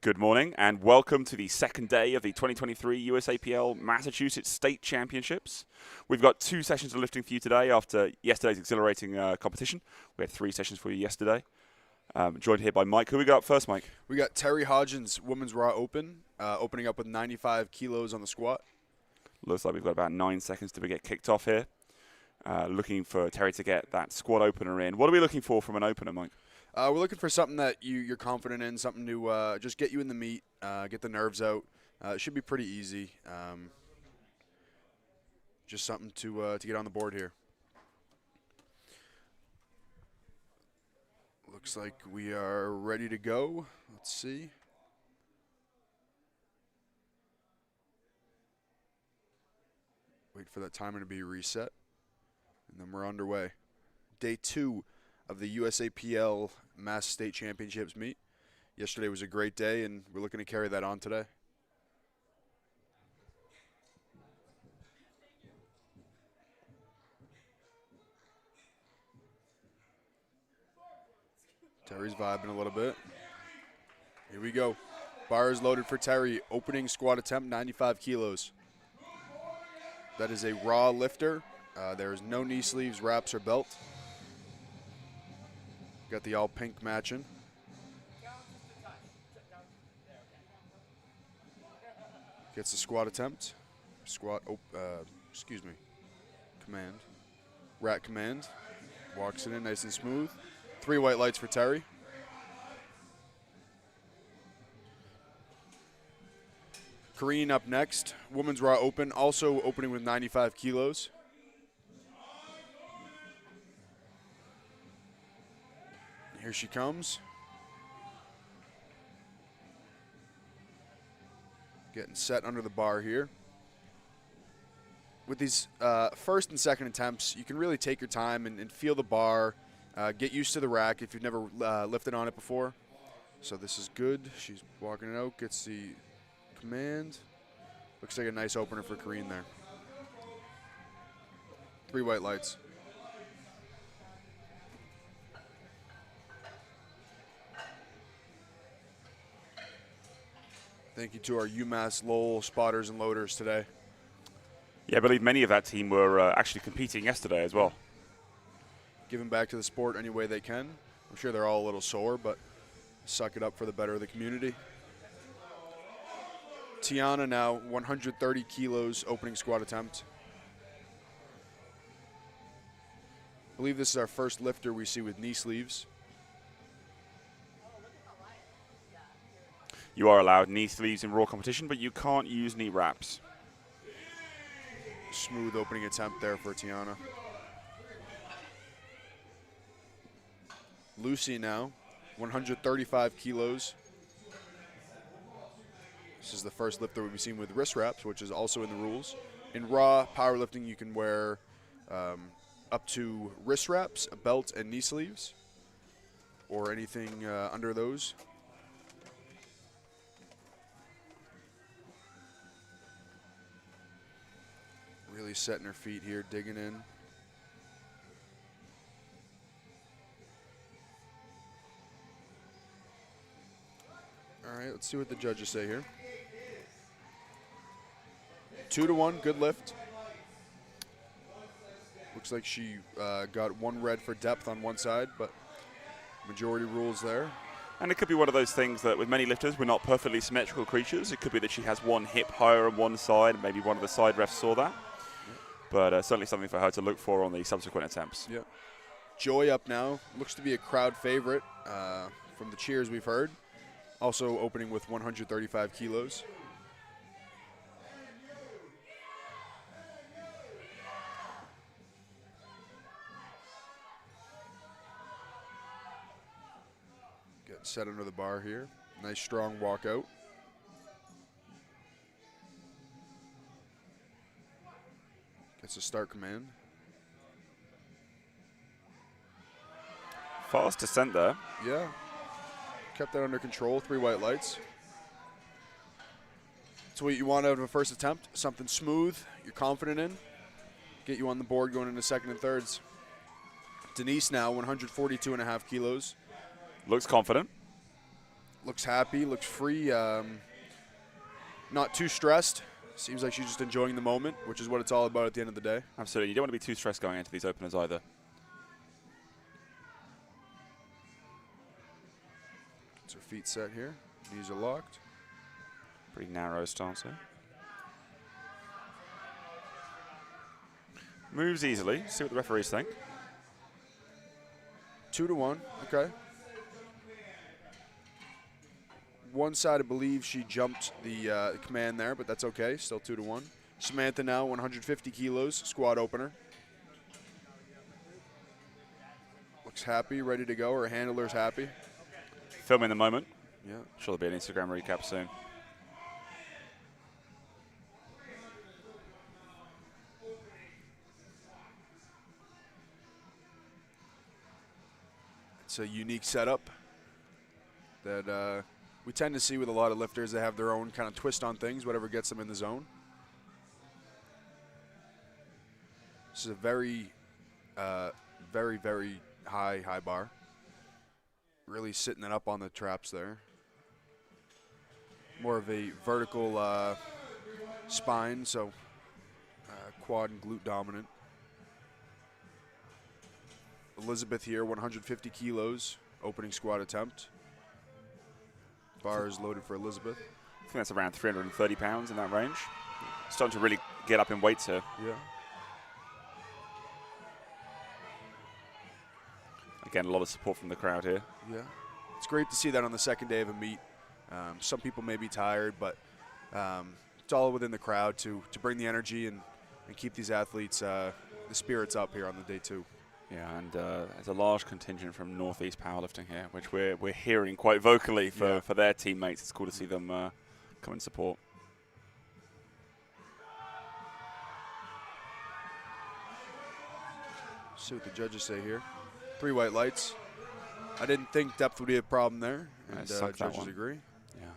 Good morning and welcome to the second day of the 2023 USAPL Massachusetts State Championships. We've got 2 sessions of lifting for you today after yesterday's exhilarating competition. We had 3 sessions for you yesterday. Joined here by Mike. Who we got up first, Mike? We got Terry Hodgins, Women's Raw Open, opening up with 95 kilos on the squat. Looks like we've got about 9 seconds to get kicked off here. Looking for Terry to get that squat opener in. What are we looking for from an opener, Mike? We're looking for something that you're confident in, something to just get you in the meet, get the nerves out. It should be pretty easy. Just something to get on the board here. Looks like we are ready to go. Let's see. Wait for that timer to be reset, and then we're underway. Day 2 of the USAPL Mass State Championships meet. Yesterday was a great day, and we're looking to carry that on today. Terry's vibing a little bit. Here we go. Bar is loaded for Terry. Opening squat attempt, 95 kilos. That is a raw lifter. There is no knee sleeves, wraps, or belt. Got the all pink matching. Gets the squat attempt. Command. Rat command. Walks it in nice and smooth. 3 white lights for Terry. Kareen up next. Women's Raw Open, also opening with 95 kilos. Here she comes. Getting set under the bar here. With these first and second attempts, you can really take your time and feel the bar, get used to the rack if you've never lifted on it before. So this is good. She's walking it out, gets the command. Looks like a nice opener for Kareen there. 3 white lights. Thank you to our UMass Lowell spotters and loaders today. Yeah, I believe many of that team were actually competing yesterday as well. Giving back to the sport any way they can. I'm sure they're all a little sore, but suck it up for the better of the community. Tiana now, 130 kilos, opening squat attempt. I believe this is our first lifter we see with knee sleeves. You are allowed knee sleeves in raw competition, but you can't use knee wraps. Smooth opening attempt there for Tiana. Lucy now, 135 kilos. This is the first lifter we've seen with wrist wraps, which is also in the rules. In raw powerlifting, you can wear up to wrist wraps, a belt, and knee sleeves, or anything under those. Really setting her feet here, digging in. All right, let's see what the judges say here. 2-1, good lift. Looks like she got 1 red for depth on one side, but majority rules there. And it could be one of those things that with many lifters, we're not perfectly symmetrical creatures. It could be that she has one hip higher on one side, and maybe one of the side refs saw that. But certainly something for her to look for on the subsequent attempts. Yeah. Joy up now. Looks to be a crowd favorite from the cheers we've heard. Also opening with 135 kilos. Getting set under the bar here. Nice strong walkout. Gets a start command. Fast descent there. Yeah. Kept that under control. 3 white lights. That's what you want out of a first attempt. Something smooth, you're confident in. Get you on the board going into second and thirds. Denise now, 142.5 kilos. Looks confident. Looks happy, looks free, not too stressed. Seems like she's just enjoying the moment, which is what it's all about at the end of the day. Absolutely. You don't want to be too stressed going into these openers either. Gets her feet set here. Knees are locked. Pretty narrow stance here. Moves easily. See what the referees think. 2-1. Okay. One side, I believe she jumped the command there, but that's okay. Still 2-1. Samantha now, 150 kilos, squat opener. Looks happy, ready to go. Her handler's happy. Filming the moment. Yeah. Sure there'll be an Instagram recap soon. It's a unique setup that we tend to see with a lot of lifters. They have their own kind of twist on things, whatever gets them in the zone. This is a very, very high bar. Really sitting it up on the traps there. More of a vertical spine, so quad and glute dominant. Elizabeth here, 150 kilos, opening squat attempt. Bar is loaded for Elizabeth. I think that's around 330 pounds in that range. Starting to really get up in weights here. Yeah. Again, a lot of support from the crowd here. Yeah. It's great to see that on the second day of a meet. Some people may be tired, but it's all within the crowd to bring the energy and keep these athletes, the spirits up here on the day 2. Yeah, and there's a large contingent from Northeast Powerlifting here, which we're hearing quite vocally for their teammates. It's cool to see them come and support. See what the judges say here. 3 white lights. I didn't think depth would be a problem there, and judges agree. Yeah.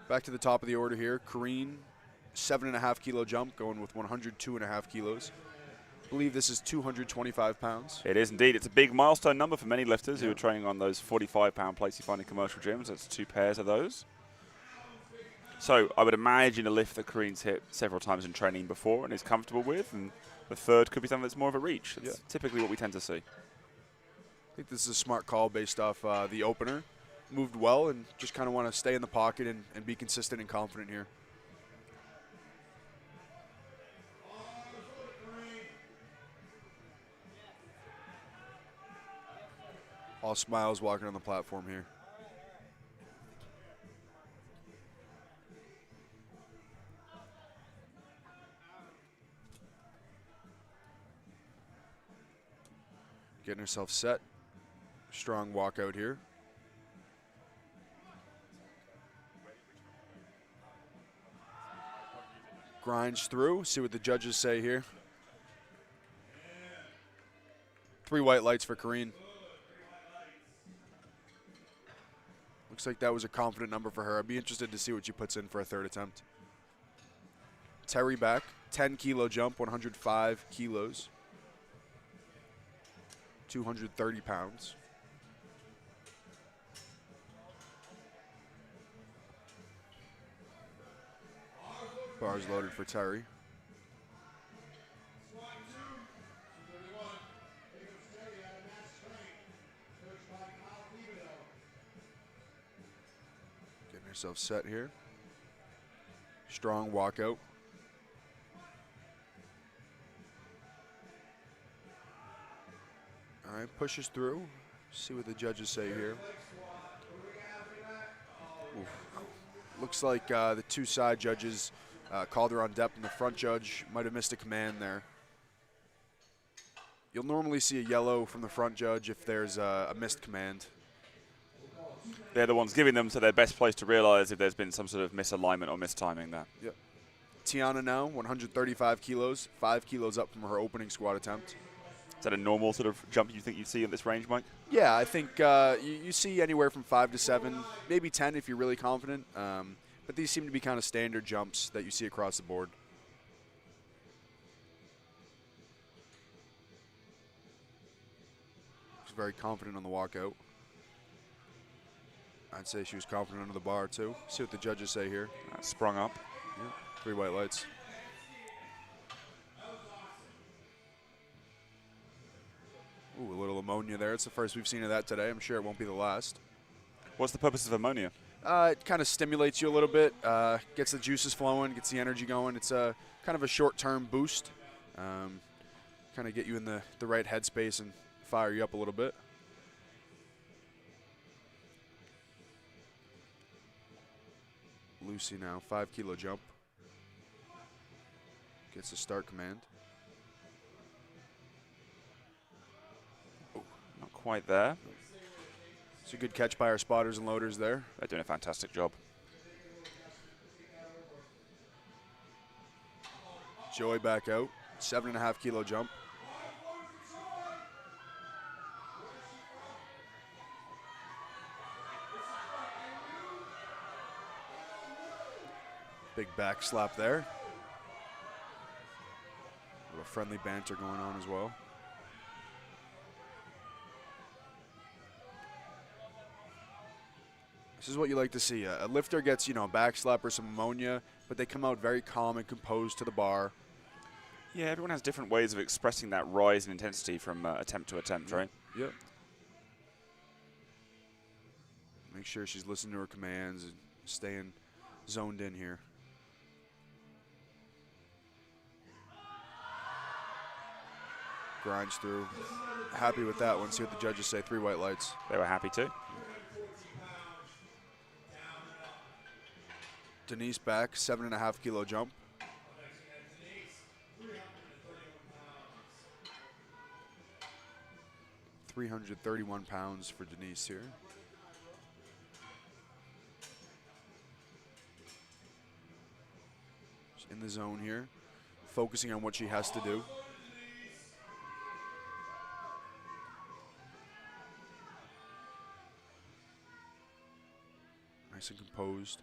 Back to the top of the order here. Kareen, 7.5 kilo jump, going with 102.5 kilos. I believe this is 225 pounds. It is indeed. It's a big milestone number for many lifters who are training on those 45-pound plates you find in commercial gyms. That's 2 pairs of those. So I would imagine a lift that Kareen's hit several times in training before and is comfortable with, and the third could be something that's more of a reach. That's typically what we tend to see. I think this is a smart call based off the opener. Moved well and just kind of want to stay in the pocket and be consistent and confident here. All smiles walking on the platform here. Getting herself set. Strong walkout here. Grinds through. See what the judges say here. 3 white lights for Kareen. Looks like that was a confident number for her. I'd be interested to see what she puts in for a third attempt. Terry back. 10 kilo jump, 105 kilos. 230 pounds. Bars loaded for Terry. Getting herself set here. Strong walkout. All right, pushes through. See what the judges say here. Oof. Looks like the 2 side judges called her on depth, and the front judge might have missed a command there. You'll normally see a yellow from the front judge if there's a missed command. They're the ones giving them to their best place to realize if there's been some sort of misalignment or mistiming there. Yep. Tiana now, 135 kilos, 5 kilos up from her opening squat attempt. Is that a normal sort of jump you think you'd see at this range, Mike? Yeah, I think you see anywhere from 5 to 7, maybe 10 if you're really confident. But these seem to be kind of standard jumps that you see across the board. She's very confident on the walkout. I'd say she was confident under the bar, too. See what the judges say here. Sprung up. Yeah. 3 white lights. Ooh, a little ammonia there. It's the first we've seen of that today. I'm sure it won't be the last. What's the purpose of ammonia? It kind of stimulates you a little bit, gets the juices flowing, gets the energy going. It's a kind of a short-term boost, kind of get you in the right headspace and fire you up a little bit. Lucy now, 5 kilo jump. Gets the start command. Oh, not quite there. It's a good catch by our spotters and loaders there. They're doing a fantastic job. Joy back out, 7.5 kilo jump. Big back slap there. A little friendly banter going on as well. This is what you like to see. A lifter gets, a back slap or some ammonia, but they come out very calm and composed to the bar. Yeah, everyone has different ways of expressing that rise in intensity from attempt to attempt, right? Yep. Make sure she's listening to her commands and staying zoned in here. Grinds through. Happy with that one. See what the judges say. 3 white lights. They were happy too. Denise back, 7.5 kilo jump. £331 for Denise here. She's in the zone here, focusing on what she has to do. Nice and composed.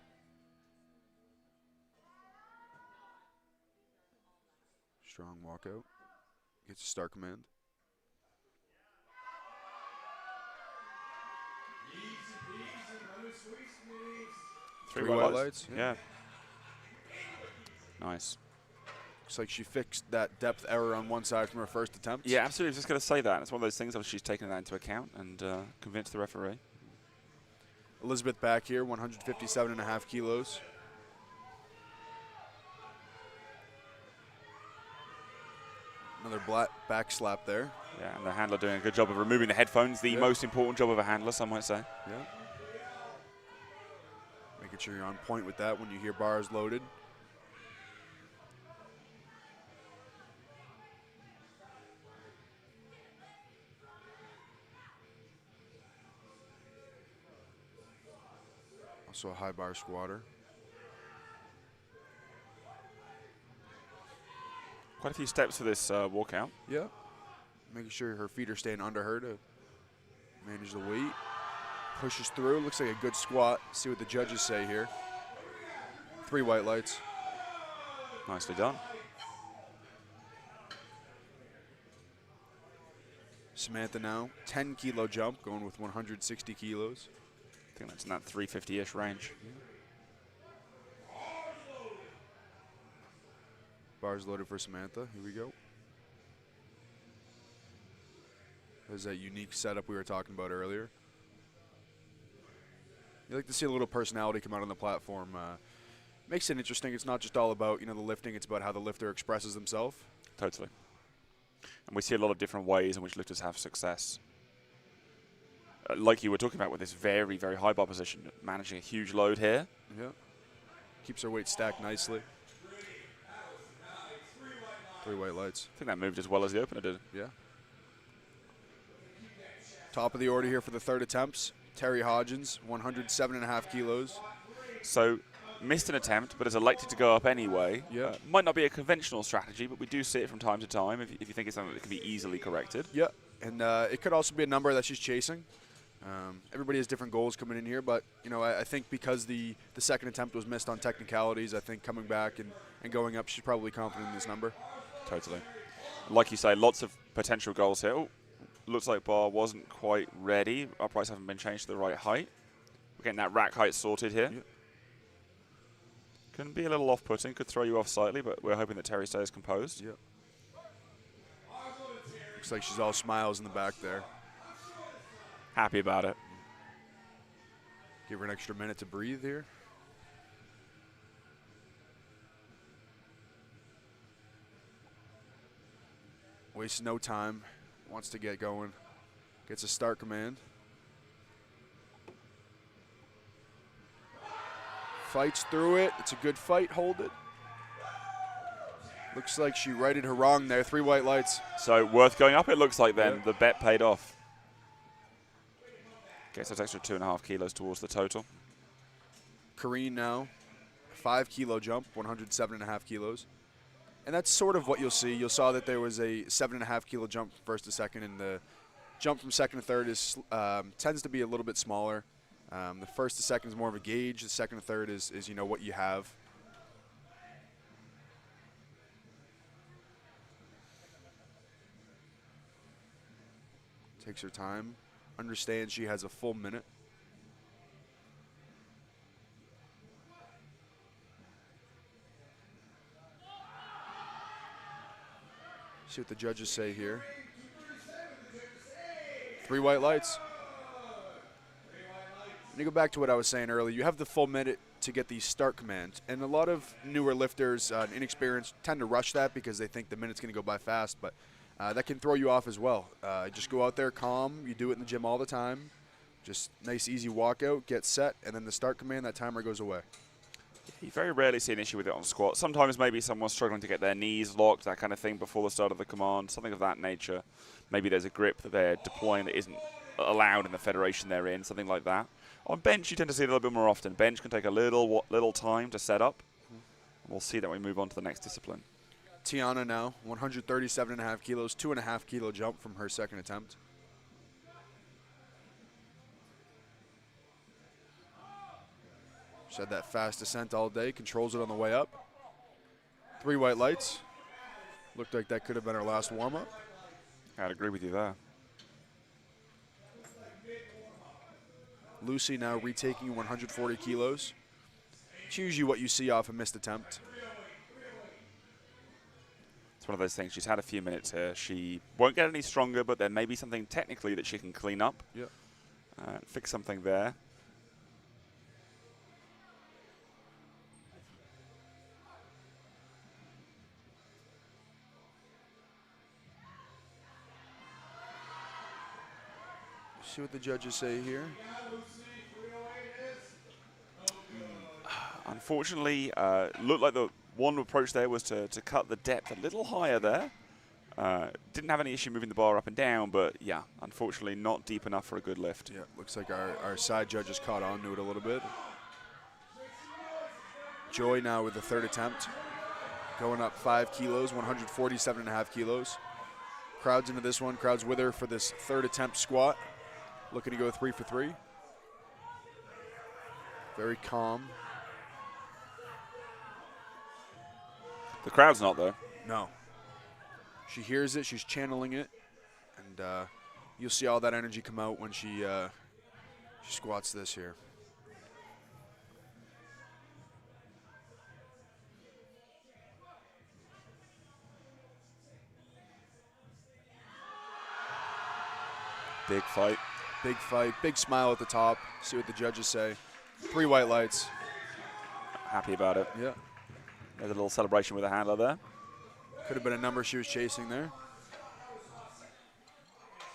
Strong walkout. Gets a start command. Three white white lights. Yeah. Nice. Looks like she fixed that depth error on one side from her first attempt. Yeah, absolutely. I was just going to say that. It's one of those things. Obviously, she's taken that into account and convinced the referee. Elizabeth back here, 157.5 kilos. Another back slap there. Yeah, and the handler doing a good job of removing the headphones. The most important job of a handler, some might say. Yeah. Making sure you're on point with that when you hear bars loaded. Also a high bar squatter. Quite a few steps for this walkout. Yeah. Making sure her feet are staying under her to manage the weight. Pushes through. Looks like a good squat. See what the judges say here. 3 white lights. Nicely done. Samantha now, 10 kilo jump, going with 160 kilos. I think that's in that 350-ish range. Yeah. Bars loaded for Samantha. Here we go. There's that unique setup we were talking about earlier. You like to see a little personality come out on the platform. Makes it interesting. It's not just all about the lifting. It's about how the lifter expresses themselves. Totally. And we see a lot of different ways in which lifters have success. Like you were talking about with this very, very high bar position, managing a huge load here. Yeah. Keeps her weight stacked nicely. 3 white lights. I think that moved as well as the opener did. Yeah. Top of the order here for the third attempts. Terry Hodgins, 107.5 kilos. So missed an attempt, but has elected to go up anyway. Yeah. Might not be a conventional strategy, but we do see it from time to time if you think it's something that can be easily corrected. Yeah, and it could also be a number that she's chasing. Everybody has different goals coming in here, but I think because the second attempt was missed on technicalities, I think coming back and going up, she's probably confident in this number. Totally. Like you say, lots of potential goals here. Oh, looks like bar wasn't quite ready. Uprights haven't been changed to the right height. getting that rack height sorted here. Yep. Can be a little off-putting, could throw you off slightly, but we're hoping that Terry stays composed. Yep. Looks like she's all smiles in the back there. Happy about it. Give her an extra minute to breathe here. Wastes no time. Wants to get going. Gets a start command. Fights through it. It's a good fight. Hold it. Looks like she righted her wrong there. 3 white lights. So worth going up, it looks like then. Yep. The bet paid off. Gets that extra 2.5 kilos towards the total. Kareen now. 5 kilo jump, 107.5 kilos. And that's sort of what you'll see. You'll saw that there was a 7.5 kilo jump from first to second, and the jump from second to third is tends to be a little bit smaller. The first to second is more of a gauge. The second to third is you know what you have. Takes her time. Understands she has a full minute. See what the judges say here. 3 white lights. Let me go back to what I was saying earlier. You have the full minute to get the start command. And a lot of newer lifters, inexperienced, tend to rush that because they think the minute's going to go by fast. But that can throw you off as well. Just go out there calm. You do it in the gym all the time. Just nice, easy walkout, get set, and then the start command, that timer goes away. You very rarely see an issue with it on squat. Sometimes maybe someone's struggling to get their knees locked, that kind of thing, before the start of the command, something of that nature. Maybe there's a grip that they're deploying that isn't allowed in the federation they're in, something like that. On bench, you tend to see it a little bit more often. Bench can take a little time to set up. We'll see that when we move on to the next discipline. Tiana now, 137.5 kilos, 2.5 kilo jump from her second attempt. She's had that fast descent all day, controls it on the way up. 3 white lights. Looked like that could have been her last warm-up. I'd agree with you there. Lucy now retaking 140 kilos. It's usually what you see off a missed attempt. It's one of those things. She's had a few minutes here. She won't get any stronger, but there may be something technically that she can clean up. Yep. Fix something there. See what the judges say here. Unfortunately, looked like the one approach there was to cut the depth a little higher there. Didn't have any issue moving the bar up and down, but yeah, unfortunately not deep enough for a good lift. Yeah, looks like our side judges caught on to it a little bit. Joy now with the third attempt. Going up 5 kilos, 147.5 kilos. Crowd's into this one. Crowd's with her for this third attempt squat. Looking to go 3 for 3. Very calm. The crowd's not, though. No. She hears it. She's channeling it. And you'll see all that energy come out when she squats this here. Big fight. Big fight. Big smile at the top. See what the judges say. 3 white lights. Happy about it. Yeah. There's a little celebration with the handler there. Could have been a number she was chasing there.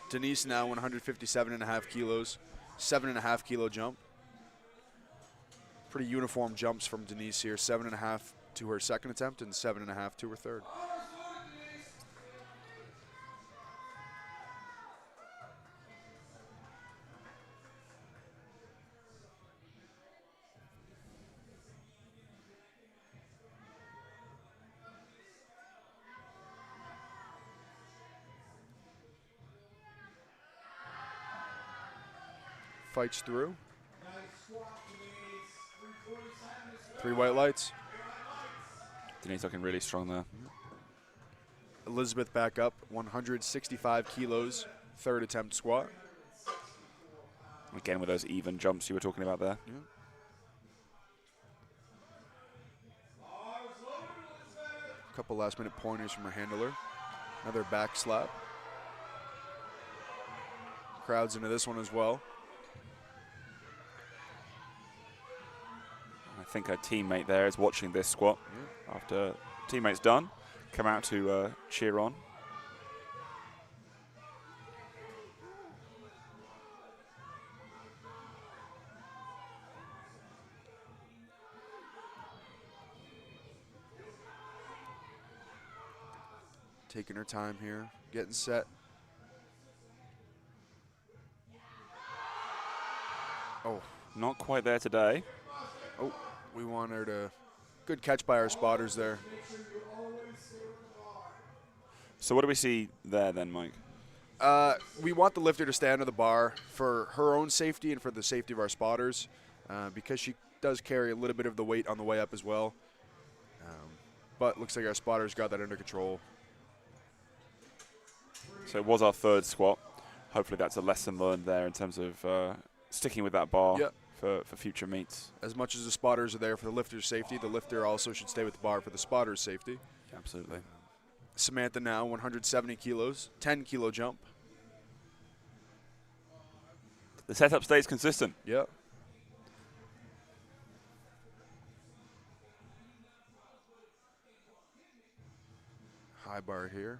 Denise now 157.5 kilos, 7.5 kilo jump. Pretty uniform jumps from Denise here. 7.5 to her second attempt and 7.5 to her third. Fights through. 3 white lights. Denise looking really strong there. Elizabeth back up, 165 kilos, third attempt squat. Again, with those even jumps you were talking about there. Yeah. A couple last-minute pointers from her handler. Another back slap. Crowd's into this one as well. I think her teammate there is watching this squat. After teammate's done, come out to cheer on. Taking her time here, getting set. Oh, Not quite there today. oh, we want her to. Good catch by our spotters there. So what do we see there then, Mike? We want the lifter to stay under the bar for her own safety and for the safety of our spotters, because she does carry a little bit of the weight on the way up as well. But looks like our spotters got that under control. So it was our third squat. Hopefully that's a lesson learned there in terms of sticking with that bar Yep. for future meets. As much as the spotters are there for the lifter's safety, the lifter also should stay with the bar for the spotter's safety. Absolutely. Samantha now, 170 kilos, 10-kilo jump. The setup stays consistent. Yep. High bar here.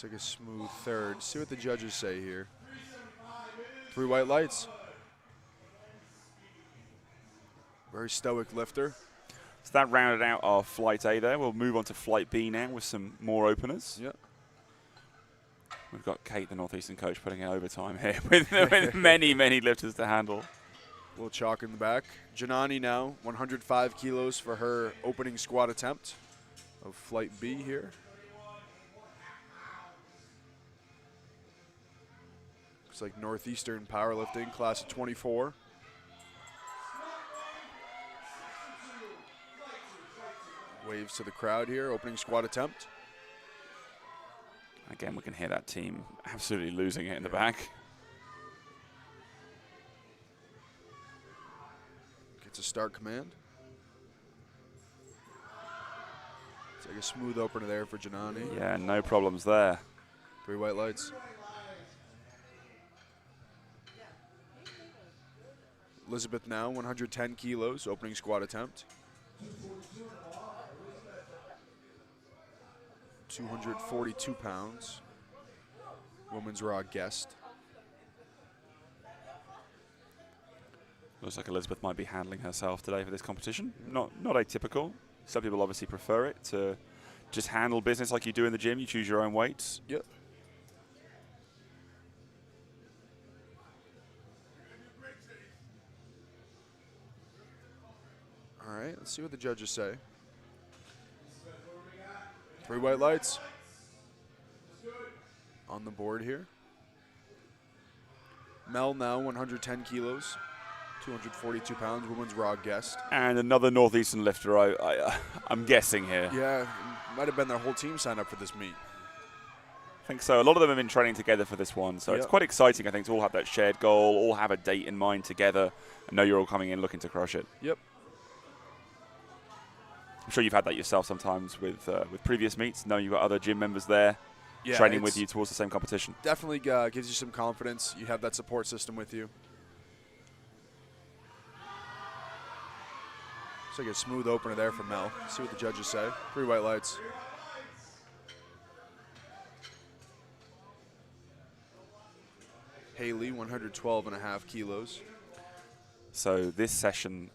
Looks like a smooth third. See what the judges say here. 3 white lights. Very stoic lifter. So that rounded out our flight A there. We'll move on to flight B now with some more openers. Yep. We've got Kate, the Northeastern coach, putting in overtime here with many, many lifters to handle. A little chalk in the back. Janani now, 105 kilos for her opening squat attempt of flight B here. Looks like Northeastern Powerlifting, class of 24. Waves to the crowd here, opening squat attempt. Again, we can hear that team absolutely losing it in the back. Gets a start command. It's like a smooth opener there for Janani. Yeah, no problems there. 3 white lights. Elizabeth now, 110 kilos, opening squat attempt. 242 pounds. Women's raw guest. Looks like Elizabeth might be handling herself today for this competition. Not atypical. Some people obviously prefer it to just handle business like you do in the gym. You choose your own weights. Yep. All right, let's see what the judges say. 3 white lights on the board here. Mel now 110 kilos, 242 pounds, women's raw guest. And another Northeastern lifter, I'm guessing here. Yeah, might have been their whole team signed up for this meet. I think so. A lot of them have been training together for this one, so it's quite exciting, I think, to all have that shared goal, all have a date in mind together, and know you're all coming in looking to crush it. Yep. I'm sure you've had that yourself sometimes with previous meets, knowing you've got other gym members there training with you towards the same competition. Definitely gives you some confidence. You have that support system with you. It's like a smooth opener there for Mel. See what the judges say. 3 white lights. Haley, 112.5 kilos. So this session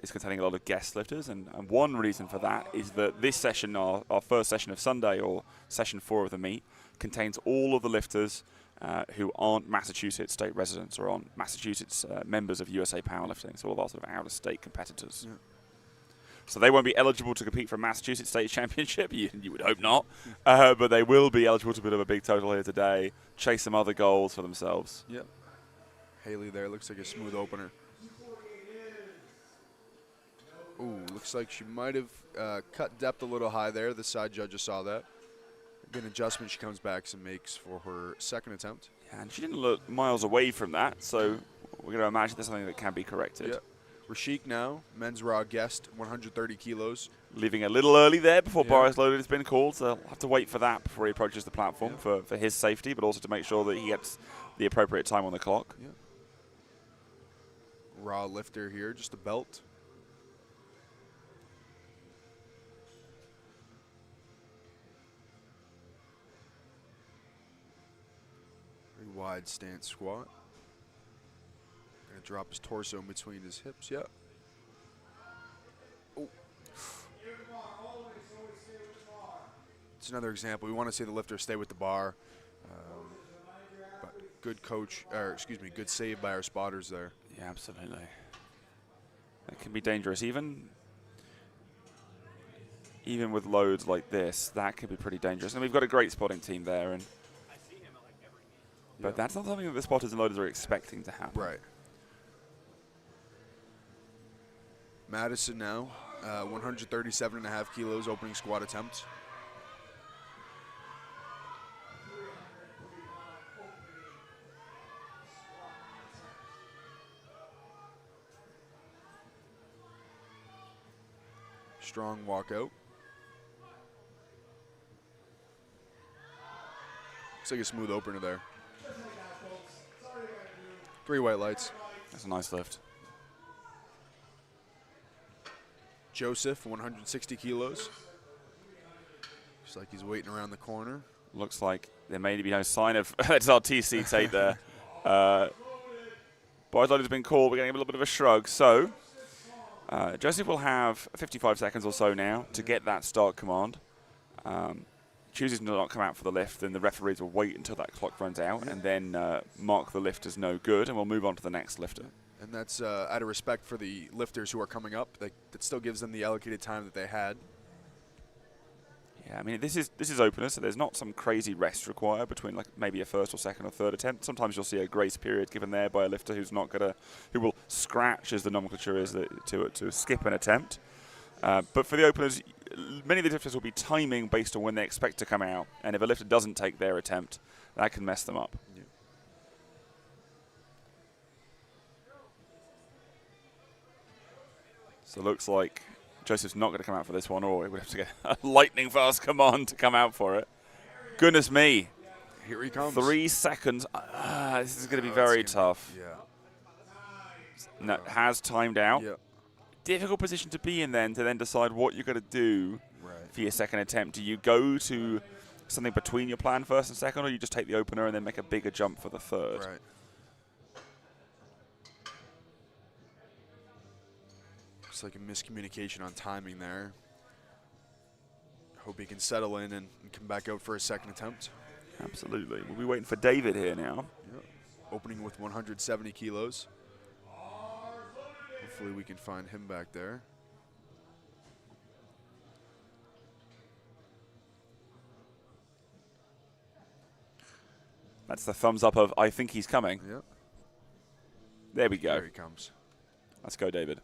is containing a lot of guest lifters, and one reason for that is that this session, our first session of Sunday, or session 4 of the meet, contains all of the lifters who aren't Massachusetts state residents or aren't Massachusetts members of USA Powerlifting, so all of our sort of out-of-state competitors. Yeah. So they won't be eligible to compete for a Massachusetts State Championship, you would hope not, but they will be eligible to build a big total here today, chase some other goals for themselves. Yep. Haley there looks like a smooth opener. Ooh, looks like she might have cut depth a little high there. The side judges saw that. Good adjustment she comes back and makes for her second attempt. Yeah, and she didn't look miles away from that, so we're going to imagine there's something that can be corrected. Yeah. Rashik now, men's raw guest, 130 kilos. Leaving a little early there before bar is loaded has been called, so I'll have to wait for that before he approaches the platform for his safety, but also to make sure that he gets the appropriate time on the clock. Yeah. Raw lifter here, just a belt. Very wide stance squat. Gonna drop his torso in between his hips. Yeah. Oh. It's another example. We want to see the lifter stay with the bar. But good coach, or excuse me, good save by our spotters there. Yeah, absolutely. That can be dangerous. Even with loads like this, that could be pretty dangerous. And we've got a great spotting team there, but that's not something that the spotters and loaders are expecting to happen. Right. Madison now, 137.5 kilos, opening squat attempt. Strong walkout. Looks like a smooth opener there. 3 white lights. That's a nice lift. Joseph, 160 kilos. Looks like he's waiting around the corner. Looks like there may be no sign of it's our TC tape there. Bar load has been called. We're getting a little bit of a shrug. So Joseph will have 55 seconds or so now to get that start command. Chooses to not come out for the lift, then the referees will wait until that clock runs out and then mark the lift as no good, and we'll move on to the next lifter. And that's out of respect for the lifters who are coming up. That still gives them the allocated time that they had. Yeah, I mean, this is opener, so there's not some crazy rest required between like maybe a first or second or third attempt. Sometimes you'll see a grace period given there by a lifter who will scratch, as the nomenclature is, to skip an attempt. But for the openers, many of the lifters will be timing based on when they expect to come out, and if a lifter doesn't take their attempt, that can mess them up. Yeah. So it looks like Joseph's not going to come out for this one, or he would have to get a lightning fast command to come out for it. Goodness me. Here he comes. 3 seconds. This is going to be very tough. Yeah. No, has timed out. Yeah. Difficult position to be in then, to then decide what you're going to do for your second attempt. Do you go to something between your plan first and second, or you just take the opener and then make a bigger jump for the third? Right. Looks like a miscommunication on timing there. Hope he can settle in and come back out for a second attempt. Absolutely. We'll be waiting for David here now. Yep. Opening with 170 kilos. Hopefully we can find him back there. That's the thumbs up of, I think he's coming. Yep. There we go. There he comes. Let's go, David.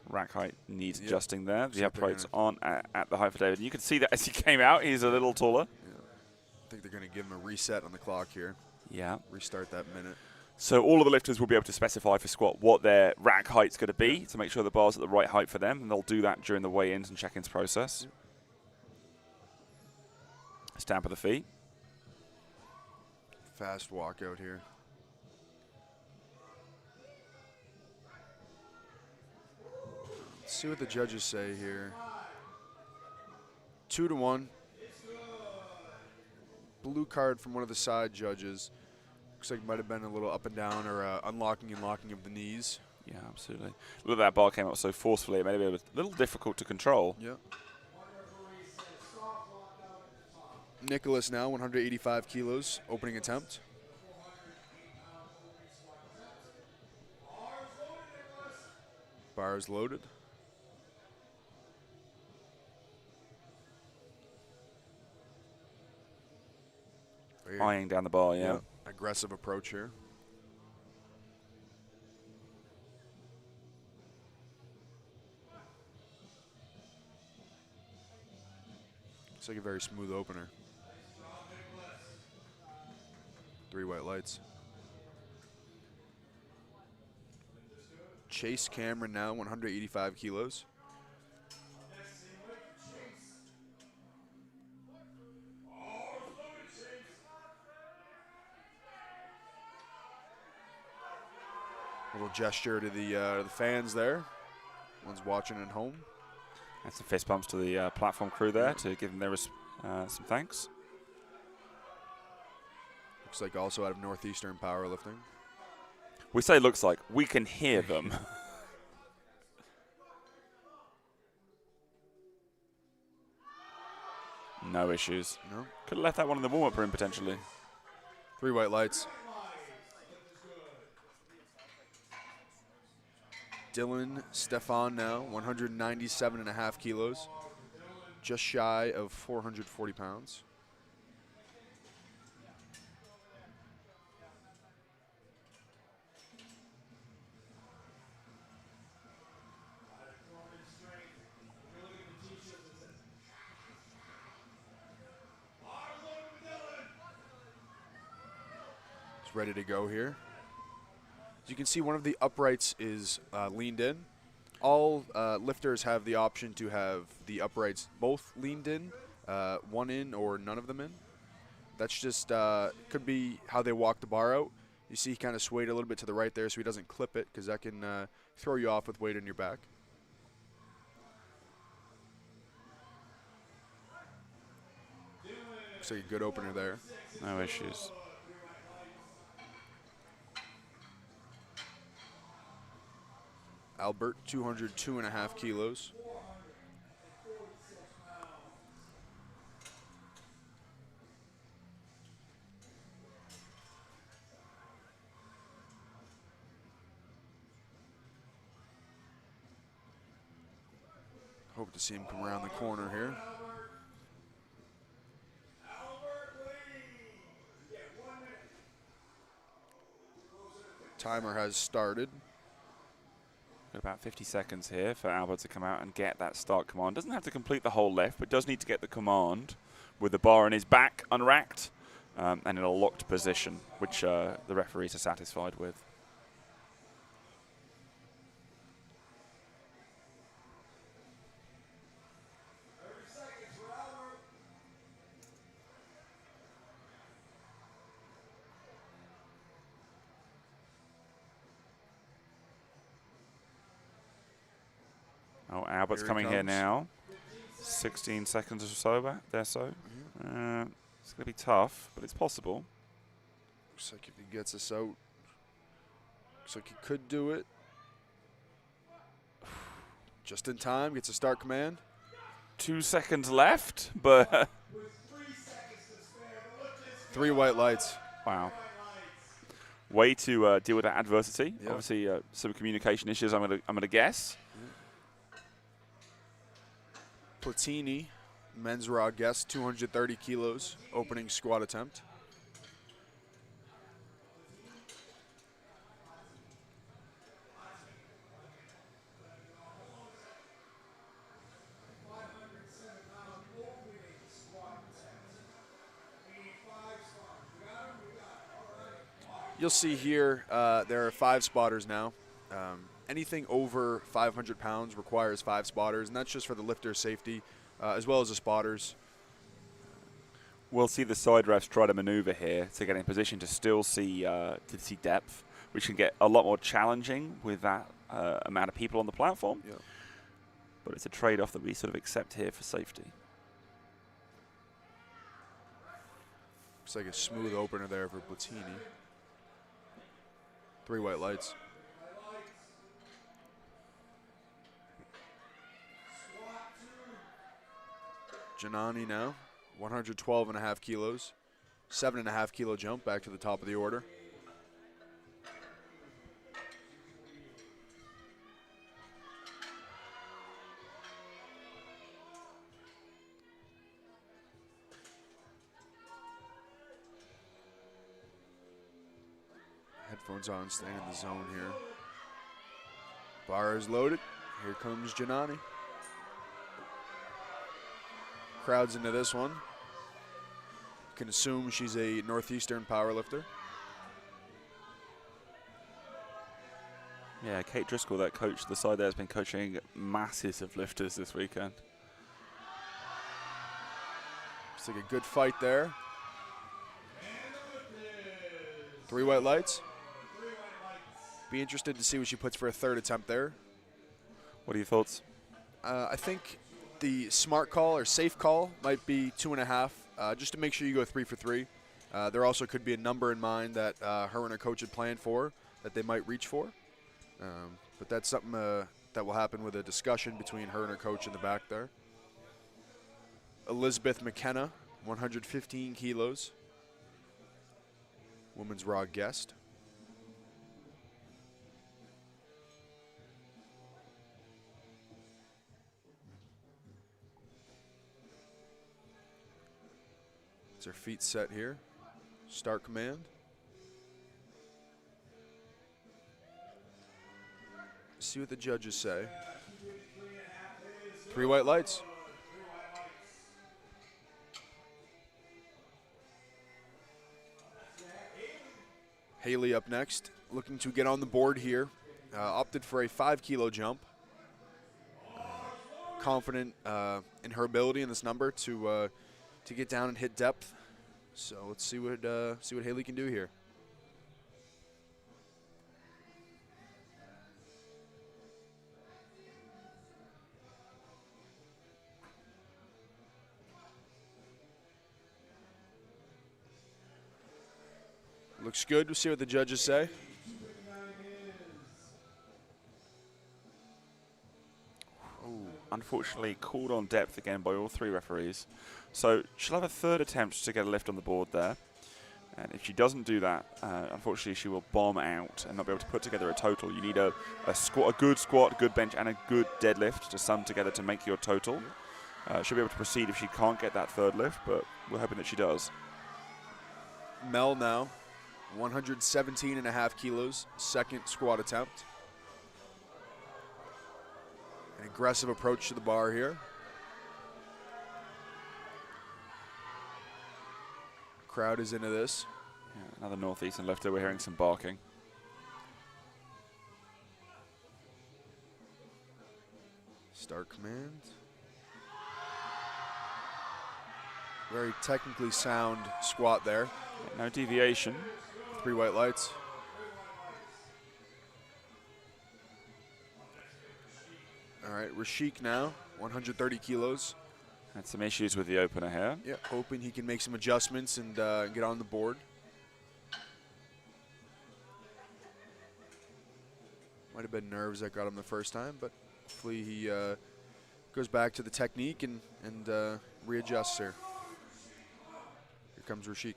Rack height needs adjusting there. The uprights aren't at the height for David. And you can see that as he came out, he's a little taller. Yeah. I think they're going to give him a reset on the clock here. Yeah. Restart that minute. So all of the lifters will be able to specify for squat what their rack height's going to be to make sure the bar's at the right height for them, and they'll do that during the weigh-ins and check-ins process. Stamp of the feet. Fast walkout here. Let's see what the judges say here. 2-1. Blue card from one of the side judges. Looks like it might have been a little up and down or unlocking and locking of the knees. Yeah, absolutely. Look, that bar came up so forcefully, it made it a little difficult to control. Yeah. Nicholas now, 185 kilos, opening attempt. Bars loaded. Eyeing down the bar, yeah. aggressive approach here. It's like a very smooth opener. 3 white lights. Chase Cameron now, 185 kilos. Little gesture to the fans there. One's watching at home. And some fist bumps to the platform crew there to give them their some thanks. Looks like also out of Northeastern Powerlifting. We say looks like. We can hear them. No issues. No. Could have left that one in the warm-up room potentially. 3 white lights. Dylan Stefan now, 197.5 kilos. Just shy of 440 pounds. He's ready to go here. As you can see, one of the uprights is leaned in. All lifters have the option to have the uprights both leaned in, one in or none of them in. That's just could be how they walk the bar out. You see he kind of swayed a little bit to the right there so he doesn't clip it, because that can throw you off with weight in your back. Looks like a good opener there. No issues. Albert, 202.5 kilos. Hope to see him come around the corner here. Timer has started. Got about 50 seconds here for Albert to come out and get that start command. Doesn't have to complete the whole lift, but does need to get the command with the bar on his back, unracked, and in a locked position, which the referees are satisfied with. Oh, Albert's coming here now. 16 seconds or so back there, so. It's going to be tough, but it's possible. Looks like if he gets us out, looks like he could do it. Just in time, gets a start command. 2 seconds left, but 3 white lights. wow. Way to deal with that adversity. Yeah. Obviously, some communication issues. I'm gonna guess. Platini, men's raw guest, 230 kilos, opening squat attempt. You'll see here there are 5 spotters now. Anything over 500 pounds requires 5 spotters, and that's just for the lifter's safety as well as the spotters. We'll see the side refs try to maneuver here to get in position to still see depth, which can get a lot more challenging with that amount of people on the platform. Yeah. But it's a trade-off that we sort of accept here for safety. Looks like a smooth opener there for Platini. 3 white lights. Janani now, 112.5 kilos, 7.5 kilo jump back to the top of the order. Headphones on, staying in the zone here. Bar is loaded. Here comes Janani. Crowd's into this one. You can assume she's a Northeastern powerlifter. Yeah, Kate Driscoll, that coach, the side there, has been coaching masses of lifters this weekend. Looks like a good fight there. 3 white lights. Be interested to see what she puts for a third attempt there. What are your thoughts? I think the smart call or safe call might be 2.5, just to make sure you go 3 for 3. There also could be a number in mind that her and her coach had planned for that they might reach for. But that's something that will happen with a discussion between her and her coach in the back there. Elizabeth McKenna, 115 kilos. Women's raw guest. It's her feet set here. Start command. See what the judges say. 3 white lights. Haley up next, looking to get on the board here. Opted for a 5-kilo jump. Confident in her ability in this number to get down and hit depth. So let's see what Haley can do here. Looks good. We'll see what the judges say. Unfortunately, called on depth again by all 3 referees. So she'll have a third attempt to get a lift on the board there. And if she doesn't do that, unfortunately, she will bomb out and not be able to put together a total. You need a good squat, a good bench, and a good deadlift to sum together to make your total. She'll be able to proceed if she can't get that third lift, but we're hoping that she does. Mel now, 117.5 kilos, second squat attempt. An aggressive approach to the bar here. Crowd is into this. Yeah, another Northeastern lifter. We're hearing some barking. Start command. Very technically sound squat there. No deviation. 3 white lights. All right, Rashik now, 130 kilos. Had some issues with the opener here. Yeah, hoping he can make some adjustments and get on the board. Might have been nerves that got him the first time, but hopefully he goes back to the technique and readjusts here. Here comes Rashik.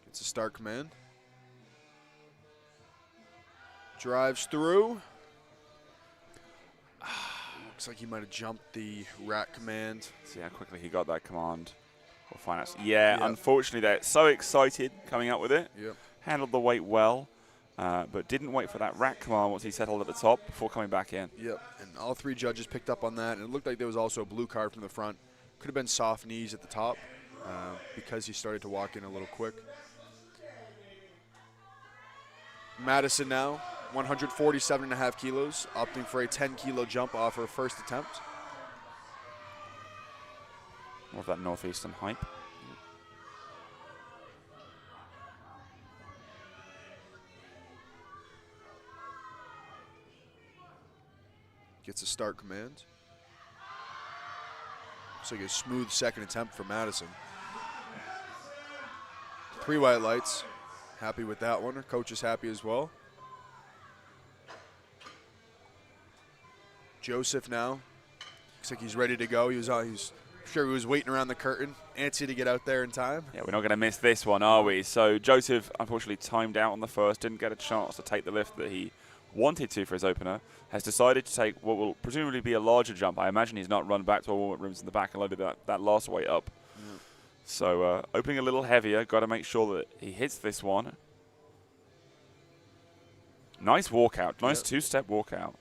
It's a start command. Drives through. Looks like he might have jumped the rack command. See how quickly he got that command. We'll find out. Yeah, yep. Unfortunately, they're so excited coming up with it. Yep. Handled the weight well, but didn't wait for that rack command once he settled at the top before coming back in. Yep, and all 3 judges picked up on that, and it looked like there was also a blue card from the front. Could have been soft knees at the top because he started to walk in a little quick. Madison now, 147.5 kilos, opting for a 10-kilo jump off her first attempt. More of that Northeastern hype. Gets a start command. Looks like a smooth second attempt for Madison. 3 white lights. Happy with that one. Her coach is happy as well. Joseph now. Looks like he's ready to go. He was Sure, he was waiting around the curtain, antsy to get out there in time. Yeah, we're not going to miss this one, are we? So Joseph, unfortunately, timed out on the first, didn't get a chance to take the lift that he wanted to for his opener, has decided to take what will presumably be a larger jump. I imagine he's not run back to our warm-up rooms in the back and loaded that last weight up. Yeah. So opening a little heavier, got to make sure that he hits this one. Nice walkout, nice two-step walkout.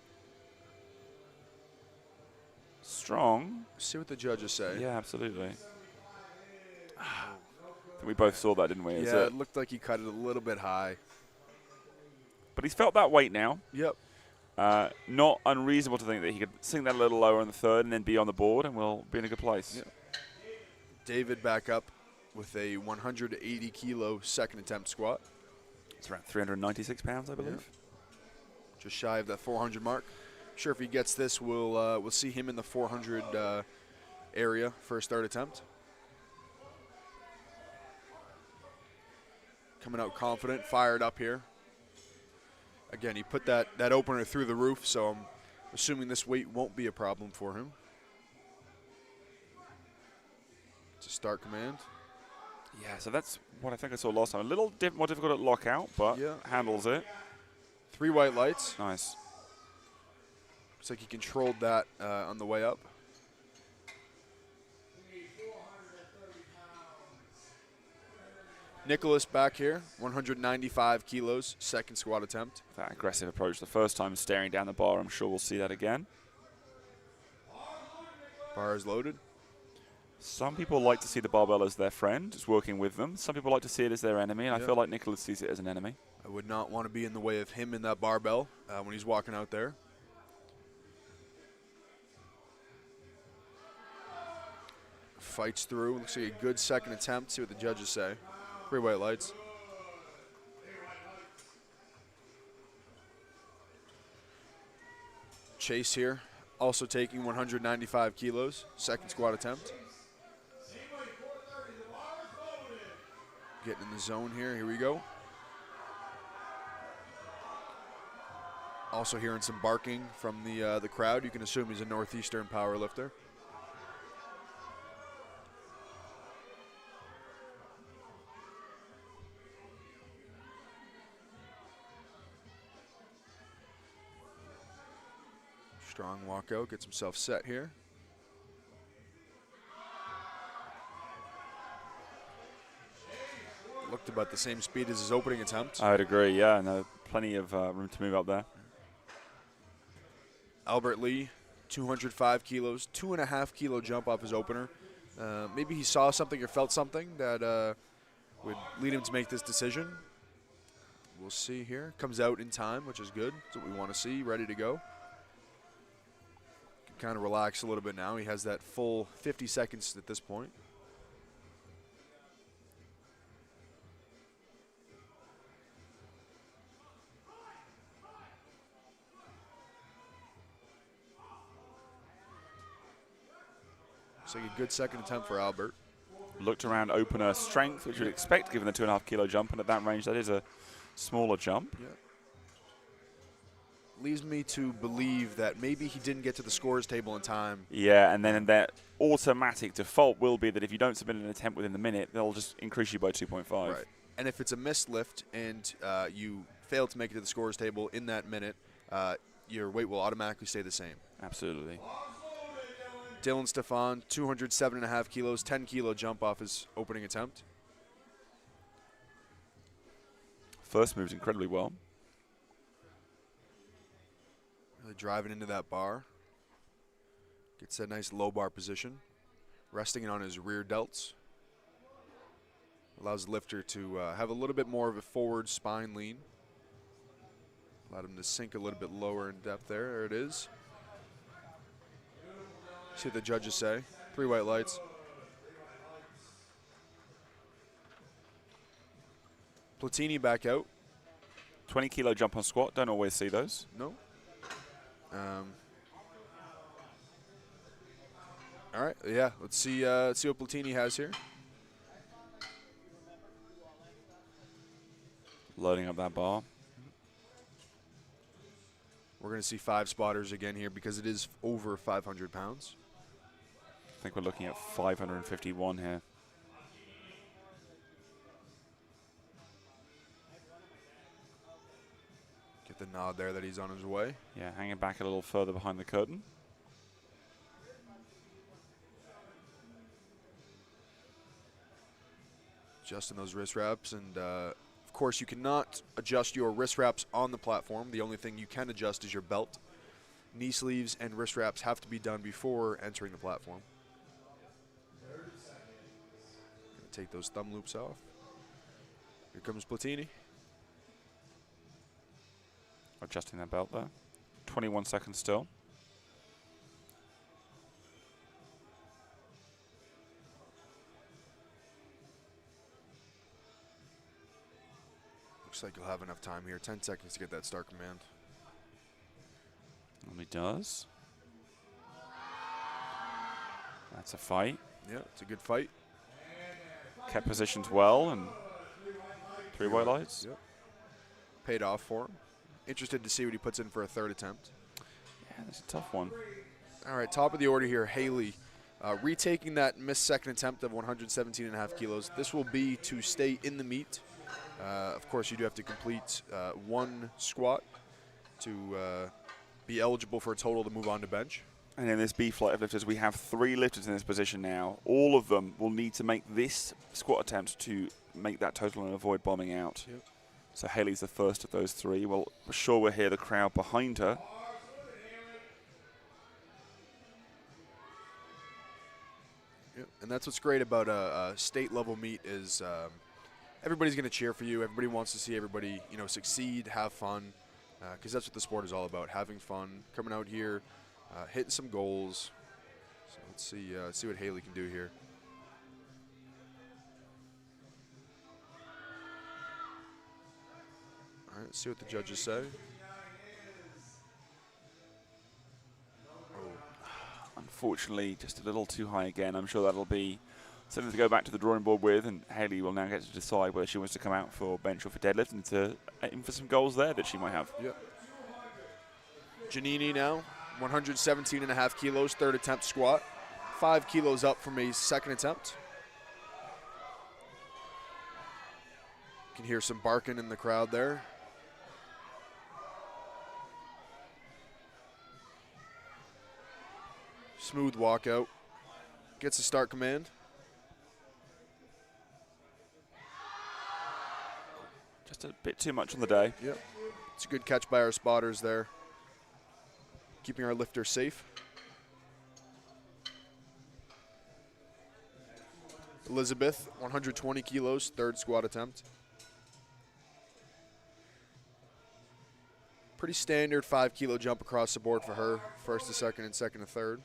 Strong. See what the judges say. Yeah, absolutely. We both saw that, didn't we? Yeah, it looked like he cut it a little bit high. But he's felt that weight now. Yep. Not unreasonable to think that he could sink that a little lower in the third and then be on the board, and we'll be in a good place. Yep. David back up with a 180 kilo second attempt squat. It's around 396 pounds, I believe. Yep. Just shy of that 400 mark. Sure, if he gets this, we'll see him in the 400 area for a start attempt. Coming out confident, fired up here. Again, he put that opener through the roof, so I'm assuming this weight won't be a problem for him. It's a start command. Yeah, so that's what I think I saw last time. A little more difficult at lockout, but handles it. 3 white lights. Nice. Looks like he controlled that on the way up. Nicholas back here, 195 kilos, second squat attempt. That aggressive approach the first time, staring down the bar. I'm sure we'll see that again. Bar is loaded. Some people like to see the barbell as their friend, just working with them. Some people like to see it as their enemy, and I feel like Nicholas sees it as an enemy. I would not want to be in the way of him in that barbell when he's walking out there. Fights through. Looks like a good second attempt. See what the judges say. 3 white lights. Chase here, also taking 195 kilos. Second squat attempt. Getting in the zone here. Here we go. Also hearing some barking from the crowd. You can assume he's a Northeastern powerlifter. Strong walkout, gets himself set here. Looked about the same speed as his opening attempt. I would agree, yeah. No, plenty of room to move up there. Albert Lee, 205 kilos, 2.5 kilo jump off his opener. Maybe he saw something or felt something that would lead him to make this decision. We'll see here. Comes out in time, which is good. That's what we want to see, ready to go. Can kind of relax a little bit now. He has that full 50 seconds at this point. Looks like a good second attempt for Albert. Looked around opener strength, which you'd expect given the 2.5 kilo jump, and at that range, that is a smaller jump. Yeah. Leaves me to believe that maybe he didn't get to the scores table in time. Yeah, and then that automatic default will be that if you don't submit an attempt within the minute, they'll just increase you by 2.5. Right. And if it's a missed lift and you fail to make it to the scores table in that minute, your weight will automatically stay the same. Absolutely. Dylan Stefan, 207.5 kilos, 10 kilo jump off his opening attempt. First moves incredibly well. Really driving into that bar. Gets that nice low bar position. Resting it on his rear delts. Allows the lifter to have a little bit more of a forward spine lean. Allowed him to sink a little bit lower in depth there. There it is. See what the judges say. 3 white lights. Platini back out. 20 kilo jump on squat. Don't always see those. No. All right. Yeah. Let's see what Platini has here. Loading up that bar. We're going to see 5 spotters again here because it is over 500 pounds. think we're looking at 551 here. Get the nod there that he's on his way. Yeah, hanging back a little further behind the curtain. Adjusting those wrist wraps, and of course you cannot adjust your wrist wraps on the platform. The only thing you can adjust is your belt. Knee sleeves and wrist wraps have to be done before entering the platform. Gonna take those thumb loops off. Here comes Platini. Adjusting that belt there. 21 seconds still. Looks like you'll have enough time here. 10 seconds to get that start command. He does. That's a fight. Yeah, it's a good fight. Kept positions well and 3 white lights. Yep. Paid off for him. Interested to see what he puts in for a third attempt. Yeah, that's a tough one. All right, top of the order here, Haley. Retaking that missed second attempt of 117.5 kilos. This will be to stay in the meet. Of course, you do have to complete 1 squat to be eligible for a total to move on to bench. And in this B flight of lifters, we have 3 lifters in this position now. All of them will need to make this squat attempt to make that total and avoid bombing out. Yep. So Haley's the first of those 3. Well, for sure we'll hear the crowd behind her. Yep. And that's what's great about a state level meet is everybody's going to cheer for you. Everybody wants to see everybody, succeed, have fun, because that's what the sport is all about: having fun, coming out here, hitting some goals. So let's see what Haley can do here. All right, let's see what the judges say. Unfortunately, just a little too high again. I'm sure that'll be something to go back to the drawing board with, and Haley will now get to decide whether she wants to come out for bench or for deadlift and to aim for some goals there that she might have. Yep. Giannini now, 117.5 kilos, third attempt squat. 5 kilos up from a second attempt. You can hear some barking in the crowd there. Smooth walkout. Gets a start command. Just a bit too much on the day. Yep. It's a good catch by our spotters there. Keeping our lifter safe. Elizabeth, 120 kilos, third squat attempt. Pretty standard 5 kilo jump across the board for her. First to second and second to third.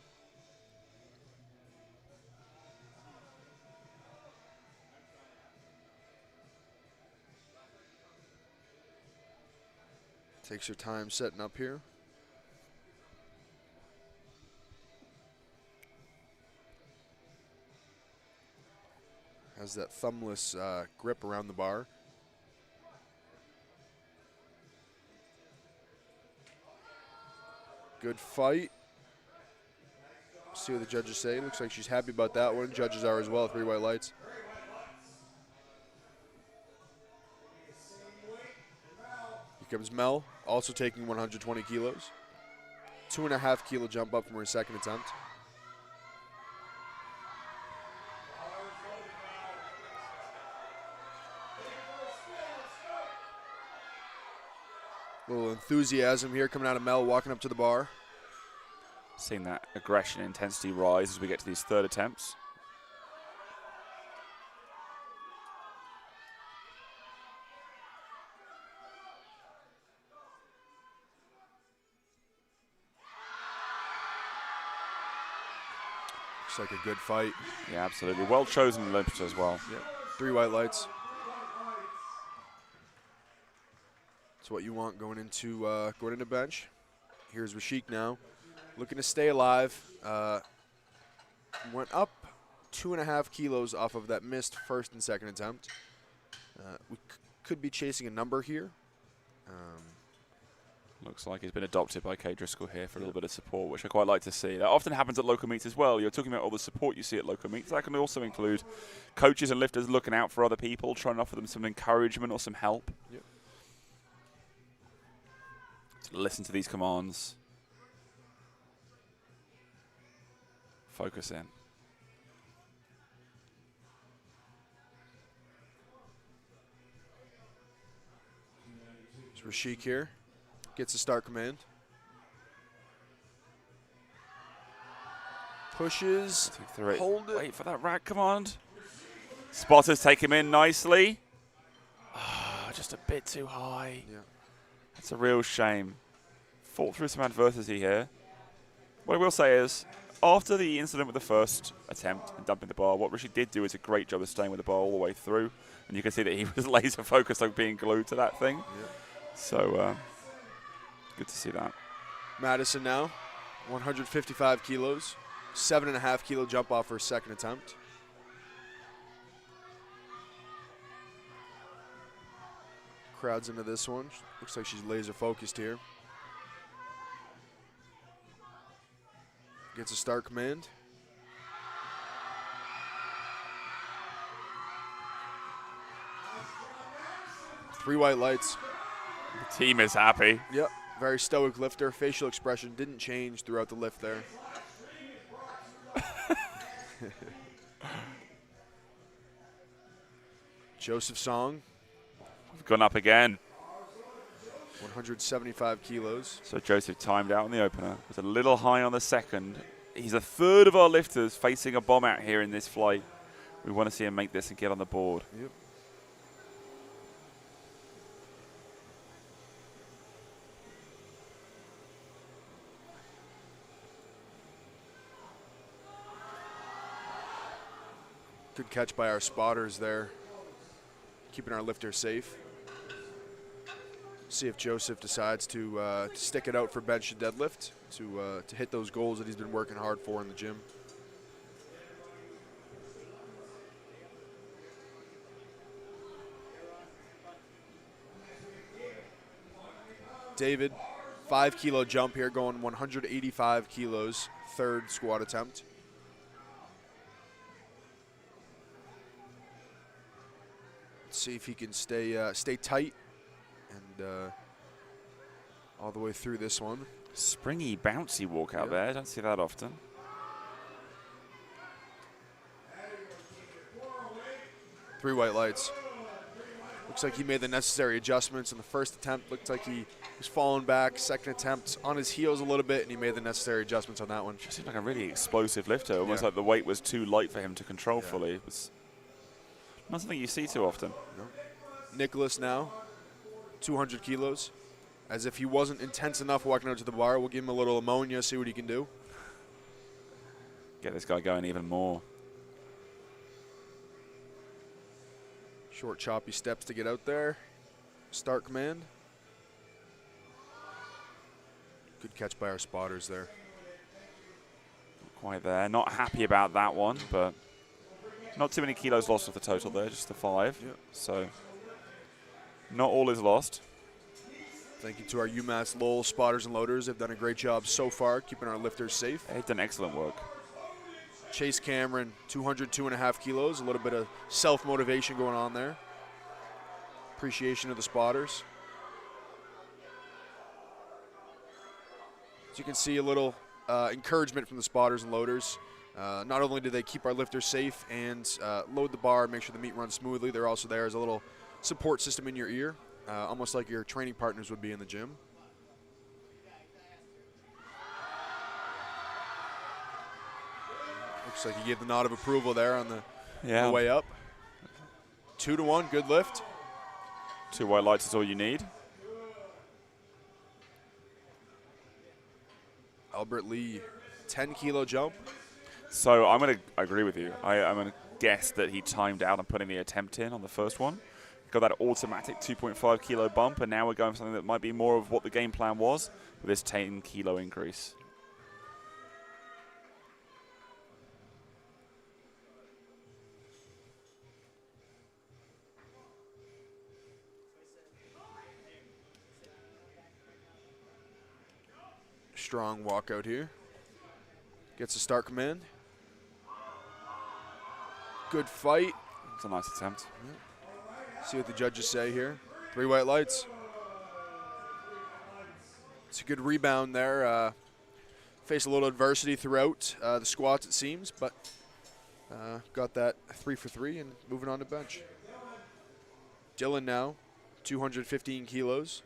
Takes her time setting up here. Has that thumbless grip around the bar. Good fight. See what the judges say. Looks like she's happy about that one. Judges are as well, 3 white lights. Here comes Mel, also taking 120 kilos. 2.5 kilo jump up from her second attempt. A little enthusiasm here coming out of Mel, walking up to the bar. Seeing that aggression and intensity rise as we get to these third attempts. Looks like a good fight. Yeah, absolutely. Well chosen Olympics as well. Yep. 3 white lights. That's what you want going into bench. Here's Rashik now, looking to stay alive. Went up 2.5 kilos off of that missed first and second attempt. We could be chasing a number here. Looks like he's been adopted by Kay Driscoll here for a little bit of support, which I quite like to see. That often happens at local meets as well. You're talking about all the support you see at local meets. That can also include coaches and lifters looking out for other people, trying to offer them some encouragement or some help. Yep. So listen to these commands. Focus in. So Rashik here gets a start command. Pushes, hold it. Wait for that rack command. Spotters take him in nicely. Oh, just a bit too high. Yeah. That's a real shame. Fought through some adversity here. What I will say is, after the incident with the first attempt and dumping the bar, what Rishi did do is a great job of staying with the bar all the way through. And you can see that he was laser focused on being glued to that thing. Yeah. So, good to see that. Madison now, 155 kilos. 7.5 kilo jump off her second attempt. Crowds into this one. Looks like she's laser focused here. Gets a start command. Three white lights. The team is happy. Yep, very stoic lifter. Facial expression didn't change throughout the lift there. Joseph Song. We've gone up again. 175 kilos. So Joseph timed out on the opener. Was a little high on the second. He's a third of our lifters facing a bomb out here in this flight. We want to see him make this and get on the board. Yep. Good catch by our spotters there, keeping our lifter safe. See if Joseph decides to stick it out for bench and deadlift to hit those goals that he's been working hard for in the gym. David, 5 kilo jump here, going 185 kilos, third squat attempt. See if he can stay tight and all the way through this one. Springy, bouncy walk out there. Don't see that often. Three white lights. Looks like he made the necessary adjustments in the first attempt. Looked like he was falling back. Second attempt on his heels a little bit, and he made the necessary adjustments on that one. Just seemed like a really explosive lifter. Almost like the weight was too light for him to control fully. It was not something you see too often. No. Nicholas now, 200 kilos. As if he wasn't intense enough walking out to the bar, we'll give him a little ammonia, see what he can do. Get this guy going even more. Short, choppy steps to get out there. Start command. Good catch by our spotters there. Not quite there. Not happy about that one, but not too many kilos lost off the total there, just the 5. Yep. So not all is lost. Thank you to our UMass Lowell spotters and loaders. They've done a great job so far, keeping our lifters safe. They've done excellent work. Chase Cameron, 202.5 kilos. A little bit of self-motivation going on there. Appreciation of the spotters. As you can see, a little encouragement from the spotters and loaders. Not only do they keep our lifters safe and load the bar, make sure the meet runs smoothly, they're also there as a little support system in your ear, almost like your training partners would be in the gym. Looks like he gave the nod of approval there on the way up. 2-1, good lift. 2 white lights is all you need. Albert Lee, 10 kilo jump. So I'm going to agree with you. I'm going to guess that he timed out and putting the attempt in on the first one. Got that automatic 2.5 kilo bump, and now we're going for something that might be more of what the game plan was with this 10 kilo increase. Strong walkout here. Gets a start command. Good fight. It's a nice attempt. See what the judges say here. 3 white lights. It's a good rebound there. Faced a little adversity throughout the squats, it seems, but got that 3 for 3 and moving on to bench. Dylan now, 215 kilos.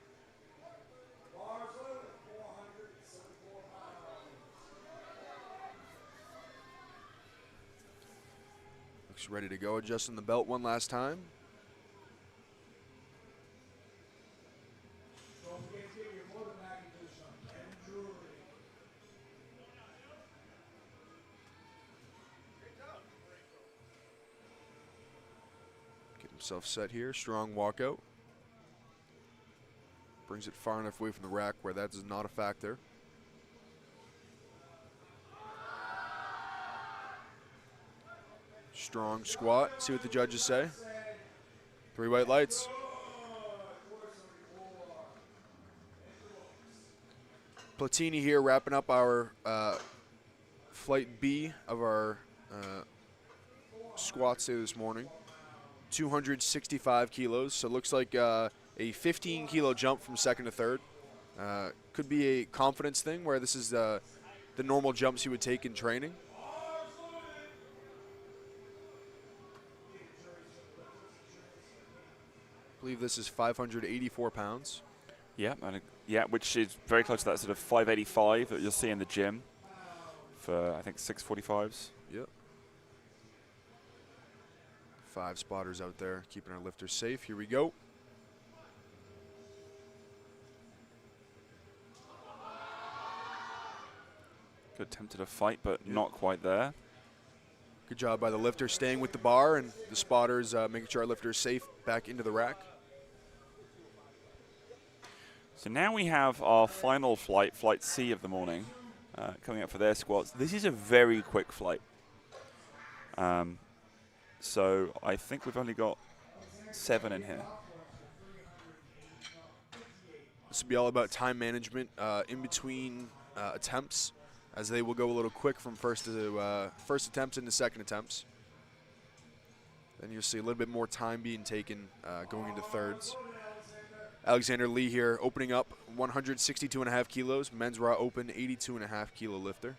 Looks ready to go, adjusting the belt one last time. Get himself set here, strong walkout. Brings it far enough away from the rack where that is not a factor. Strong squat. See what the judges say. 3 white lights. Platini here wrapping up our flight B of our squats day this morning. 265 kilos. So it looks like a 15 kilo jump from second to third. Could be a confidence thing where this is the normal jumps you would take in training. I believe this is 584 pounds. Yeah, yeah, which is very close to that sort of 585 that you'll see in the gym for, I think, 645s. Yep. 5 spotters out there keeping our lifters safe. Here we go. Good attempt at a fight, but not quite there. Good job by the lifter staying with the bar and the spotters making sure our lifter is safe back into the rack. So now we have our final flight, Flight C of the morning, coming up for their squats. This is a very quick flight. So I think we've only got 7 in here. This will be all about time management in between attempts, as they will go a little quick from first attempts into second attempts. Then you'll see a little bit more time being taken going into thirds. Alexander Lee here opening up 162.5 kilos, men's raw open 82.5 kilo lifter.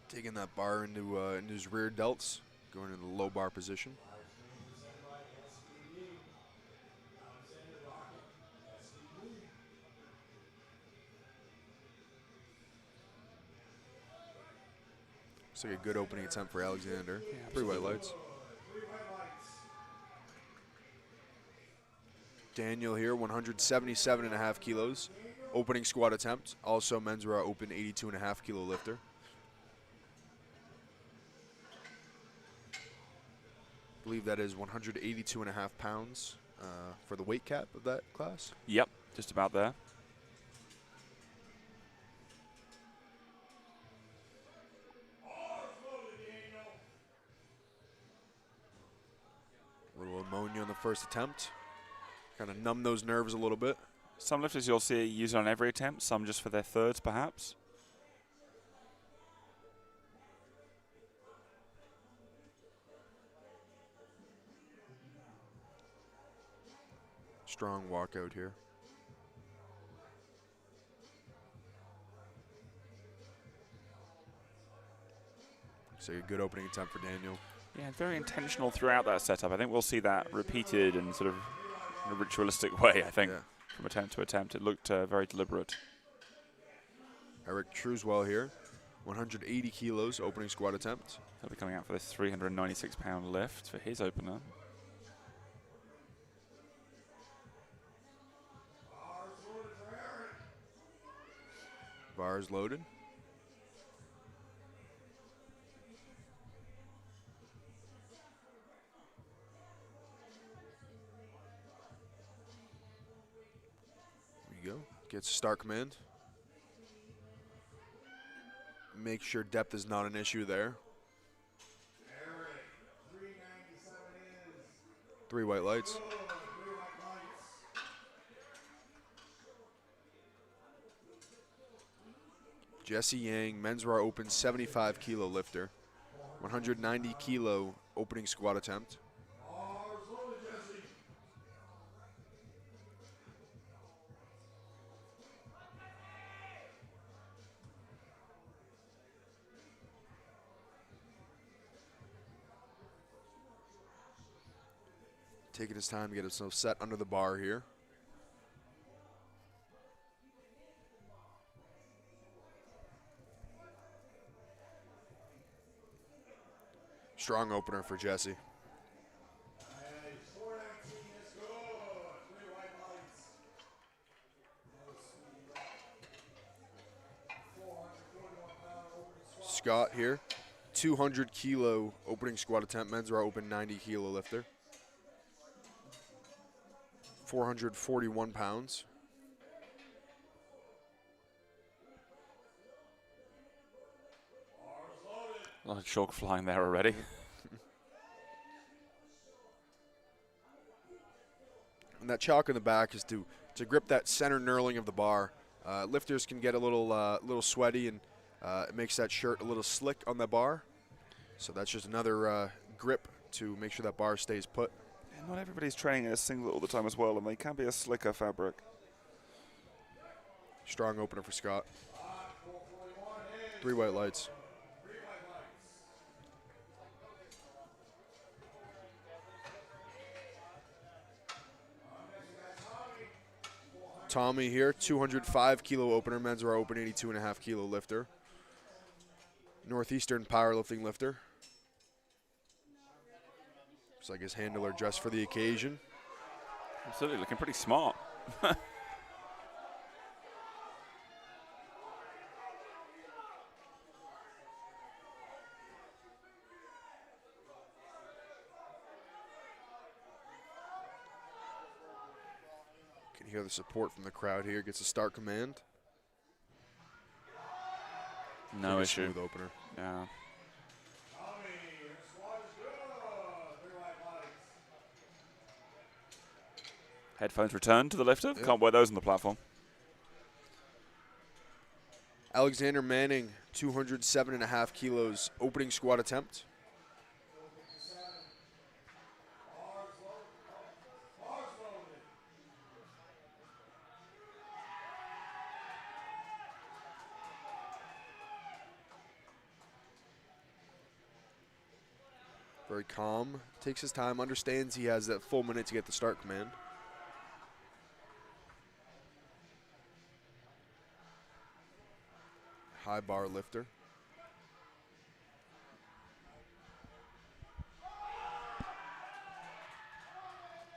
Taking that bar into his rear delts, going into the low bar position. Looks like a good opening attempt for Alexander. Yeah, 3 white lights. Daniel here, 177.5 kilos. Opening squat attempt. Also men's raw open 82.5 kilo lifter. I believe that is 182.5 pounds for the weight cap of that class. Yep, just about there. A little ammonia on the first attempt. Kind of numb those nerves a little bit. Some lifters you'll see use it on every attempt, some just for their thirds perhaps. Strong walkout here. So a good opening attempt for Daniel. Yeah, very intentional throughout that setup. I think we'll see that repeated in sort of in a ritualistic way, I think, from attempt to attempt. It looked very deliberate. Eric Truswell here, 180 kilos, opening squat attempt. He'll be coming out for this 396-pound lift for his opener. Bars loaded. There you go. Gets a start command. Make sure depth is not an issue there. 3 white lights. Jesse Yang, men's raw open 75 kilo lifter. 190 kilo opening squat attempt. Taking his time to get himself set under the bar here. Strong opener for Jesse. Scott here, 200 kilo opening squat attempt, men's raw open 90 kilo lifter. 441 pounds. A lot of chalk flying there already. And that chalk in the back is to grip that center knurling of the bar. Lifters can get a little sweaty, and it makes that shirt a little slick on the bar. So that's just another grip to make sure that bar stays put. And not everybody's training in a singlet all the time as well, and they can be a slicker fabric. Strong opener for Scott. 3 white lights. Tommy here, 205 kilo opener, men's raw open 82.5 kilo lifter. Northeastern powerlifting lifter. Looks like his handler dressed for the occasion. Absolutely, looking pretty smart. Can hear the support from the crowd here. Gets a start command. No Pretty issue. Smooth opener. Yeah. Headphones returned to the lifter. Yep. Can't wear those on the platform. Alexander Manning, 207.5 kilos opening squat attempt. Very calm, takes his time, understands he has that full minute to get the start command. High bar lifter.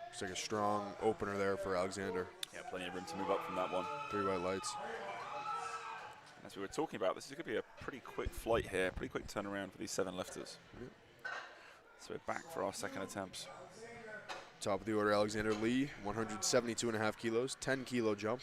Looks like a strong opener there for Alexander. Yeah, plenty of room to move up from that one. 3 white lights. As we were talking about, this is going to be a pretty quick flight here, pretty quick turnaround for these 7 lifters. Yep. So we're back for our second attempts. Top of the order, Alexander Lee, 172.5 kilos, 10 kilo jump.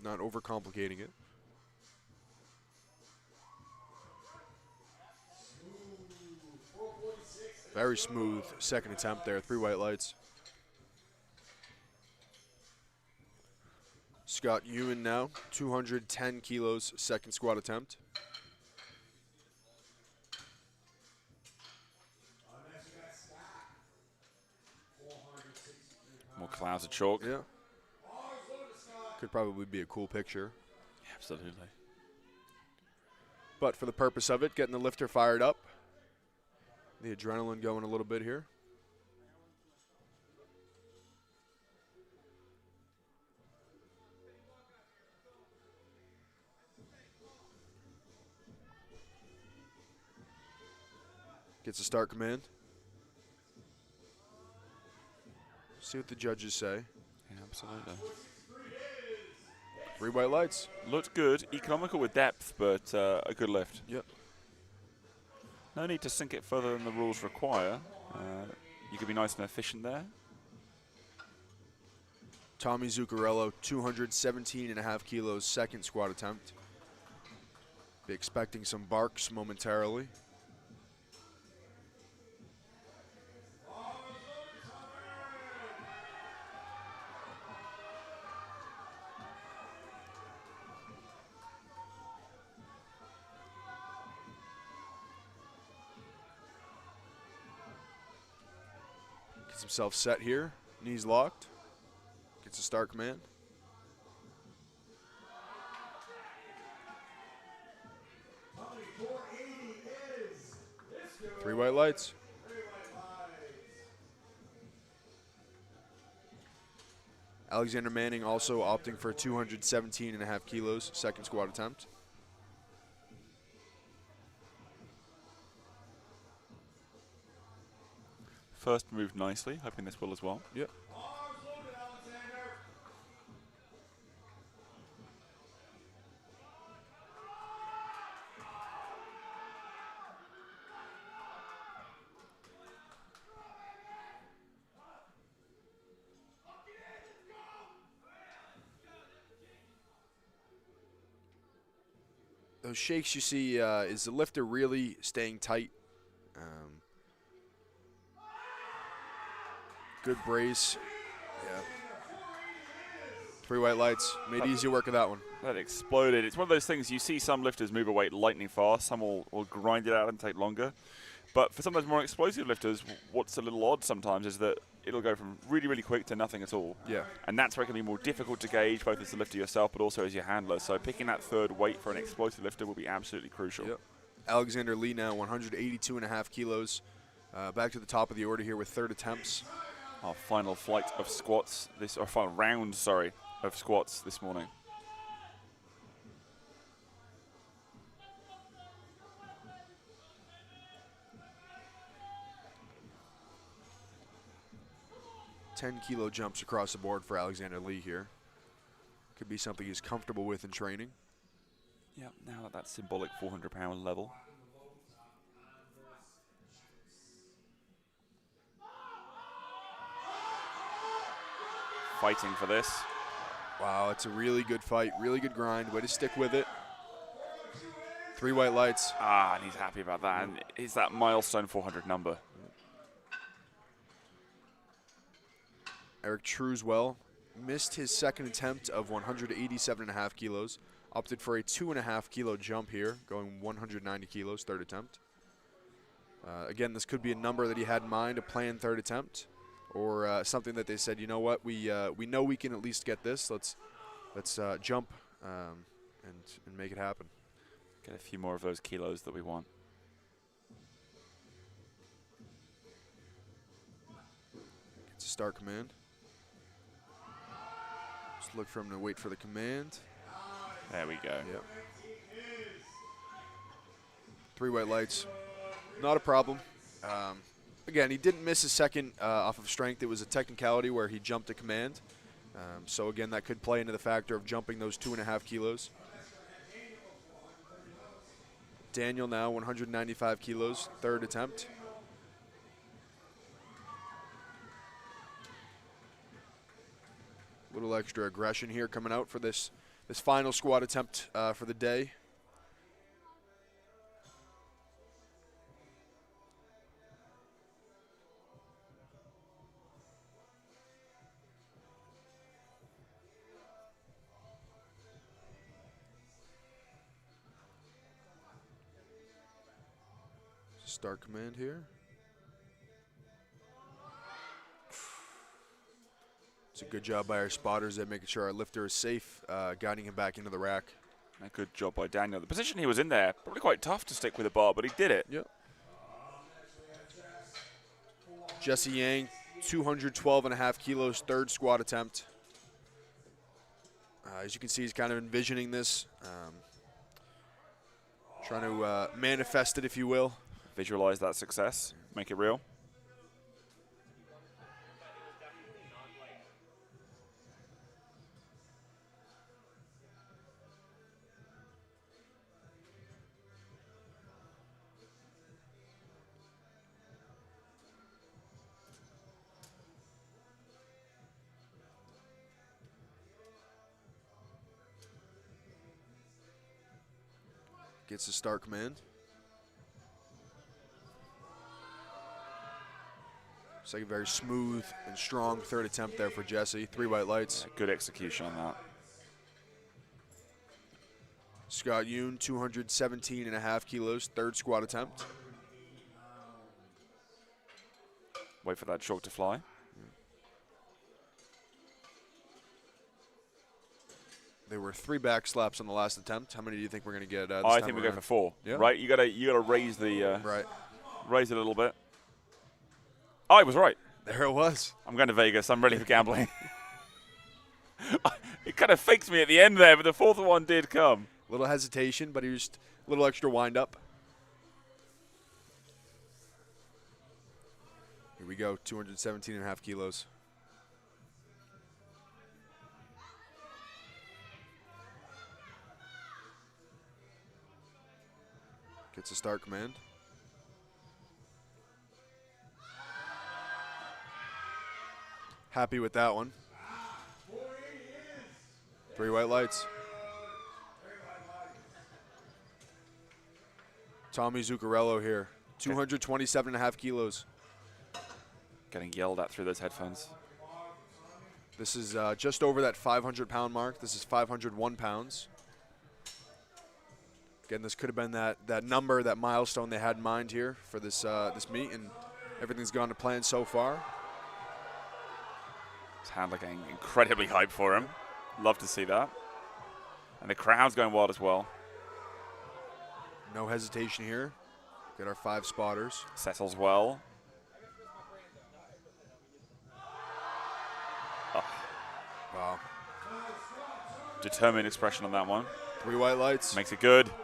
not overcomplicating it. Very smooth second attempt there, 3 white lights. Scott Ewan now, 210 kilos, second squat attempt. More clouds of chalk. Yeah. Could probably be a cool picture. Absolutely. But for the purpose of it, getting the lifter fired up. The adrenaline going a little bit here. Gets a start command. See what the judges say. Yeah, absolutely. 3 white lights. Looked good, economical with depth, but a good lift. Yep. No need to sink it further than the rules require. You can be nice and efficient there. Tommy Zuccarello, 217.5 kilos, second squat attempt. Be expecting some barks momentarily. Gets himself set here, knees locked. Gets a start command. Three white lights. Alexander Manning also opting for 217.5 kilos, second squat attempt. First moved nicely, hoping this will as well. Yep. Those shakes you see, is the lifter really staying tight? Good brace. Yeah. 3 white lights. Made easy work of that one. That exploded. It's one of those things, you see some lifters move a weight lightning fast, some will grind it out and take longer. But for some of those more explosive lifters, what's a little odd sometimes is that it'll go from really, really quick to nothing at all. Yeah. And that's where it can be more difficult to gauge, both as the lifter yourself, but also as your handler. So picking that third weight for an explosive lifter will be absolutely crucial. Yep. Alexander Lee now, 182.5 kilos. Back to the top of the order here with third attempts. Our final flight of squats, or final round, sorry, of squats this morning. $10-kilo jumps across the board for Alexander Lee here. Could be something he's comfortable with in training. Yep, now at that symbolic 400-pound level. Fighting for this. Wow, it's a really good fight, really good grind. Way to stick with it. 3 white lights. Ah, and he's happy about that. And it's that milestone 400 number. Eric Truswell missed his second attempt of 187.5 kilos. Opted for a 2.5-kilo jump here, going 190 kilos, third attempt. Again, this could be a number that he had in mind, a planned third attempt, or something that they said, you know what, we know we can at least get this. Let's jump and make it happen. Get a few more of those kilos that we want. Gets a start command. Just look for him to wait for the command. There we go. Yep. 3 white lights. Not a problem. Again, he didn't miss his second off of strength. It was a technicality where he jumped a command. So again, that could play into the factor of jumping those 2.5 kilos. Daniel now 195 kilos, third attempt. Little extra aggression here coming out for this This final squat attempt for the day. Start command here. It's a good job by our spotters at making sure our lifter is safe, guiding him back into the rack. A good job by Daniel. The position he was in there, probably quite tough to stick with the bar, but he did it. Yep. Jesse Yang, 212.5 kilos, third squat attempt. As you can see, he's kind of envisioning this, trying to manifest it, if you will. Visualize that success, make it real. Gets the start command. It's like a very smooth and strong third attempt there for Jesse. 3 white lights. Good execution on that. Scott Yoon, 217.5 kilos, third squat attempt. Wait for that chalk to fly. There were 3 back slaps on the last attempt. How many do you think we're going to get? This I time think we around? go for 4. Yeah. Right, you gotta raise the Right. raise it a little bit. Oh, I was right. There it was. I'm going to Vegas. I'm ready for gambling. It kind of faked me at the end there, but the 4th one did come. Little hesitation, but he was a little extra wind up. Here we go, 217.5 kilos. Gets a start command. Happy with that one. 3 white lights. Tommy Zuccarello here, 227.5 kilos. Getting yelled at through those headphones. This is just over that 500-pound mark. This is 501 pounds. Again, this could have been that number, that milestone they had in mind here for this this meet, and everything's gone to plan so far. His handler getting incredibly hyped for him. Love to see that. And the crowd's going wild as well. No hesitation here. Get our 5 spotters. Settles well. Oh, Wow. determined expression on that one. 3 white lights. Makes it good. Yep.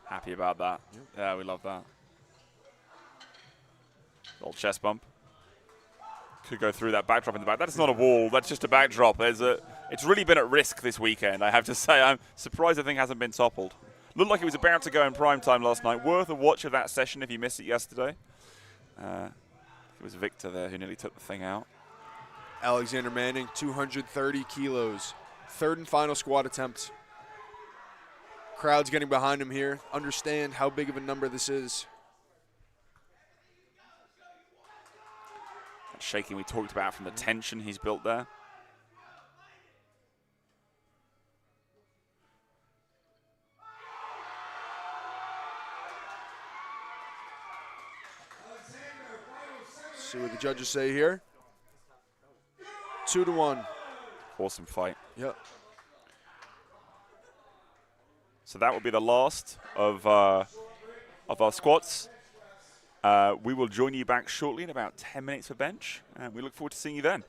Happy about that. Yep. Yeah, we love that. Little chest bump. Could go through that backdrop in the back. That's not a wall. That's just a backdrop. It's really been at risk this weekend, I have to say. I'm surprised the thing hasn't been toppled. Looked like it was about to go in prime time last night. Worth a watch of that session if you missed it yesterday. It was Victor there who nearly took the thing out. Alexander Manning, 230 kilos. Third and final squat attempt. Crowd's getting behind him here. Understand how big of a number this is. That shaking we talked about from the tension he's built there. See what the judges say here. 2-1. Awesome fight. Yep. So that will be the last of our squats. We will join you back shortly in about 10 minutes for bench, and we look forward to seeing you then.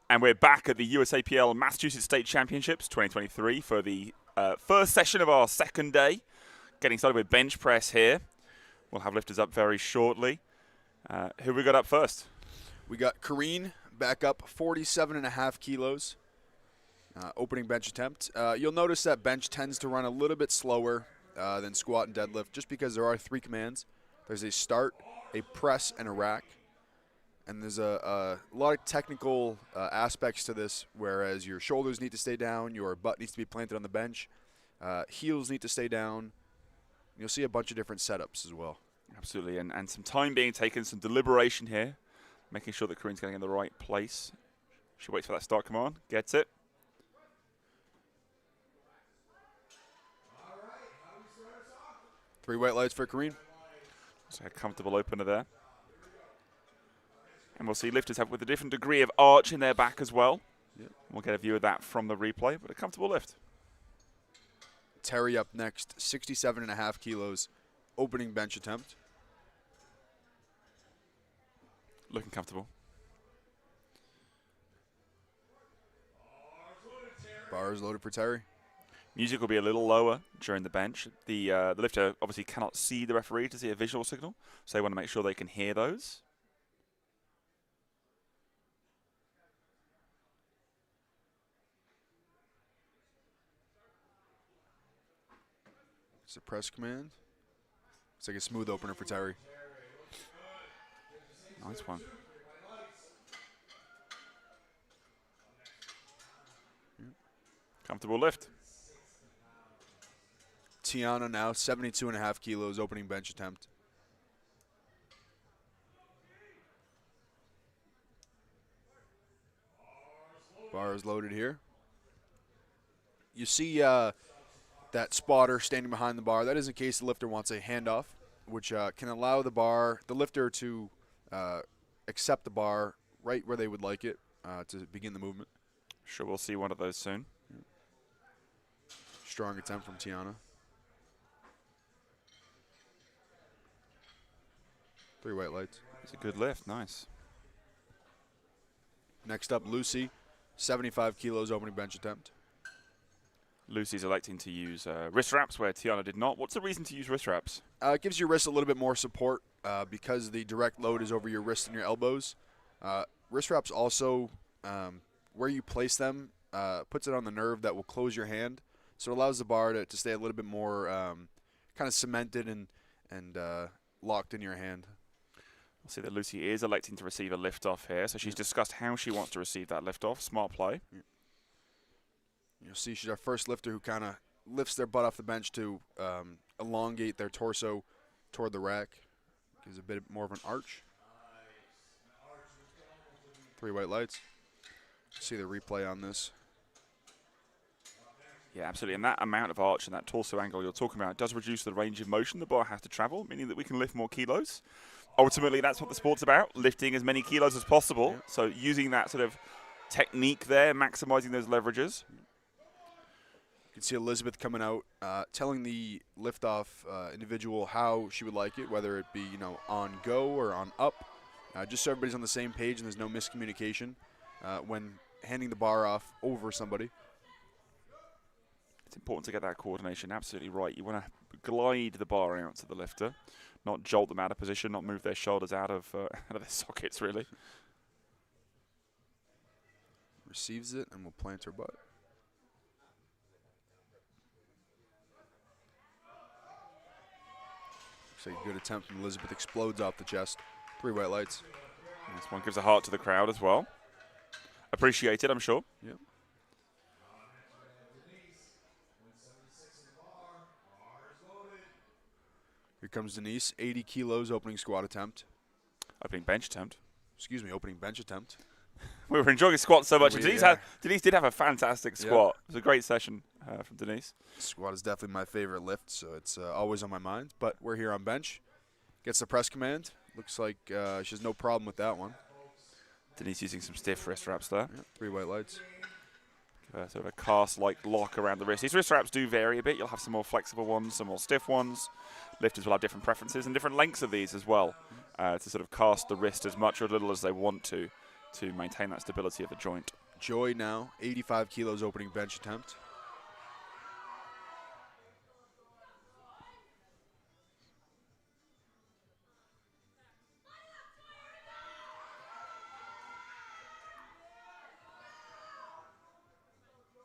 And we're back at the USAPL Massachusetts State Championships 2023 for the first session of our second day. Getting started with bench press here. We'll have lifters up very shortly. Who we got up first? We got Kareen back up 47.5 kilos. Opening bench attempt. You'll notice that bench tends to run a little bit slower than squat and deadlift just because there are 3 commands. There's a start, a press, and a rack. And there's a lot of technical aspects to this, whereas your shoulders need to stay down, your butt needs to be planted on the bench, heels need to stay down. You'll see a bunch of different setups as well. Absolutely, and some time being taken, some deliberation here, making sure that Kareen's getting in the right place. She waits for that start command, gets it. Three white lights for Kareen. So a comfortable opener there. And we'll see lifters have with a different degree of arch in their back as well. Yep. We'll get a view of that from the replay, but a comfortable lift. Terry up next, 67.5 kilos, opening bench attempt. Looking comfortable. Bars loaded for Terry. Music will be a little lower during the bench. The lifter obviously cannot see the referee to see a visual signal, so they want to make sure they can hear those. It's a press command. It's like a smooth opener for Terry. Nice one. Comfortable lift. Tiana now, 72.5 kilos, opening bench attempt. Bar is loaded here. You see that spotter standing behind the bar. That is in case the lifter wants a handoff, which can allow the lifter to accept the bar right where they would like it to begin the movement. Sure, we'll see one of those soon. Strong attempt from Tiana. 3 white lights. It's a good lift, nice. Next up, Lucy, 75 kilos, opening bench attempt. Lucy's electing to use wrist wraps where Tiana did not. What's the reason to use wrist wraps? It gives your wrist a little bit more support because the direct load is over your wrist and your elbows. Wrist wraps also, where you place them, puts it on the nerve that will close your hand. So it allows the bar to stay a little bit more kind of cemented and locked in your hand. We'll see that Lucy is electing to receive a lift-off here. So she's discussed how she wants to receive that lift-off. Smart play. Yeah. You'll see she's our first lifter who kind of lifts their butt off the bench to elongate their torso toward the rack. Gives a bit more of an arch. 3 white lights. See the replay on this. Yeah, absolutely. And that amount of arch and that torso angle you're talking about does reduce the range of motion the bar has to travel, meaning that we can lift more kilos. Ultimately, that's what the sport's about, lifting as many kilos as possible. Yeah. So using that sort of technique there, maximizing those leverages. You can see Elizabeth coming out, telling the lift-off individual how she would like it, whether it be on go or on up, just so everybody's on the same page and there's no miscommunication when handing the bar off over somebody. It's important to get that coordination absolutely right. You want to glide the bar out to the lifter, not jolt them out of position, not move their shoulders out of their sockets, really. Receives it and will plant her butt. Looks like a good attempt from Elizabeth. Explodes off the chest. 3 white lights. This one gives a heart to the crowd as well. Appreciated, I'm sure. Yep. Here comes Denise, 80 kilos, opening squat attempt. Opening bench attempt. Excuse me, opening bench attempt. We were enjoying squats so much. Denise did have a fantastic squat. Yeah. It was a great session from Denise. Squat is definitely my favorite lift, so it's always on my mind. But we're here on bench. Gets the press command. Looks like she has no problem with that one. Denise using some stiff wrist wraps there. Yeah, 3 white lights. Sort of a cast-like lock around the wrist. These wrist wraps do vary a bit. You'll have some more flexible ones, some more stiff ones. Lifters will have different preferences and different lengths of these as well to sort of cast the wrist as much or little as they want to to maintain that stability of the joint. Joy now, 85 kilos opening bench attempt.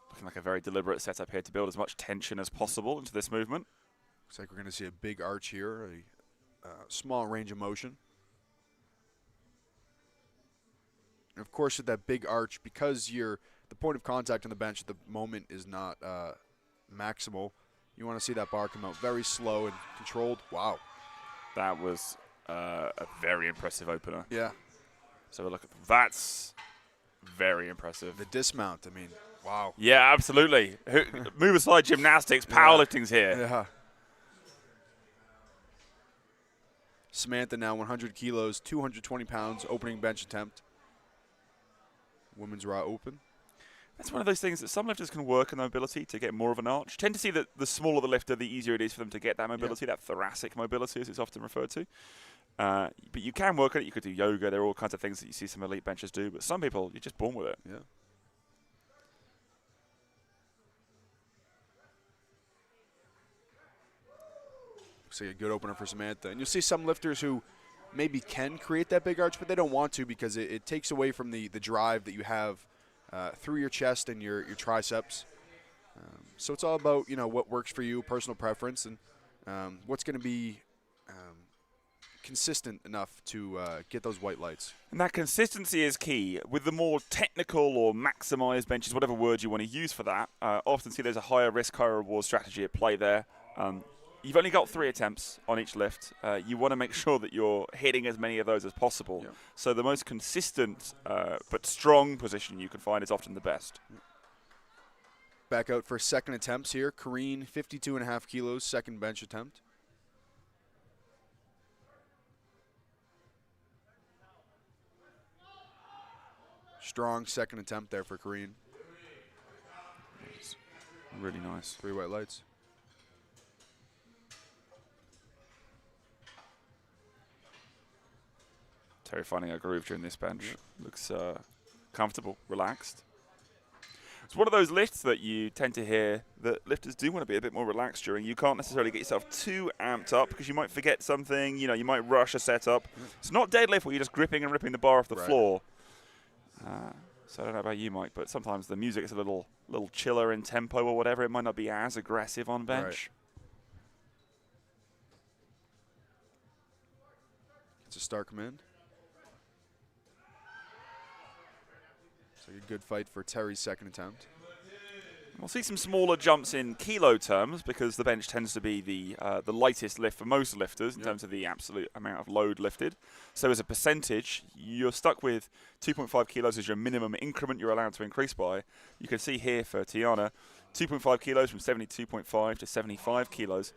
Looking like a very deliberate setup here to build as much tension as possible into this movement. Looks like we're going to see a big arch here, a small range of motion. And of course, with that big arch, because the point of contact on the bench at the moment is not maximal, you want to see that bar come out very slow and controlled. Wow. That was a very impressive opener. Yeah. So look, that's very impressive. The dismount, I mean, wow. Yeah, absolutely. Move aside gymnastics, powerlifting's here. Yeah. Samantha now 100 kilos, 220 pounds, opening bench attempt. Women's raw open. That's one of those things that some lifters can work on the mobility to get more of an arch. Tend to see that the smaller the lifter, the easier it is for them to get that mobility, that thoracic mobility as it's often referred to. But you can work on it. You could do yoga. There are all kinds of things that you see some elite benchers do. But some people, you're just born with it. Yeah. Looks like a good opener for Samantha. And you'll see some lifters who maybe can create that big arch, but they don't want to because it takes away from the drive that you have through your chest and your triceps. So it's all about, what works for you, personal preference, and what's going to be consistent enough to get those white lights. And that consistency is key. With the more technical or maximized benches, whatever word you want to use for that, often see there's a higher risk, higher reward strategy at play there. You've only got 3 attempts on each lift. You want to make sure that you're hitting as many of those as possible. Yeah. So the most consistent but strong position you can find is often the best. Back out for second attempts here. Kareen, 52.5 kilos, second bench attempt. Strong second attempt there for Kareen. It's really nice. 3 white lights. Terry finding a groove during this bench. Yeah. Looks comfortable, relaxed. It's one of those lifts that you tend to hear that lifters do want to be a bit more relaxed during. You can't necessarily get yourself too amped up because you might forget something. You might rush a setup. It's not deadlift where you're just gripping and ripping the bar off the floor. So I don't know about you, Mike, but sometimes the music is a little chiller in tempo or whatever. It might not be as aggressive on bench. Right. It's a start command. So a good fight for Terry's second attempt. We'll see some smaller jumps in kilo terms because the bench tends to be the lightest lift for most lifters in terms of the absolute amount of load lifted. So as a percentage, you're stuck with 2.5 kilos as your minimum increment you're allowed to increase by. You can see here for Tiana, 2.5 kilos from 72.5 to 75 kilos.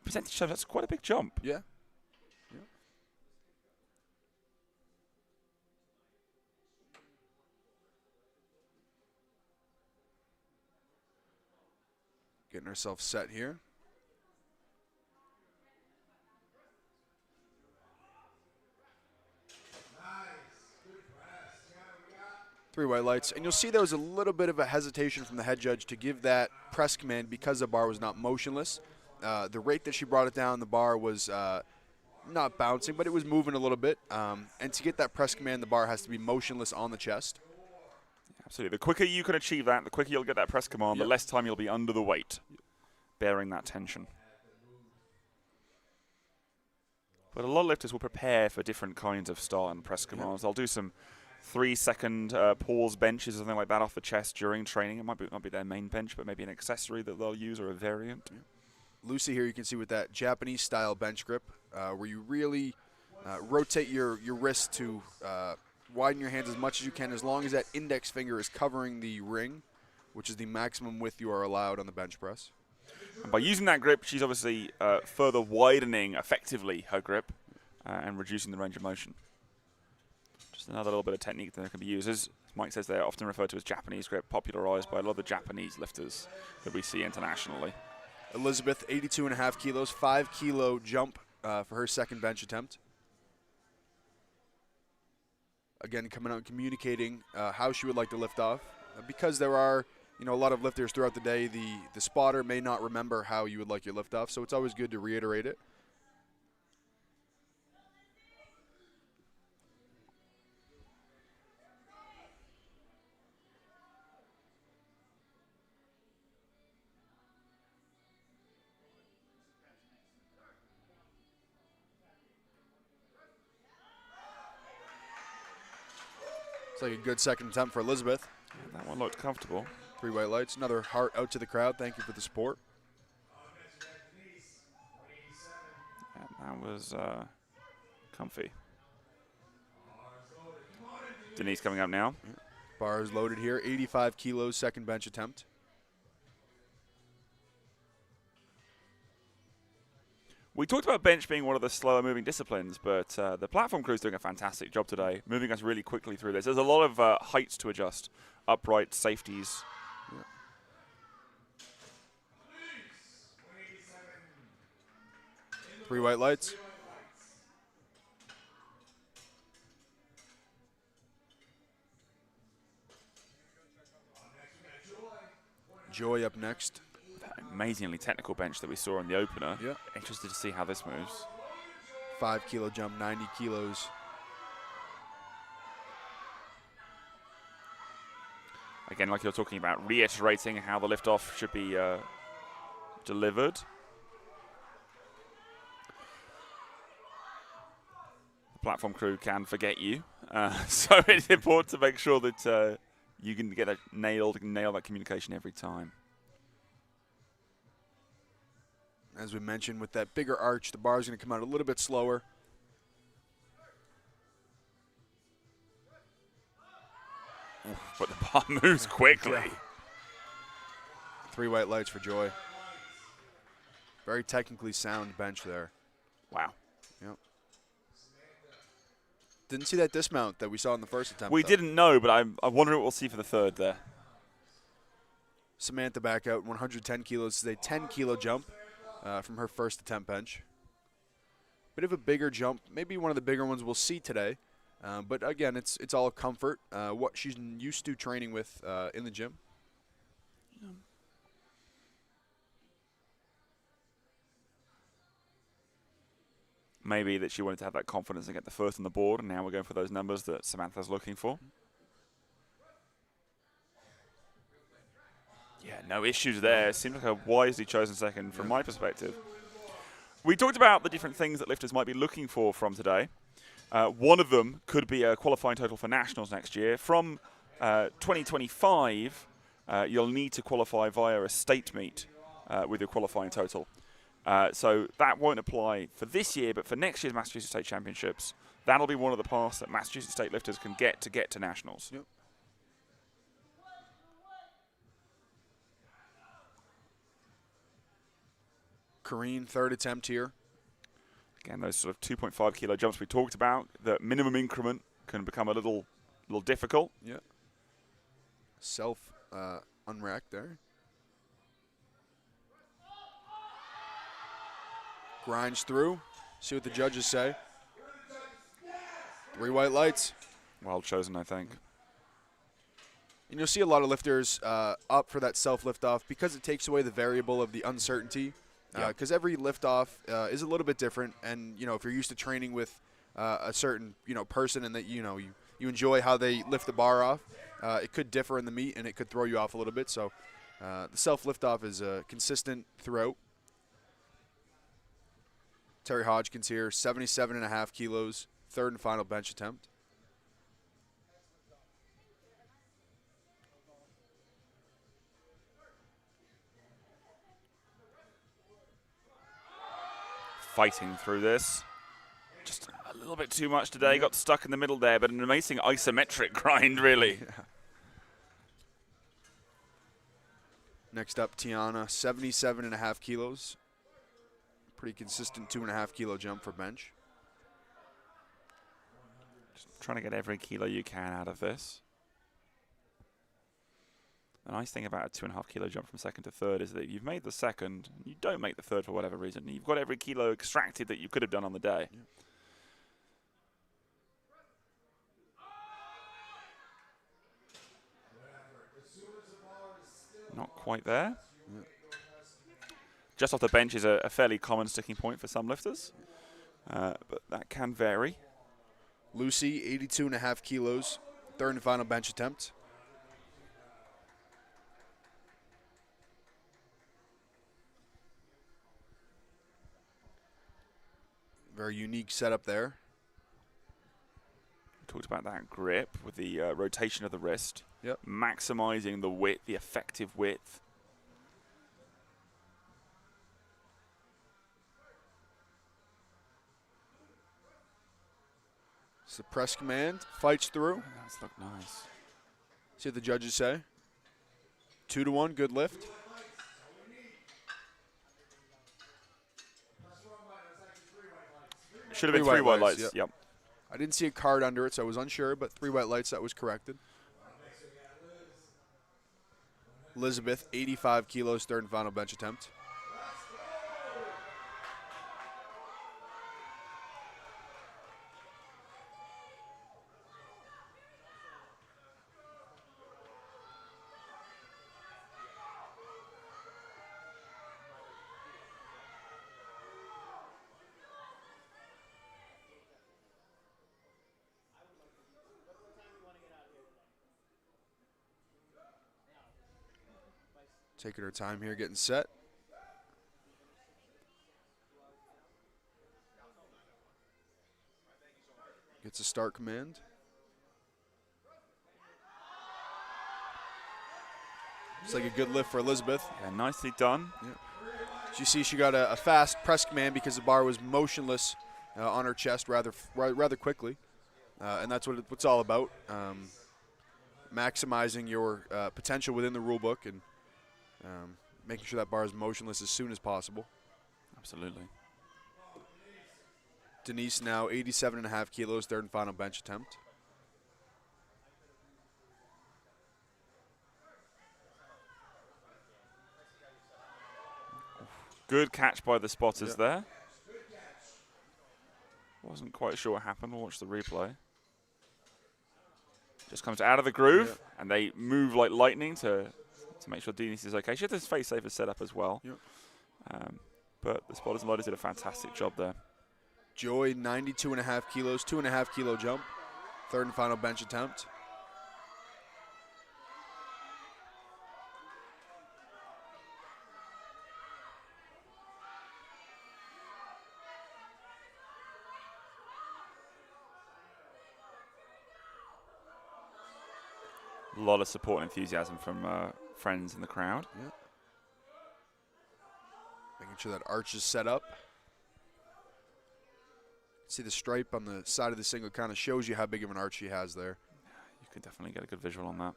Percentage terms, that's quite a big jump. Yeah. Getting herself set here. Three white lights. And you'll see there was a little bit of a hesitation from the head judge to give that press command because the bar was not motionless. The rate that she brought it down, the bar was not bouncing, but it was moving a little bit. And to get that press command, the bar has to be motionless on the chest. Absolutely. The quicker you can achieve that, the quicker you'll get that press command, the less time you'll be under the weight, bearing that tension. But a lot of lifters will prepare for different kinds of start and press commands. They'll do some 3-second pause benches or something like that off the chest during training. It might not be their main bench, but maybe an accessory that they'll use or a variant. Lucy here, you can see with that Japanese-style bench grip, where you really rotate your wrist to widen your hands as much as you can, as long as that index finger is covering the ring, which is the maximum width you are allowed on the bench press. And by using that grip, she's obviously further widening effectively her grip and reducing the range of motion. Just another little bit of technique that can be used. As Mike says, they're often referred to as Japanese grip, popularized by a lot of the Japanese lifters that we see internationally. Elizabeth, 82.5 kilos, 5-kilo jump for her second bench attempt. again, coming out and communicating how she would like to lift off. Because there are, a lot of lifters throughout the day, the spotter may not remember how you would like your lift off, so it's always good to reiterate it. It's like a good second attempt for Elizabeth. Yeah, that one looked comfortable. 3 white lights. Another heart out to the crowd. Thank you for the support. Yeah, that was comfy. Denise coming up now. Bar is loaded here. 85 kilos, second bench attempt. We talked about bench being one of the slower moving disciplines, but the platform crew is doing a fantastic job today, moving us really quickly through this. There's a lot of heights to adjust, upright, safeties. Yeah. 3 white lights. Joy up next. That amazingly technical bench that we saw in the opener. Yeah. Interested to see how this moves. 5 kilo jump, 90 kilos. Again, like you're talking about, reiterating how the lift-off should be delivered. The platform crew can forget you, so it's important to make sure that you can get that nail that communication every time. As we mentioned, with that bigger arch, the bar is going to come out a little bit slower. But the bar moves quickly. Yeah. 3 white lights for Joy. Very technically sound bench there. Wow. Yep. Didn't see that dismount that we saw in the first attempt. We though. didn't know, but I wonder what we'll see for the third there. Samantha back out, 110 kilos. This is a 10-kilo jump from her first attempt bench. Bit of a bigger jump, maybe one of the bigger ones we'll see today. But again, it's all comfort, what she's used to training with in the gym. Maybe that she wanted to have that confidence and get the first on the board, and now we're going for those numbers that Samantha's looking for. Yeah, no issues there. Seems like a wisely chosen second from my perspective. We talked about the different things that lifters might be looking for from today. One of them could be a qualifying total for nationals next year. From 2025, you'll need to qualify via a state meet with your qualifying total. So that won't apply for this year, but for next year's Massachusetts State Championships, that'll be one of the paths that Massachusetts State lifters can get to nationals. Yep. Kareen, third attempt here. Again, those sort of 2.5 kilo jumps we talked about, the minimum increment can become a little difficult. Yeah. Self unracked there. Grinds through. See what the judges say. 3 white lights. Well chosen, I think. And you'll see a lot of lifters up for that self lift off because it takes away the variable of the uncertainty. Because every lift off is a little bit different, and if you're used to training with a certain person and that you enjoy how they lift the bar off, it could differ in the meet and it could throw you off a little bit. So the self lift off is consistent throughout. Terry Hodgkins here, 77.5 kilos, third and final bench attempt. Fighting through this. Just a little bit too much today. Got stuck in the middle there, but an amazing isometric grind, really. Yeah. Next up, Tiana, 77.5 kilos. Pretty consistent 2.5 kilo jump for bench. Just trying to get every kilo you can out of this. The nice thing about a 2.5 kilo jump from second to third is that you've made the second, you don't make the third for whatever reason. You've got every kilo extracted that you could have done on the day. Yeah. Not quite there. Just off the bench is a fairly common sticking point for some lifters, but that can vary. Lucy, 82.5 kilos, third and final bench attempt. Very unique setup there. We talked about that grip with the rotation of the wrist, Yep. maximizing the width, the effective width. It's the press command, fights through. That's looked nice. See what the judges say. 2-1, good lift. Should have been three white lights. Yep. Yep. I didn't see a card under it, so I was unsure, but 3 white lights, that was corrected. Elizabeth, 85 kilos, third and final bench attempt. Taking her time here, getting set. Gets a start command. It's like a good lift for Elizabeth. Yeah, nicely done. As you see, she got a fast press command because the bar was motionless on her chest rather quickly, and that's what it's all about. Maximizing your potential within the rule book and making sure that bar is motionless as soon as possible. Absolutely. Denise now 87.5 kilos, third and final bench attempt. Good catch by the spotters there. Wasn't quite sure what happened. We'll watch the replay. Just comes out of the groove, and they move like lightning to make sure Denise is okay. She had this face saver set up as well. But the spotters and lighters did a fantastic job there. Joy, 92.5 kilos, 2.5 kilo jump, third and final bench attempt. A lot of support and enthusiasm from friends in the crowd. Making sure that arch is set up. See the stripe on the side of the single kind of shows you how big of an arch she has there. You can definitely get a good visual on that.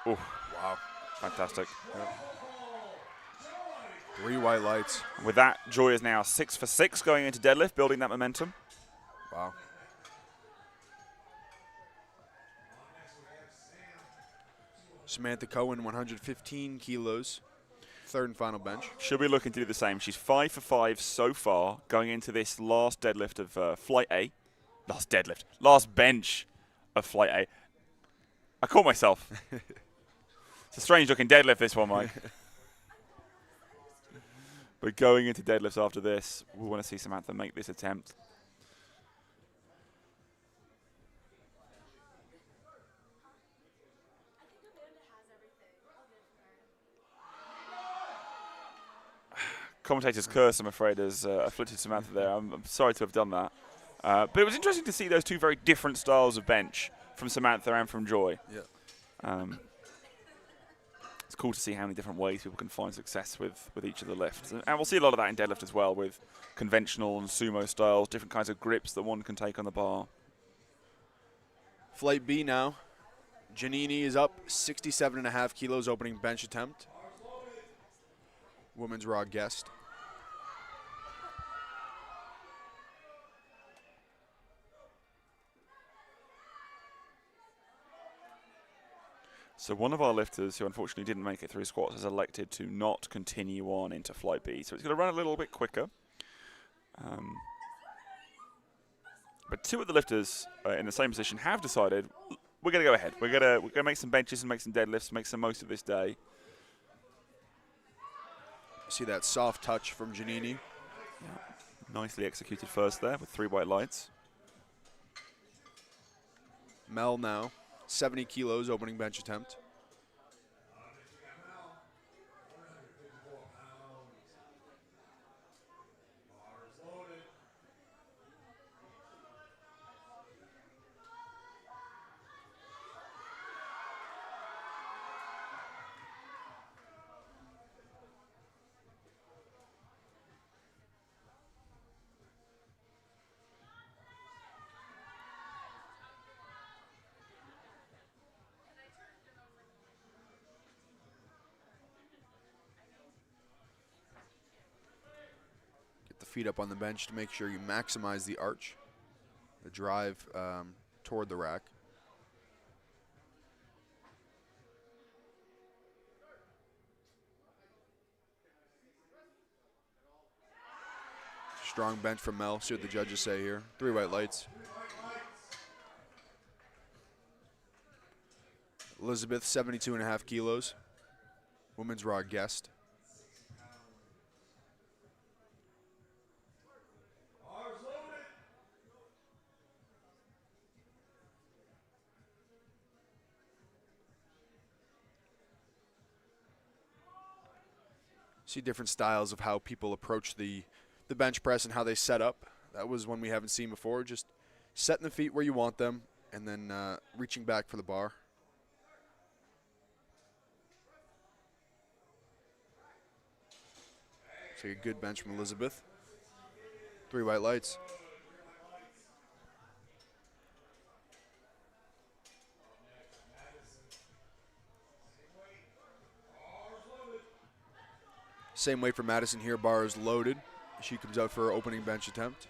Oh, wow. Fantastic. 3 white lights. With that, Joy is now 6 for 6 going into deadlift, building that momentum. Wow. Samantha Cohen, 115 kilos, third and final bench. She'll be looking to do the same. She's 5 for 5 so far, going into this last deadlift of Flight A. Last bench of Flight A. I caught myself. It's a strange looking deadlift, this one, Mike. But going into deadlifts after this, we want to see Samantha make this attempt. Commentator's curse, I'm afraid, has afflicted Samantha there. I'm sorry to have done that. But it was interesting to see those two very different styles of bench from Samantha and from Joy. It's cool to see how many different ways people can find success with each of the lifts. And we'll see a lot of that in deadlift as well, with conventional and sumo styles, different kinds of grips that one can take on the bar. Flight B now. Giannini is up, 67.5 kilos opening bench attempt. Women's raw guest. So one of our lifters who unfortunately didn't make it through squats has elected to not continue on into Flight B. So it's going to run a little bit quicker. But two of the lifters in the same position have decided, we're gonna go ahead. We're gonna make some benches and make some deadlifts, make some most of this day. See that soft touch from Giannini. Nicely executed first there with 3 white lights. Mel now, 70 kilos opening bench attempt. Feet up on the bench to make sure you maximize the arch, the drive toward the rack. Strong bench from Mel. See what the judges say here. 3 white lights. Elizabeth, 72.5 kilos. Women's raw guest. See different styles of how people approach the bench press and how they set up. That was one we haven't seen before. Just setting the feet where you want them and then reaching back for the bar. Take a good bench from Elizabeth. 3 white lights. Same weight for Madison here. Bar is loaded. She comes out for her opening bench attempt.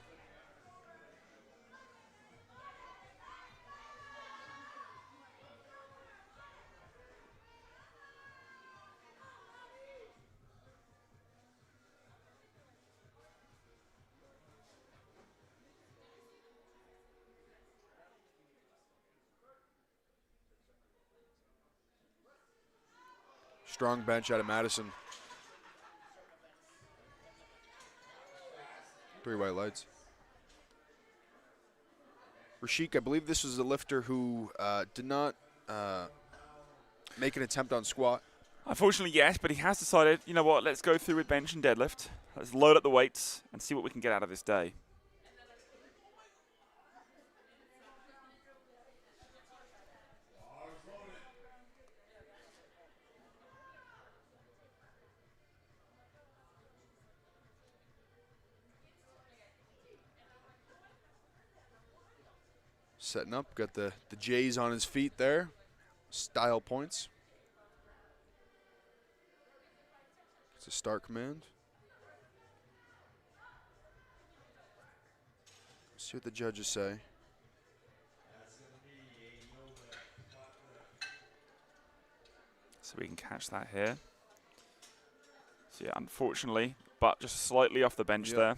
Strong bench out of Madison. 3 white lights. Rashik, I believe this was a lifter who did not make an attempt on squat. Unfortunately, yes, but he has decided, you know what, let's go through with bench and deadlift. Let's load up the weights and see what we can get out of this day. Setting up, got the J's on his feet there. Style points. It's a start command. See what the judges say. So we can catch that here. So yeah, unfortunately, but just slightly off the bench there.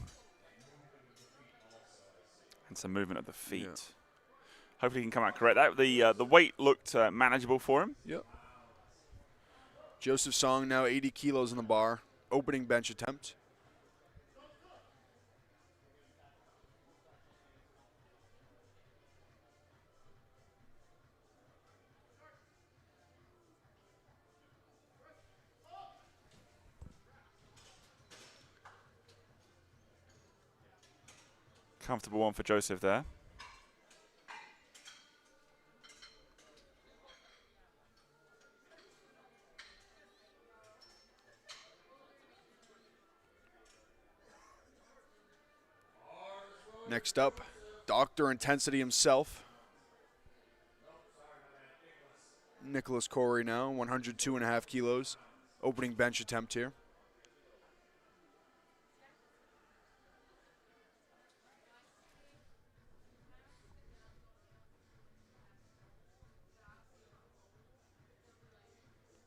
And some movement of the feet. Yeah. Hopefully he can come out correct. The weight looked manageable for him. Yep. Joseph Song now 80 kilos on the bar. Opening bench attempt. Comfortable one for Joseph there. Next up, Dr. Intensity himself. Nicholas Corey now, 102.5 kilos. Opening bench attempt here.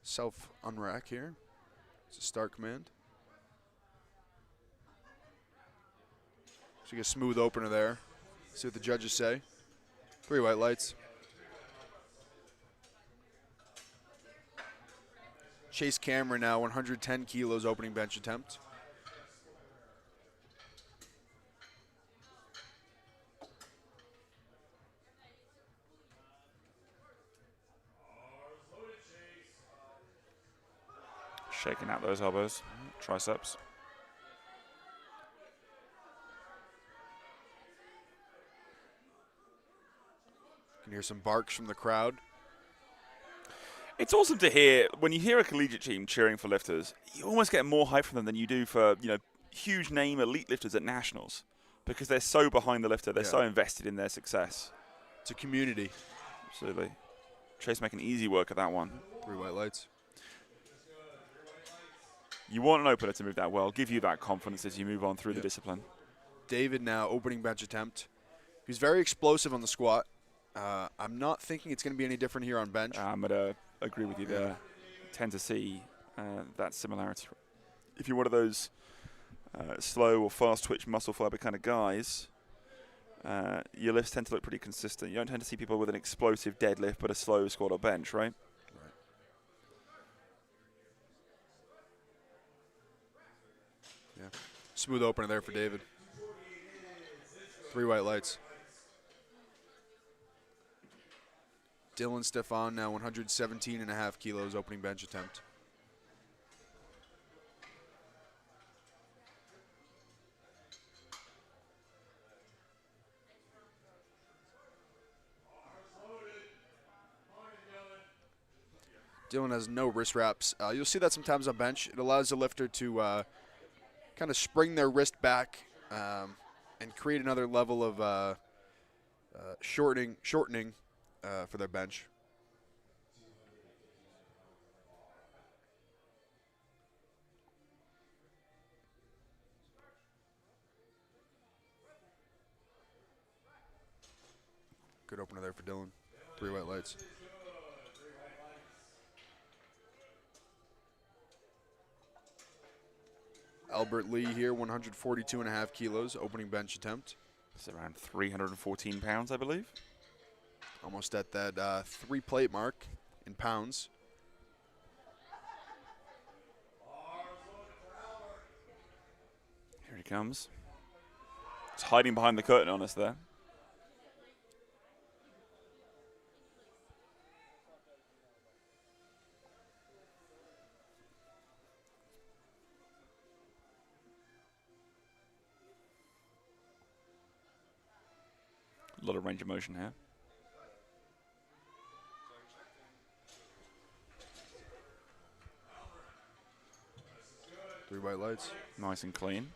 Self unrack here. It's a start command. So you get a smooth opener there. See what the judges say. 3 white lights. Chase Cameron now, 110 kilos opening bench attempt. Shaking out those elbows, triceps. You can hear some barks from the crowd. It's awesome to hear when you hear a collegiate team cheering for lifters. You almost get more hype from them than you do for huge name elite lifters at nationals, because they're so behind the lifter. They're so invested in their success. It's a community. Absolutely. Chase making easy work of that one. 3 white lights. You want an opener to move that well, give you that confidence as you move on through the discipline. David now, opening bench attempt. He's very explosive on the squat. I'm not thinking it's going to be any different here on bench. I'm going to agree with you there. Tend to see that similarity. If you're one of those slow or fast twitch muscle fiber kind of guys, your lifts tend to look pretty consistent. You don't tend to see people with an explosive deadlift but a slow squat or bench, right? Yeah. Smooth opener there for David. 3 white lights. Dylan Stefan now 117.5 kilos opening bench attempt. Dylan has no wrist wraps. You'll see that sometimes on bench. It allows the lifter to kind of spring their wrist back and create another level of shortening for their bench. Good opener there for Dylan. 3 white lights. Albert Lee here, 142.5 kilos, opening bench attempt. It's around 314 pounds, I believe. Almost at that 3 plate mark in pounds. Here he comes. He's hiding behind the curtain on us there. A lot of range of motion here. Three white lights. Nice and clean.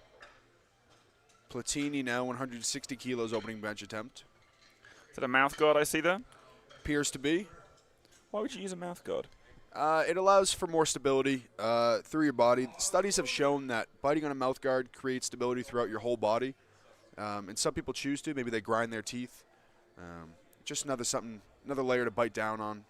Platini now 160 kilos opening bench attempt. Is that a mouth guard I see there? Appears to be. Why would you use a mouth guard? It allows for more stability through your body. Studies have shown that biting on a mouth guard creates stability throughout your whole body. And some people choose to. Maybe they grind their teeth. Just another layer to bite down on.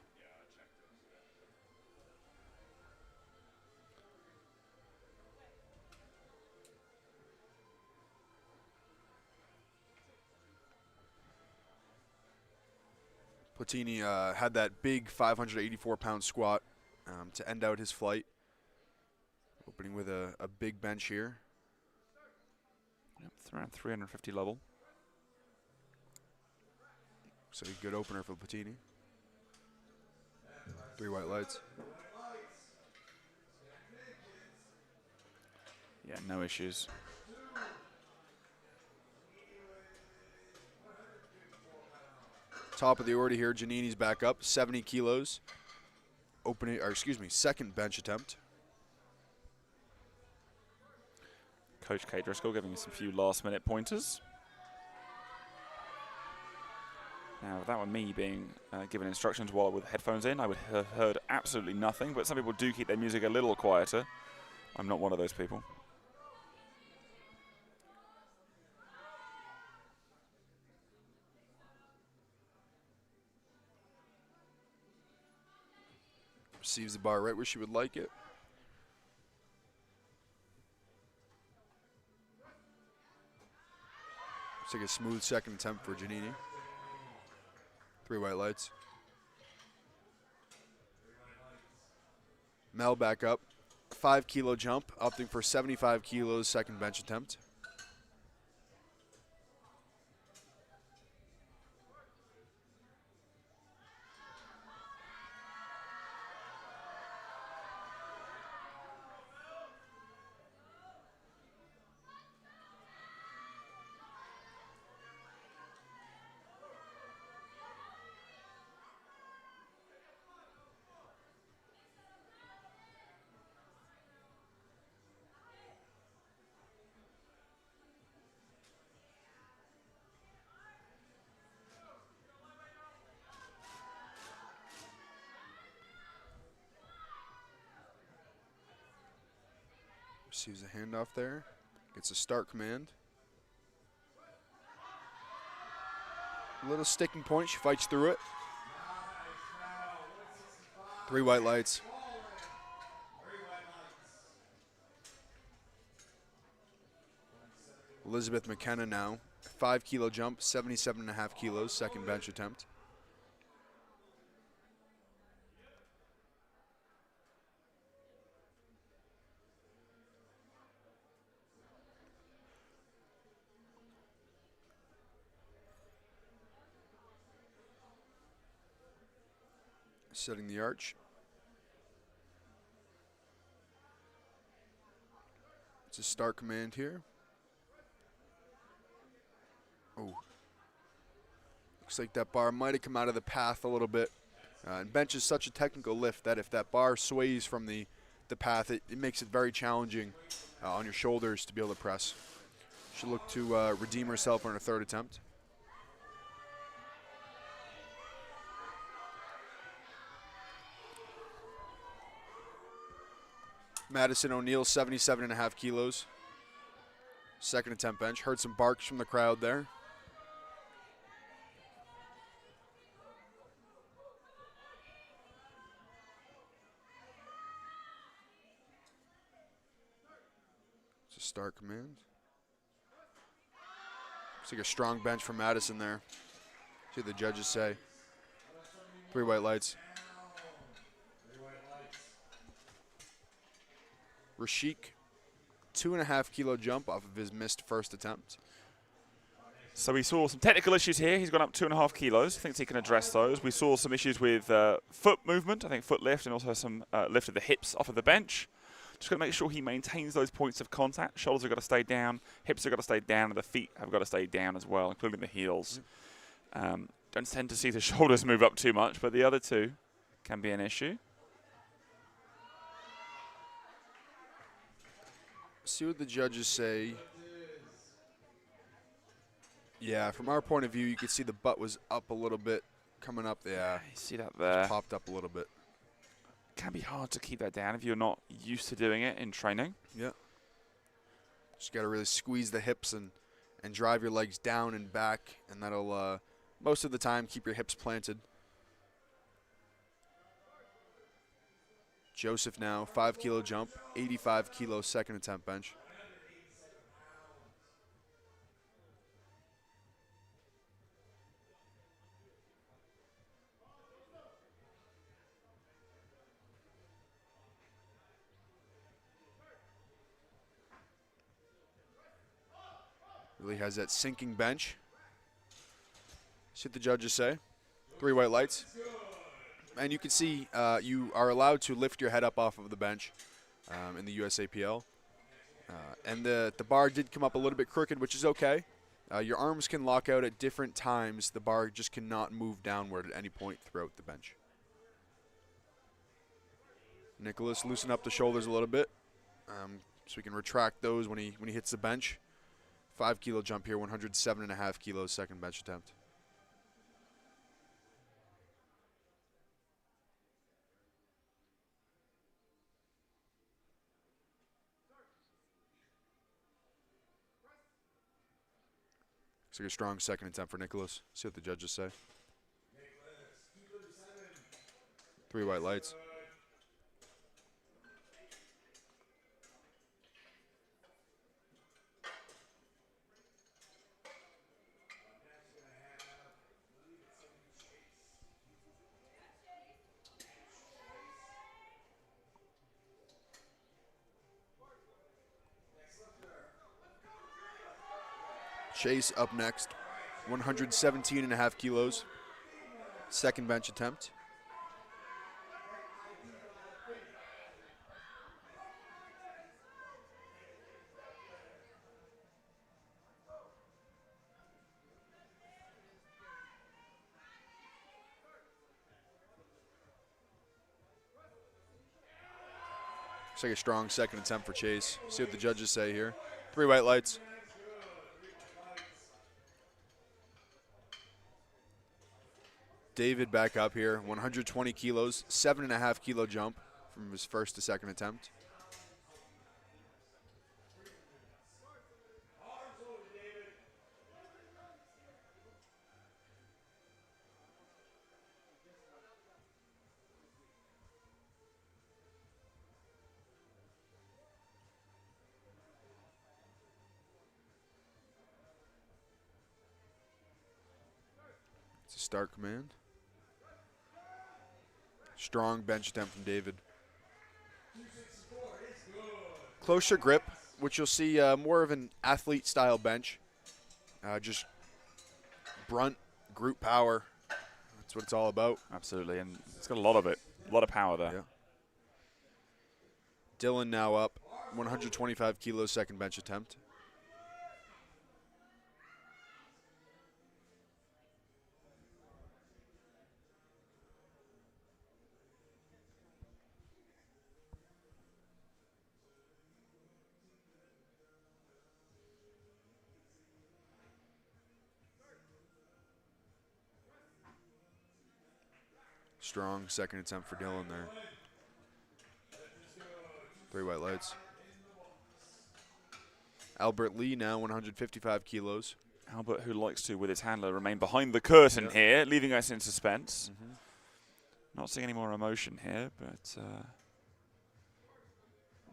Platini had that big 584-pound squat to end out his flight. Opening with a big bench here. Yep, it's around 350 level. So a good opener for Platini. Three white lights. Yeah, no issues. Top of the order here, Giannini's back up, 70 kilos. Second bench attempt. Coach Kay Driscoll giving us a few last-minute pointers. Now, if that were me being given instructions while with headphones in, I would have heard absolutely nothing, but some people do keep their music a little quieter. I'm not one of those people. Receives the bar right where she would like it. Looks like a smooth second attempt for Giannini. Three white lights. Mel back up. 5 kilo jump, opting for 75 kilos, second bench attempt. Receives a handoff there. Gets a start command. A little sticking point. She fights through it. 3 white lights. Elizabeth McKenna now. 5 kilo jump, 77.5 kilos, second bench attempt. Setting the arch. It's a start command here. Oh. Looks like that bar might have come out of the path a little bit. And bench is such a technical lift that if that bar sways from the path, it makes it very challenging on your shoulders to be able to press. She'll look to redeem herself on her third attempt. Madison O'Neill, 77.5 kilos. Second attempt bench. Heard some barks from the crowd there. It's a start command. Looks like a strong bench from Madison there. See what the judges say. 3 white lights. Rashik, 2.5 kilo jump off of his missed first attempt. So we saw some technical issues here. He's gone up 2.5 kilos. Thinks he can address those. We saw some issues with foot movement, I think foot lift, and also some lift of the hips off of the bench. Just got to make sure he maintains those points of contact. Shoulders have got to stay down, hips have got to stay down, and the feet have got to stay down as well, including the heels. Don't tend to see the shoulders move up too much, but the other two can be an issue. See what the judges say. Yeah, from our point of view, you could see the butt was up a little bit, coming up. Yeah, You see that there. popped up a little bit. Can be hard to keep that down if you're not used to doing it in training. Yeah. Just got to really squeeze the hips and drive your legs down and back, and that'll, most of the time, keep your hips planted. Joseph now, 5 kilo jump, 85 kilo second attempt bench. Really has that sinking bench. See what the judges say. 3 white lights. And you can see you are allowed to lift your head up off of the bench in the USAPL. And the bar did come up a little bit crooked, which is okay. Your arms can lock out at different times. The bar just cannot move downward at any point throughout the bench. Nicholas, loosen up the shoulders a little bit so we can retract those when he hits the bench. 5 kilo jump here, 107.5 kilos, second bench attempt. Looks like a strong second attempt for Nicholas. See what the judges say. 3 white lights. Chase up next, 117.5 kilos. Second bench attempt. Looks like a strong second attempt for Chase. See what the judges say here. 3 white lights. David back up here, 120 kilos, 7.5 kilo jump from his first to second attempt. It's a start command. Strong bench attempt from David. Closer grip, which you'll see more of an athlete-style bench. Just brunt, group power. That's what it's all about. Absolutely, and it's got a lot of it. A lot of power there. Yeah. Dylan now up, 125 kilos, second bench attempt. Strong second attempt for Dylan there. 3 white lights. Albert Lee now 155 kilos. Albert, who likes to, with his handler, remain behind the curtain here, leaving us in suspense. Not seeing any more emotion here, but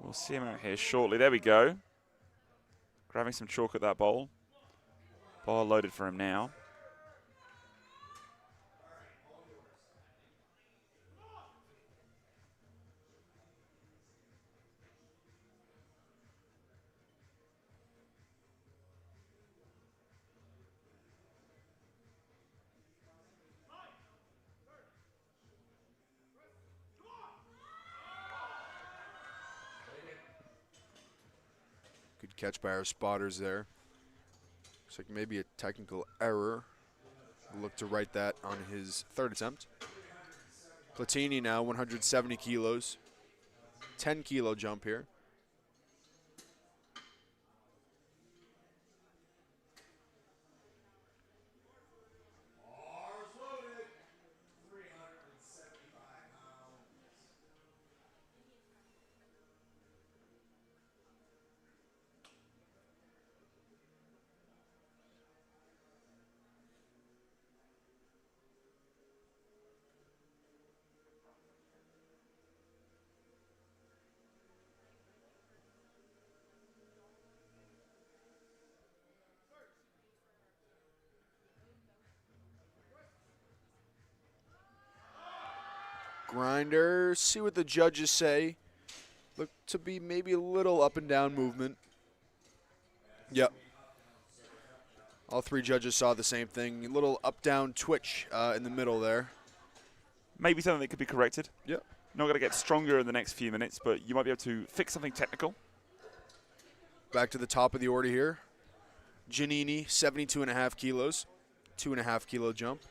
we'll see him out here shortly. There we go. Grabbing some chalk at that bowl. Bar loaded for him now. Good catch by our spotters there. Looks like maybe a technical error. We'll look to right that on his third attempt. Platini now 170 kilos. 10 kilo jump here. Grinder, see what the judges say. Look to be maybe a little up and down movement. Yep. All 3 judges saw the same thing. A little up-down twitch in the middle there. Maybe something that could be corrected. Yep. Not going to get stronger in the next few minutes, but you might be able to fix something technical. Back to the top of the order here. Giannini, 72.5 kilos. 2.5 kilo jump.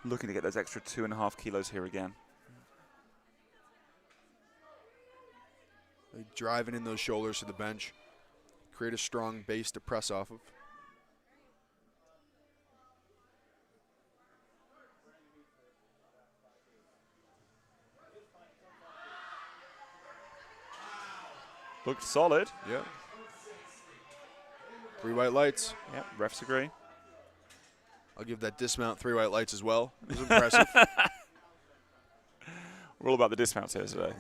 Looking to get those extra 2.5 kilos here again. Driving in those shoulders to the bench. Create a strong base to press off of. Looked solid. Yeah. 3 white lights. Yep, refs agree. I'll give that dismount 3 white lights as well. It was impressive. We're all about the dismounts here today.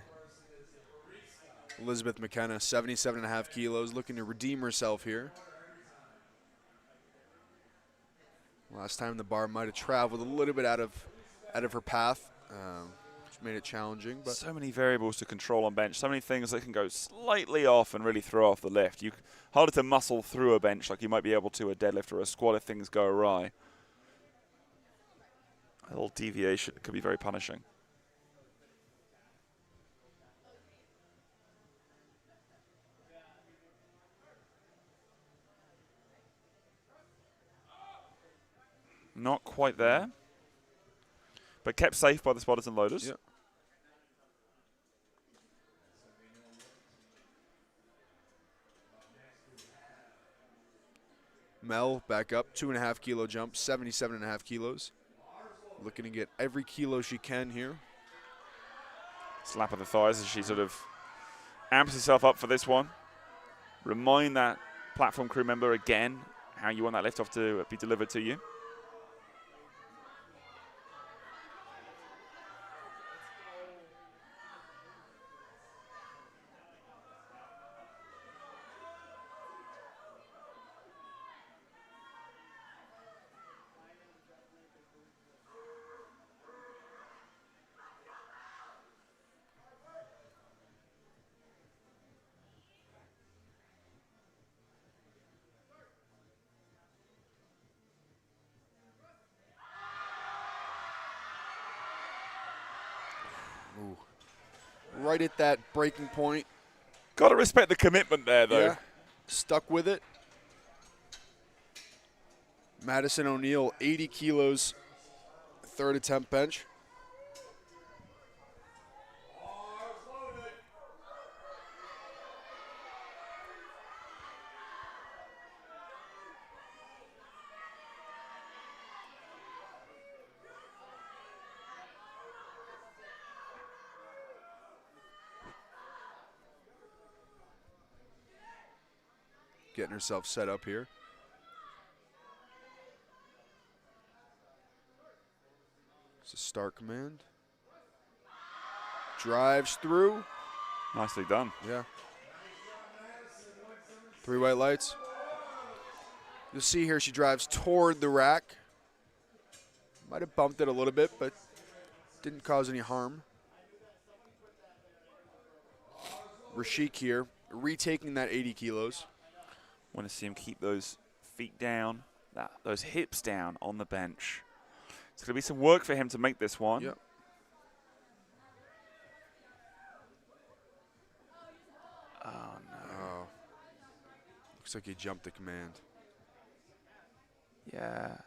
Elizabeth McKenna, 77.5 kilos, looking to redeem herself here. Last time the bar might have traveled a little bit out of her path, which made it challenging. But so many variables to control on bench, so many things that can go slightly off and really throw off the lift. Harder to muscle through a bench like you might be able to a deadlift or a squat if things go awry. A little deviation could be very punishing. Not quite there, but kept safe by the spotters and loaders. Yep. Mel back up, 2.5 kilo jump, 77.5 kilos. Looking to get every kilo she can here. Slap of the thighs as she sort of amps herself up for this one. Remind that platform crew member again how you want that lift off to be delivered to you. Ooh. Right at that breaking point. Got to respect the commitment there, though. Yeah. Stuck with it. Madison O'Neill, 80 kilos, third attempt bench. Getting herself set up here. It's a start command. Drives through. Nicely done. Yeah. 3 white lights. You'll see here she drives toward the rack. Might have bumped it a little bit, but didn't cause any harm. Rashik here, retaking that 80 kilos. Want to see him keep those feet down, those hips down on the bench. It's going to be some work for him to make this one. Yep. Oh, no. Oh. Looks like he jumped the command. Yeah.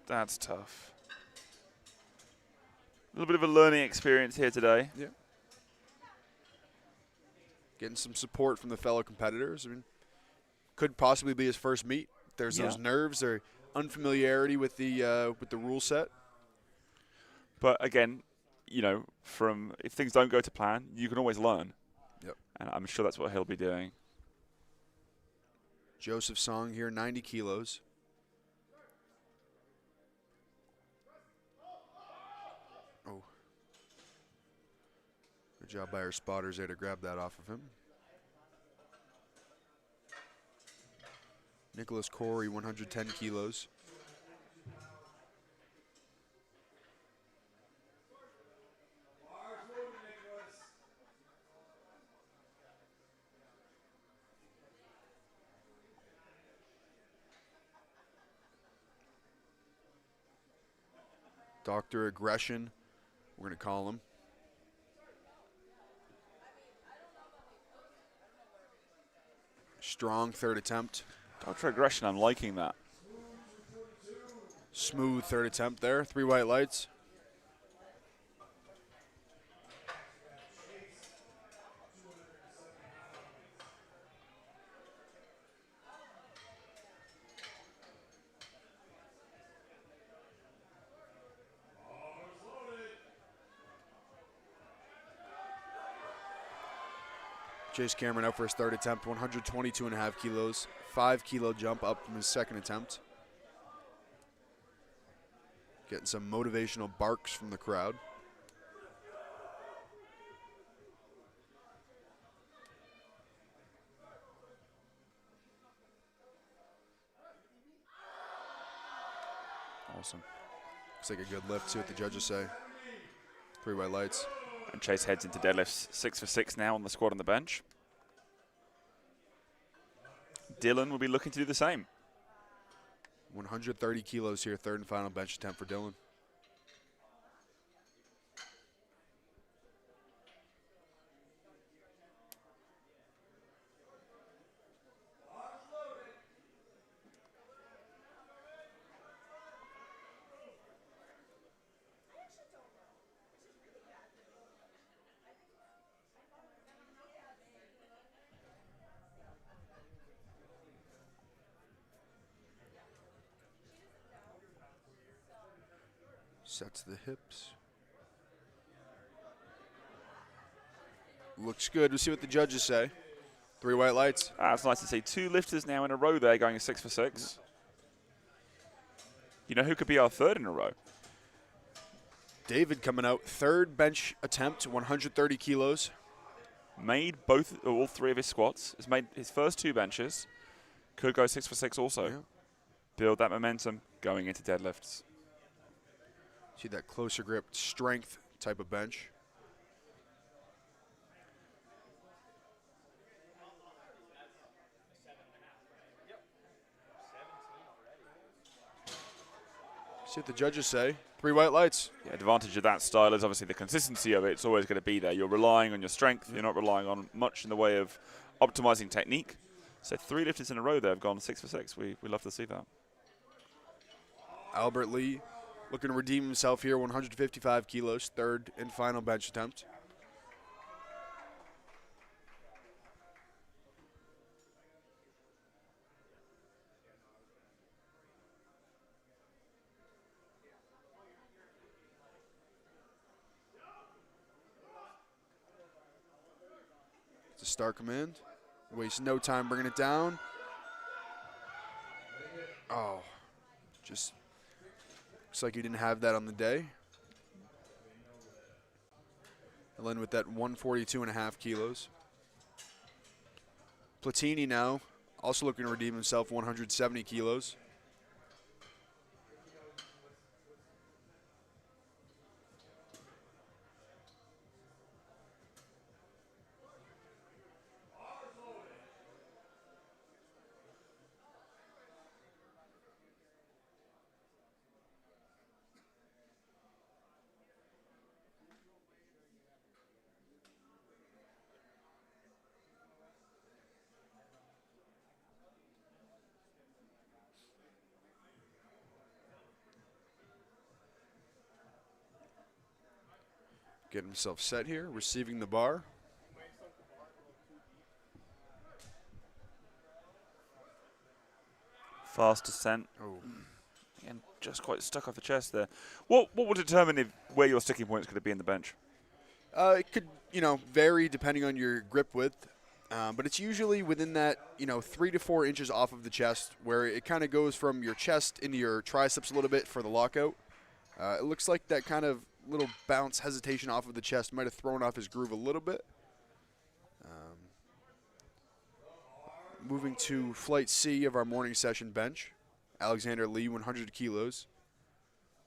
That's tough. A little bit of a learning experience here today. Yeah. Getting some support from the fellow competitors. I mean, could possibly be his first meet. There's those nerves or unfamiliarity with the rule set. But again, you know, if things don't go to plan, you can always learn. Yep. And I'm sure that's what he'll be doing. Joseph Song here, 90 kilos. Oh. Good job by our spotters there to grab that off of him. Nicholas Corey, 110 kilos. Dr. Aggression, we're going to call him. Strong third attempt. Dr. Aggression, I'm liking that. Smooth third attempt there. 3 white lights. Chase Cameron out for his third attempt, 122.5 kilos, 5 kilo jump up from his second attempt. Getting some motivational barks from the crowd. Awesome. Looks like a good lift. See what the judges say. 3 white lights. And Chase heads into deadlifts. 6 for 6 now on the squat on the bench. Dylan will be looking to do the same. 130 kilos here, third and final bench attempt for Dylan. Sets the hips. Looks good. We'll see what the judges say. 3 white lights. It's nice to see 2 lifters now in a row there going 6 for 6. You know who could be our third in a row? David coming out. Third bench attempt, 130 kilos. Made all 3 of his squats. Has made his first 2 benches. Could go 6 for 6 also. Yeah. Build that momentum going into deadlifts. See that closer grip, strength type of bench. See what the judges say. 3 white lights. The advantage of that style is obviously the consistency of it. It's always going to be there. You're relying on your strength. You're not relying on much in the way of optimizing technique. So 3 lifters in a row there have gone 6 for 6. We love to see that. Albert Lee looking to redeem himself here, 155 kilos, third and final bench attempt. It's a star command. Waste no time bringing it down. Oh, just looks like he didn't have that on the day. He'll end with that 142.5 kilos. Platini now, also looking to redeem himself, 170 kilos. Getting himself set here, receiving the bar. Fast descent. Oh, And just quite stuck off the chest there. What will determine where your sticking point is going to be in the bench? it could, vary depending on your grip width, but it's usually within that, 3 to 4 inches off of the chest, where it kind of goes from your chest into your triceps a little bit for the lockout. It looks like that kind of little bounce hesitation off of the chest might have thrown off his groove a little bit. Moving to flight C of our morning session bench. Alexander Lee, 100 kilos.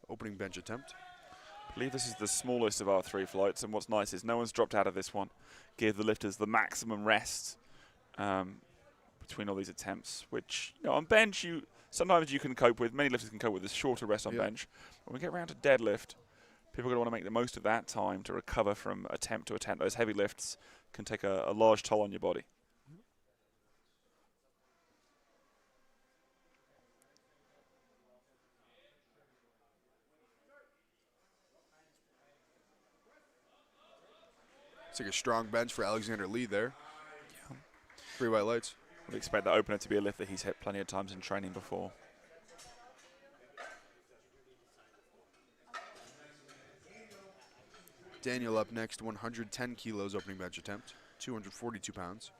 Opening bench attempt. I believe this is the smallest of our 3 flights, and what's nice is no one's dropped out of this one. Give the lifters the maximum rest between all these attempts, which on bench sometimes you can cope with. Many lifters can cope with this shorter rest on bench. When we get around to deadlift, people are going to want to make the most of that time to recover from attempt to attempt. Those heavy lifts can take a large toll on your body. It's like a strong bench for Alexander Lee there. Yeah. 3 white lights. We'd expect that opener to be a lift that he's hit plenty of times in training before. Daniel up next, 110 kilos opening bench attempt, 242 pounds.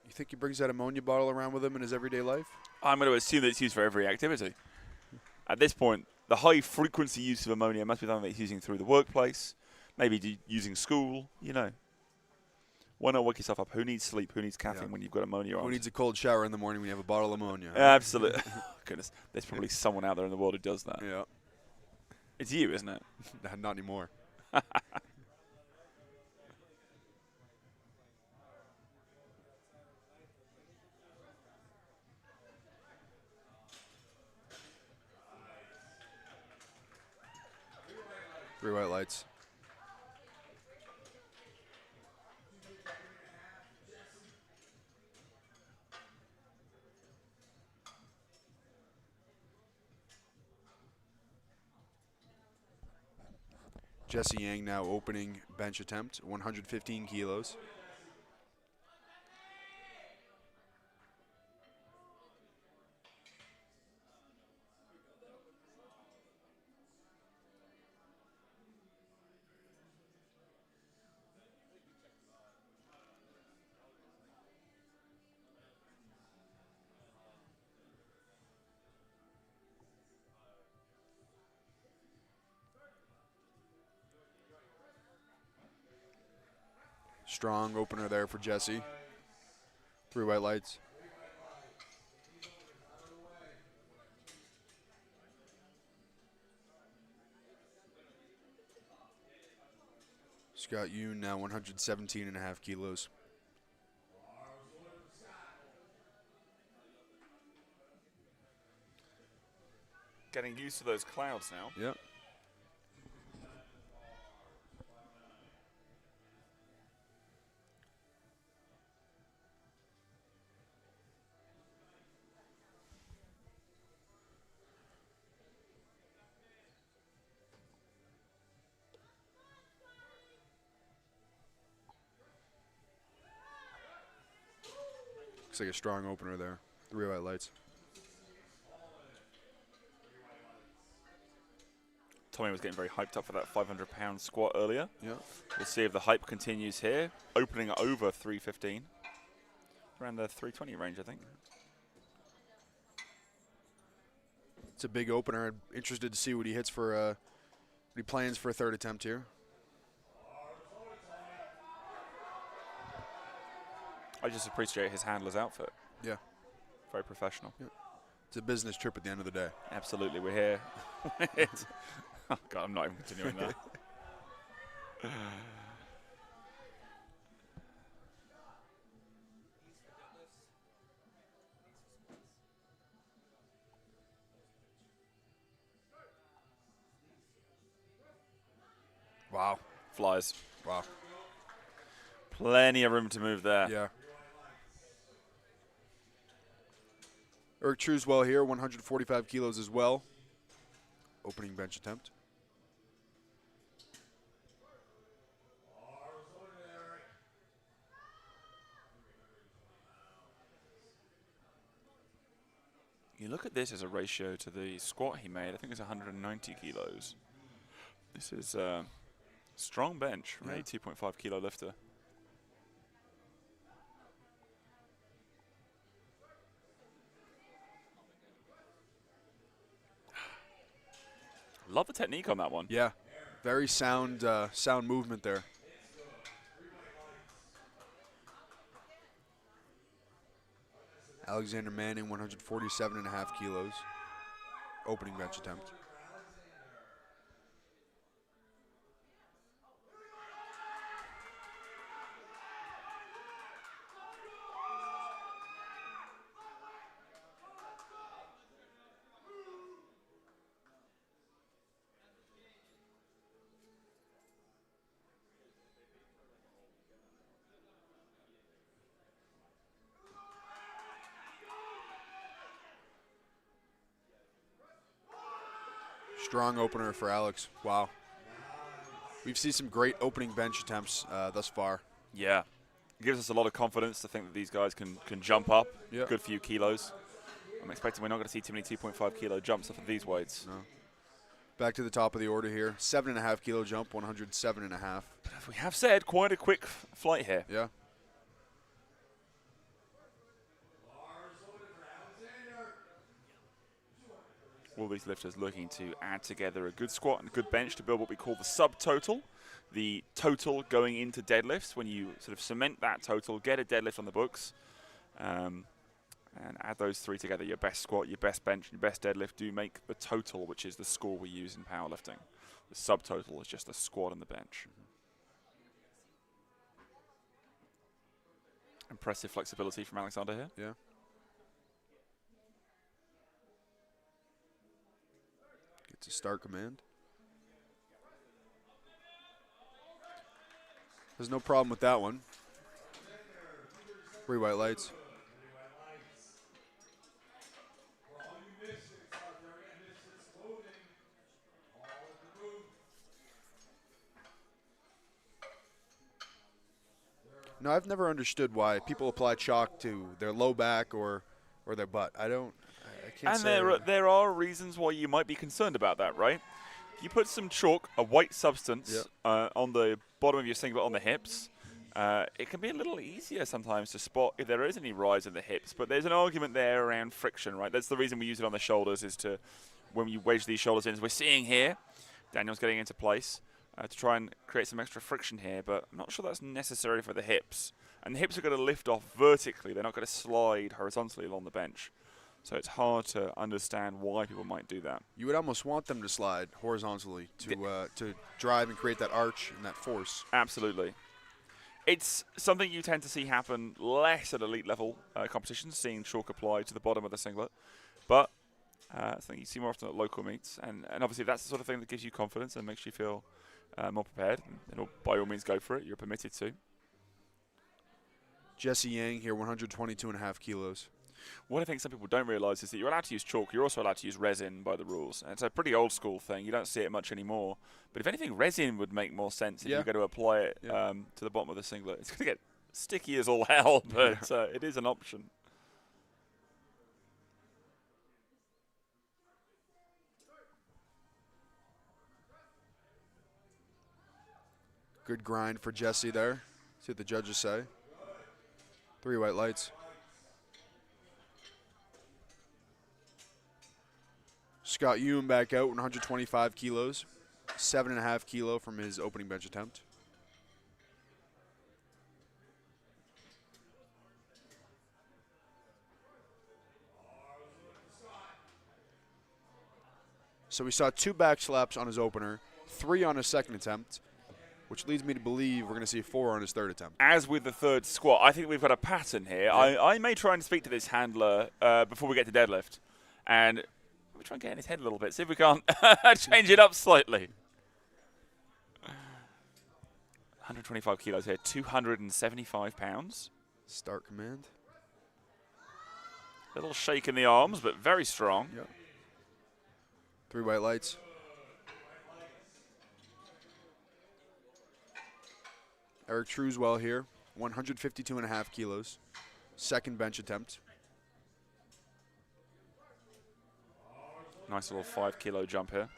You think he brings that ammonia bottle around with him in his everyday life? I'm going to assume that it's used for every activity. At this point, the high frequency use of ammonia must be something that he's using through the workplace, maybe using school, you know. Why not wake yourself up? Who needs sleep? Who needs caffeine when you've got ammonia on? Who needs a cold shower in the morning when you have a bottle of ammonia? Absolutely. Goodness, there's probably someone out there in the world who does that. Yeah. It's you, isn't it? Not anymore. Three white lights. Jesse Yang now opening bench attempt, 115 kilos. Strong opener there for Jesse. Three white lights. Scott Yoon now 117.5 kilos. Getting used to those clouds now. Yep. Looks like a strong opener there. Three white lights. Tommy was getting very hyped up for that 500-pound squat earlier. Yeah. We'll see if the hype continues here. Opening over 315. Around the 320 range, I think. It's a big opener. I'm interested to see what he hits for, what he plans for a third attempt here. I just appreciate his handler's outfit. Yeah. Very professional. Yeah. It's a business trip at the end of the day. Absolutely, we're here. Oh, God, I'm not even continuing that. Wow. Flies. Wow. Plenty of room to move there. Yeah. Eric Trueswell here, 145 kilos as well. Opening bench attempt. You look at this as a ratio to the squat he made. I think it's 190 kilos. This is a strong bench from a 2.5 kilo lifter. Love the technique on that one. Yeah. Very sound, sound movement there. Alexander Manning, 147.5 kilos. Opening bench attempt. Strong opener for Alex. Wow. We've seen some great opening bench attempts thus far. Yeah. It gives us a lot of confidence to think that these guys can jump up. Yep. Good few kilos. I'm expecting we're not going to see too many 2.5 kilo jumps off of these weights. No. Back to the top of the order here. 7.5 kilo jump, 107.5. But as we have said, quite a quick flight here. Yeah. all these lifters looking to add together a good squat and a good bench to build what we call the subtotal. The total going into deadlifts, when you sort of cement that total, get a deadlift on the books, and add those three together. Your best squat, your best bench, and your best deadlift do make the total, which is the score we use in powerlifting. The subtotal is just the squat and the bench. Impressive flexibility from Alexander here. Yeah. Gets a start command. There's no problem with that one. 3 white lights. No, I've never understood why people apply chalk to their low back or their butt. I can't And say. there are reasons why you might be concerned about that, right? If you put some chalk, a white substance, on the bottom of your singlet on the hips, it can be a little easier sometimes to spot if there is any rise in the hips. But there's an argument there around friction, right? That's the reason we use it on the shoulders, is to, when you wedge these shoulders in, as we're seeing here, Daniel's getting into place, to try and create some extra friction here. But I'm not sure that's necessary for the hips. And the hips are going to lift off vertically. They're not going to slide horizontally along the bench. So it's hard to understand why people might do that. You would almost want them to slide horizontally to drive and create that arch and that force. Absolutely. It's something you tend to see happen less at elite level competitions, seeing chalk applied to the bottom of the singlet. But something you see more often at local meets. And obviously that's the sort of thing that gives you confidence and makes you feel more prepared. And by all means, go for it. You're permitted to. Jesse Yang here, 122.5 kilos. What I think some people don't realise is that you're allowed to use chalk. You're also allowed to use resin by the rules. And it's a pretty old school thing. You don't see it much anymore. But if anything, resin would make more sense if you're going to apply it to the bottom of the singlet. It's going to get sticky as all hell, but it is an option. Good grind for Jesse there. See what the judges say. 3 white lights. Scott Ewan back out, 125 kilos. 7.5 kilo from his opening bench attempt. So we saw 2 back slaps on his opener, 3 on his second attempt, which leads me to believe we're going to see 4 on his third attempt. As with the third squat, I think we've got a pattern here. Yeah. I may try and speak to this handler before we get to deadlift. And we'll try and get in his head a little bit, see if we can't change it up slightly. 125 kilos here, 275 pounds. Start command. Little shake in the arms, but very strong. Yep. 3 white lights. Eric Truswell here, 152.5 kilos. Second bench attempt. Nice little 5 kilo jump here.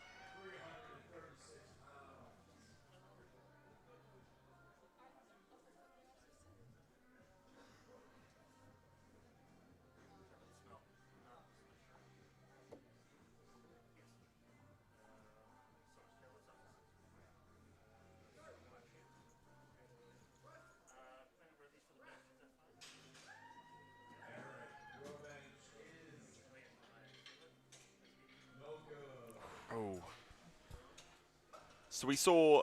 Oh. So we saw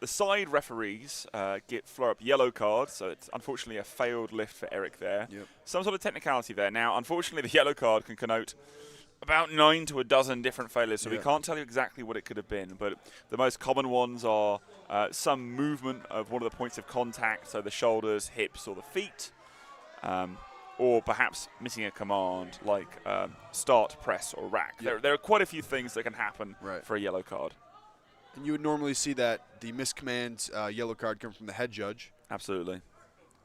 the side referees flare up yellow cards, so it's unfortunately a failed lift for Eric there. Yep. Some sort of technicality there. Now, unfortunately, the yellow card can connote about 9 to a dozen different failures, so we can't tell you exactly what it could have been, but the most common ones are some movement of one of the points of contact, so the shoulders, hips, or the feet, or perhaps missing a command like start, press, or rack. Yep. There are quite a few things that can happen for a yellow card. And you would normally see that the miscommand yellow card come from the head judge. Absolutely.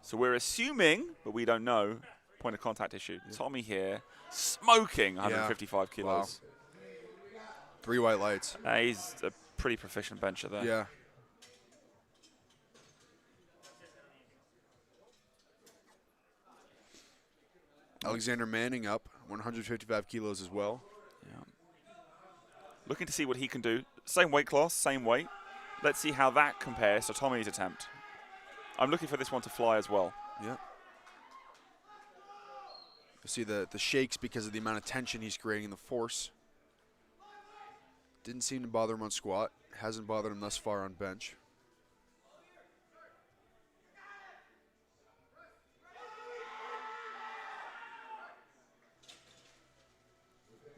So we're assuming, but we don't know, point of contact issue. Tommy here, smoking 155 kilos. Wow. 3 white lights. He's a pretty proficient bencher there. Yeah. Alexander Manning up, 155 kilos as well. Yeah. Looking to see what he can do. Same weight class, same weight. Let's see how that compares to Tommy's attempt. I'm looking for this one to fly as well. Yeah. You see the shakes because of the amount of tension he's creating, the force. Didn't seem to bother him on squat. Hasn't bothered him thus far on bench.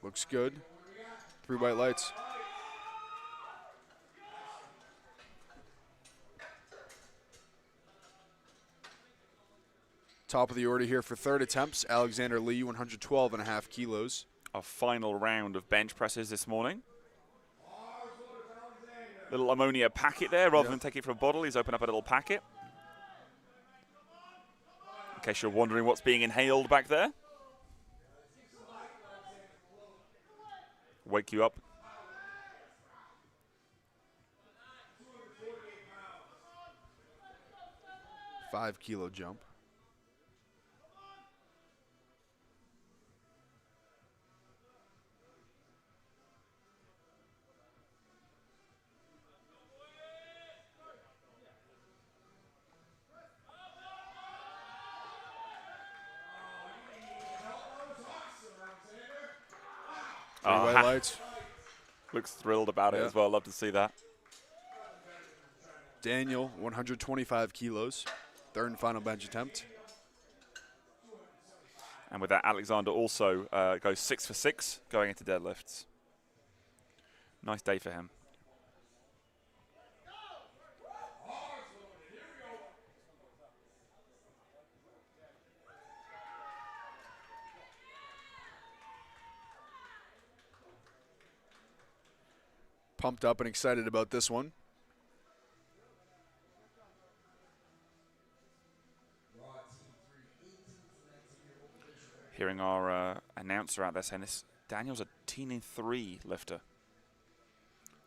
Looks good. 3 white lights. Top of the order here for third attempts. Alexander Lee, 112.5 kilos. Our final round of bench presses this morning. Little ammonia packet there. Rather than take it from a bottle, he's opened up a little packet. In case you're wondering what's being inhaled back there. Wake you up. $5-kilo jump. White lights. Looks thrilled about it as well. Love to see that. Daniel, 125 kilos. Third and final bench attempt. And with that, Alexander also goes 6 for 6 going into deadlifts. Nice day for him. Pumped up and excited about this one. Hearing our announcer out there saying this, Daniel's a teen 3 lifter.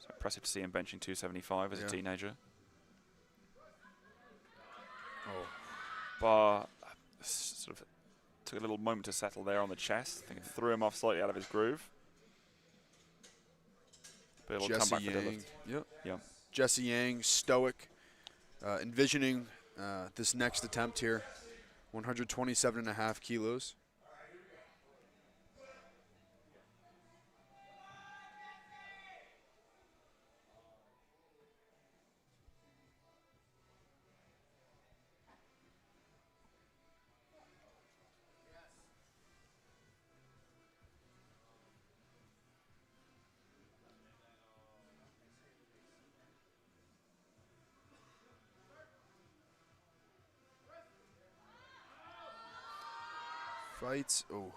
So impressive to see him benching 275 as a teenager. Oh. Bar sort of took a little moment to settle there on the chest. I think it threw him off slightly out of his groove. But it'll come back for deadlift. Yep. Yeah. Jesse Yang, stoic, envisioning this next attempt here. 127.5 kilos. Fights. Oh.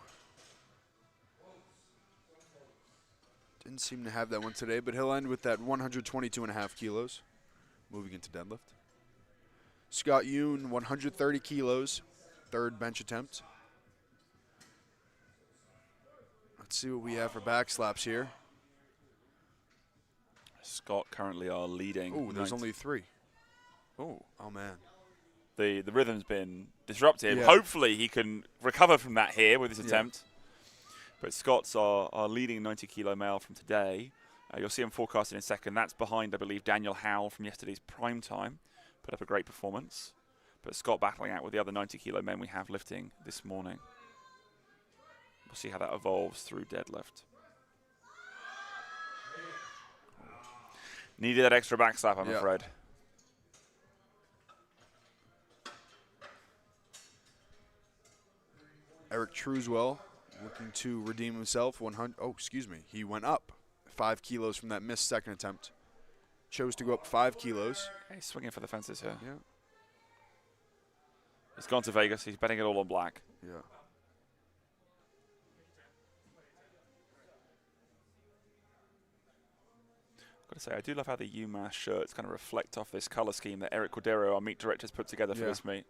Didn't seem to have that one today, but he'll end with that 122.5 kilos. Moving into deadlift. Scott Yoon, 130 kilos. Third bench attempt. Let's see what we have for back slaps here. Scott currently are leading. Oh, there's only 3. Oh, man. The rhythm's been disrupted. Yeah. Hopefully he can recover from that here with this attempt. But Scott's our leading 90-kilo male from today. You'll see him forecasted in a second. That's behind, I believe, Daniel Howell from yesterday's prime time. Put up a great performance. But Scott battling out with the other 90-kilo men we have lifting this morning. We'll see how that evolves through deadlift. Needed that extra back slap, I'm afraid. Eric Truswell looking to redeem himself. 100. Oh, excuse me. He went up 5 kilos from that missed second attempt. Chose to go up 5 kilos. He's swinging for the fences here. Yeah. He's gone to Vegas. He's betting it all on black. Yeah. Got to say, I do love how the UMass shirts kind of reflect off this color scheme that Eric Cordero, our meet director, has put together for this meet.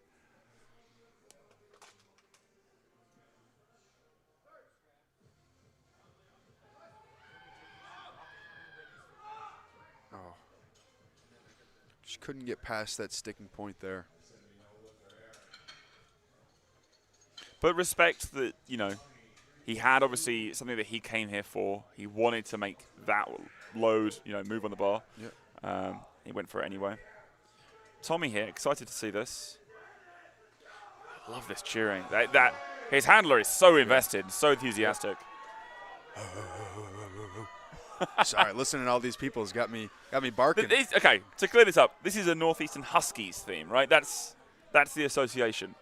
Just couldn't get past that sticking point there. But respect that, you know, he had obviously something that he came here for. He wanted to make that load, move on the bar. Yeah. He went for it anyway. Tommy here, excited to see this. I love this cheering. That his handler is so invested, so enthusiastic. Sorry, listening to all these people has got me barking. Okay, to clear this up, this is a Northeastern Huskies theme, right? That's the association.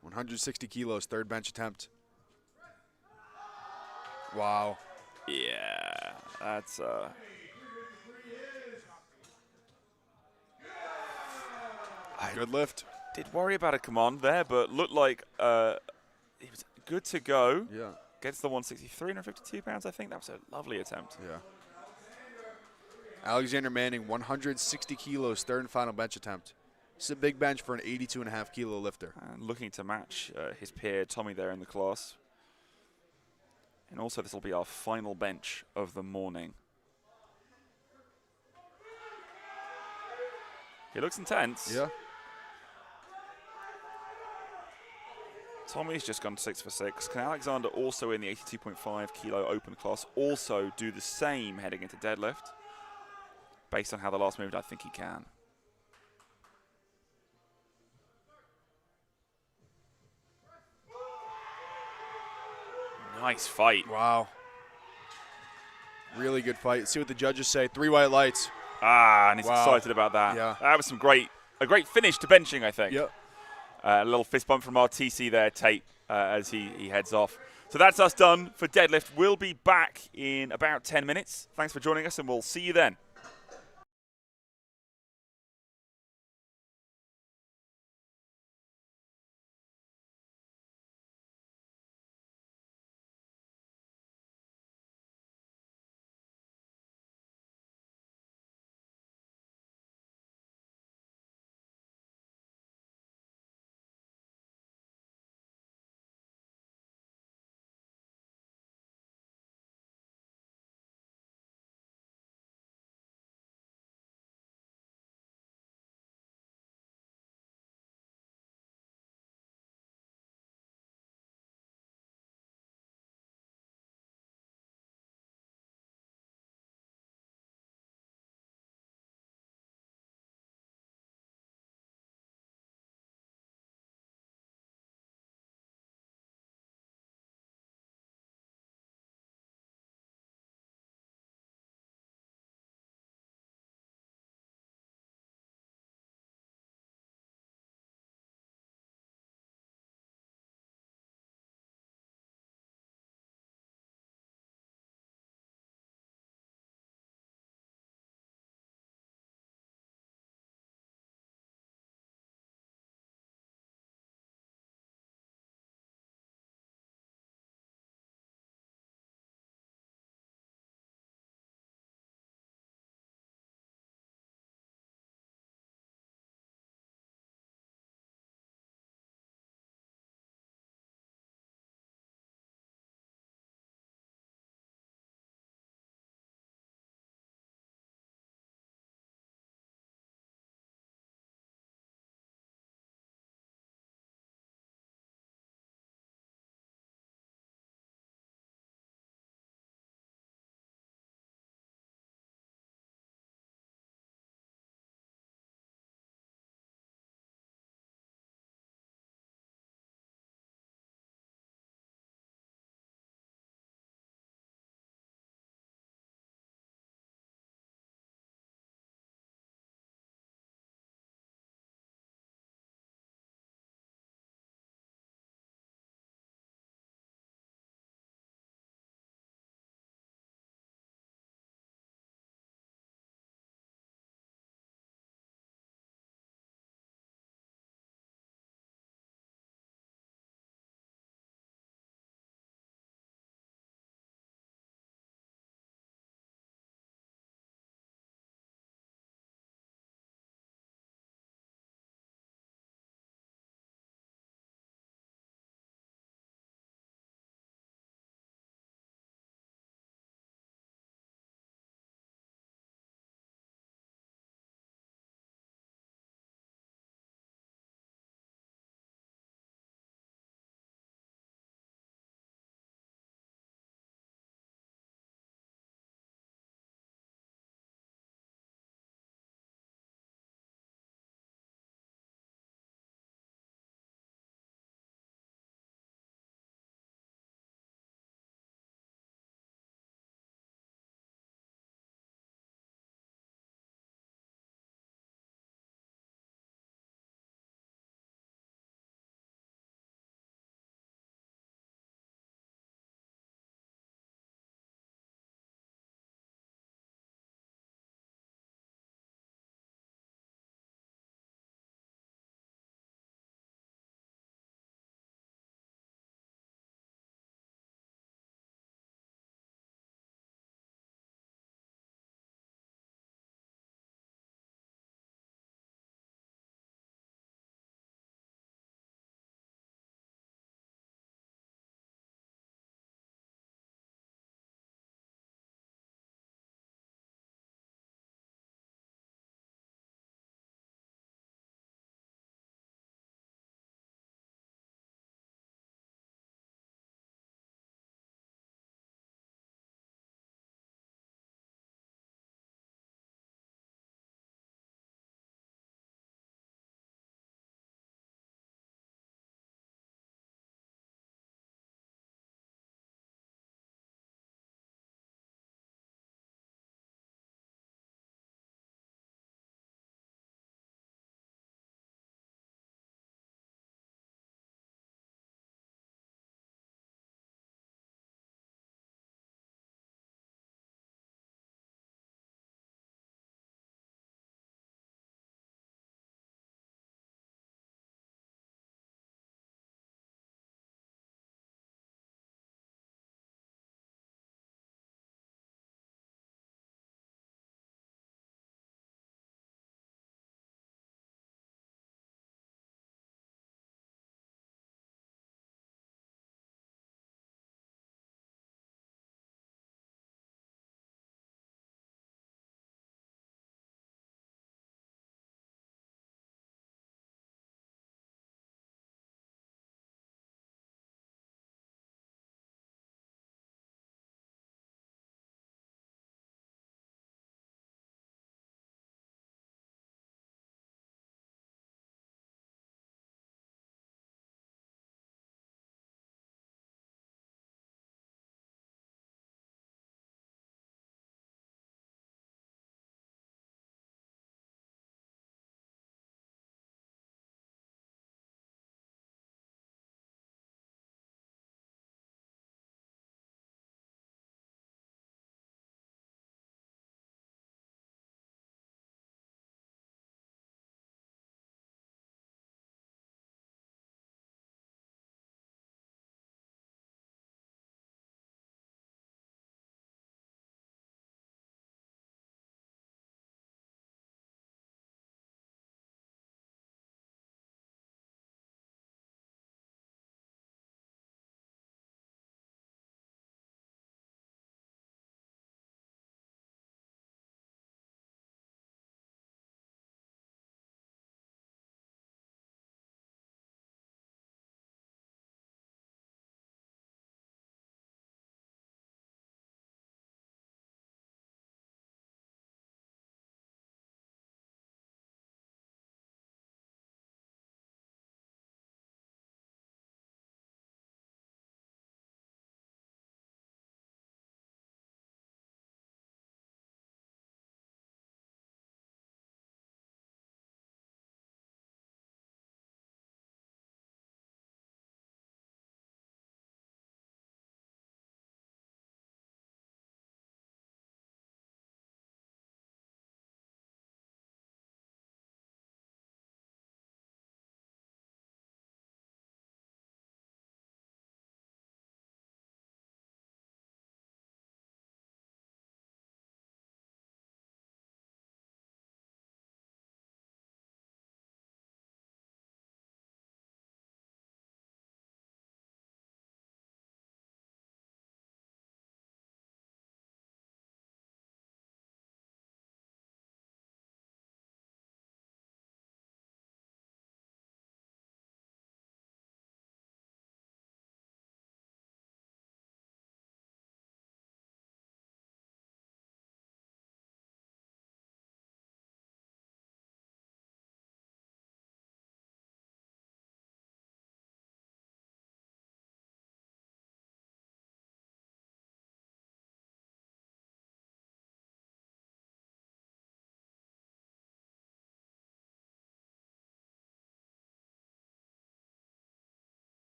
160 kilos, third bench attempt. Wow. Yeah, that's Good lift. Did worry about a command there, but looked like he was good to go. Yeah. Gets the 160, 352 pounds, I think. That was a lovely attempt. Yeah. Alexander Manning, 160 kilos, third and final bench attempt. This is a big bench for an 82.5 kilo lifter. And looking to match his peer Tommy there in the class. And also this will be our final bench of the morning. He looks intense. Yeah. Tommy's just gone 6 for 6. Can Alexander, also in the 82.5 kilo open class, also do the same heading into deadlift? Based on how the last moved, I think he can. Nice fight. Wow. Really good fight. See what the judges say. 3 white lights. And he's Wow. excited about that. Yeah. That was a great finish to benching, I think. Yep. A little fist bump from our TC there, Tate, as he heads off. So that's us done for deadlift. We'll be back in about 10 minutes. Thanks for joining us, and we'll see you then.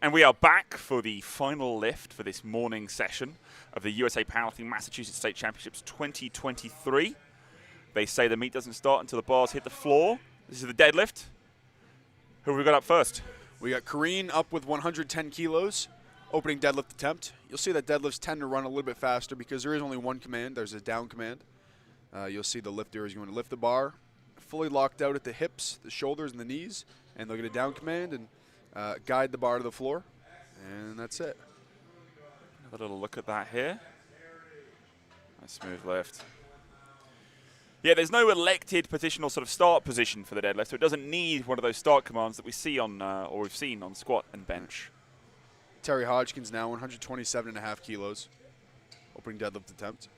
And we are back for the final lift for this morning session of the USA Powerlifting Massachusetts State Championships 2023. They say the meet doesn't start until the bars hit the floor. This is the deadlift. Who have we got up first? We got Kareen up with 110 kilos, opening deadlift attempt. You'll see that deadlifts tend to run a little bit faster because there is only one command. There's a down command. You'll see the lifter is going to lift the bar, fully locked out at the hips, the shoulders, and the knees, and they'll get a down command and guide the bar to the floor, and that's it. Have a little look at that here. Nice smooth lift. Yeah, there's no elected positional sort of start position for the deadlift, so it doesn't need one of those start commands that we see on, or we've seen on squat and bench. Terry Hodgkins now 127.5 kilos, opening deadlift attempt.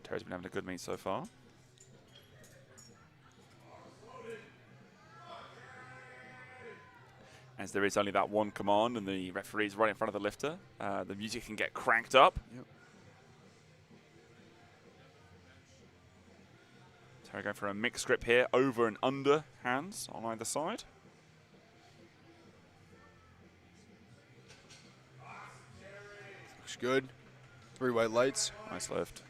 Terry's been having a good meet so far. As there is only that one command and the referee's right in front of the lifter, the music can get cranked up. Yep. Terry going for a mixed grip here, over and under hands on either side. Looks good. 3 white lights. Nice lift.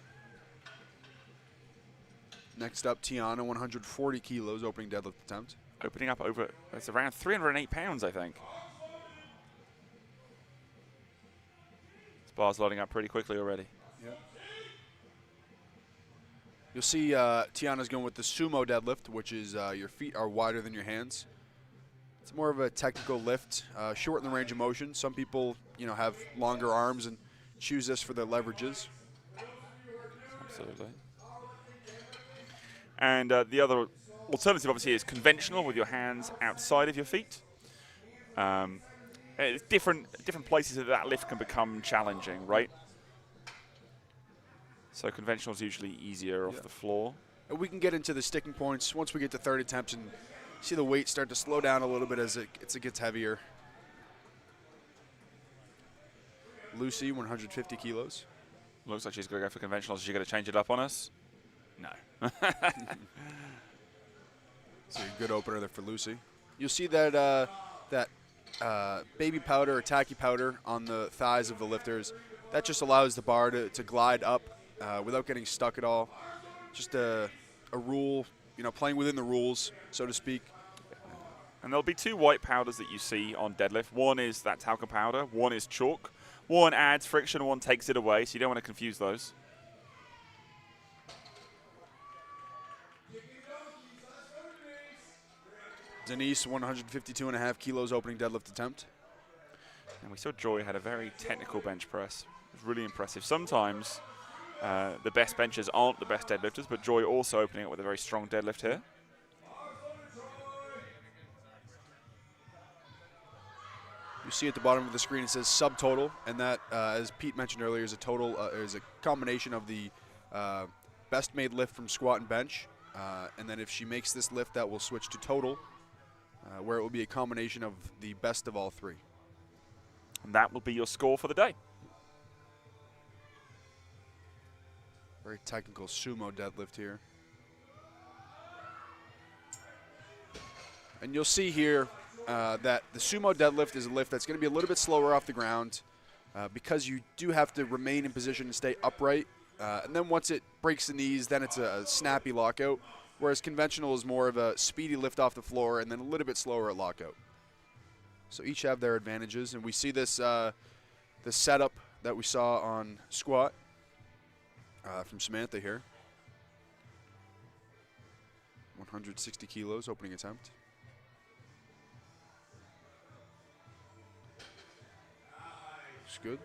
Next up, Tiana, 140 kilos, opening deadlift attempt. Opening up over, it's around 308 pounds, I think. This bar's loading up pretty quickly already. Yep. You'll see Tiana's going with the sumo deadlift, which is your feet are wider than your hands. It's more of a technical lift, shorten the range of motion. Some people, have longer arms and choose this for their leverages. Absolutely. And the other alternative, obviously, is conventional with your hands outside of your feet. It's different places that lift can become challenging, right? So conventional is usually easier off the floor. And we can get into the sticking points once we get to 30 attempts and see the weight start to slow down a little bit as it gets heavier. Lucy, 150 kilos. Looks like she's going to go for conventional. Is she going to change it up on us? No. So a good opener there for Lucy. You'll see that baby powder or tacky powder on the thighs of the lifters. That just allows the bar to glide up without getting stuck at all. Just a rule, playing within the rules, so to speak. And there'll be 2 white powders that you see on deadlift. One is that talcum powder, one is chalk. One adds friction, one takes it away, so you don't want to confuse those. Denise, 152.5 kilos, opening deadlift attempt. And we saw Joy had a very technical bench press. It was really impressive. Sometimes the best benchers aren't the best deadlifters, but Joy also opening it with a very strong deadlift here. You see at the bottom of the screen it says subtotal, and that, as Pete mentioned earlier, is a total is a combination of the best made lift from squat and bench, and then if she makes this lift, that will switch to total, where it will be a combination of the best of all 3. And that will be your score for the day. Very technical sumo deadlift here. And you'll see here that the sumo deadlift is a lift that's going to be a little bit slower off the ground because you do have to remain in position and stay upright. And then once it breaks the knees, then it's a snappy lockout, whereas conventional is more of a speedy lift off the floor and then a little bit slower at lockout. So each have their advantages, and we see this the setup that we saw on squat from Samantha here. 160 kilos, opening attempt. Looks good.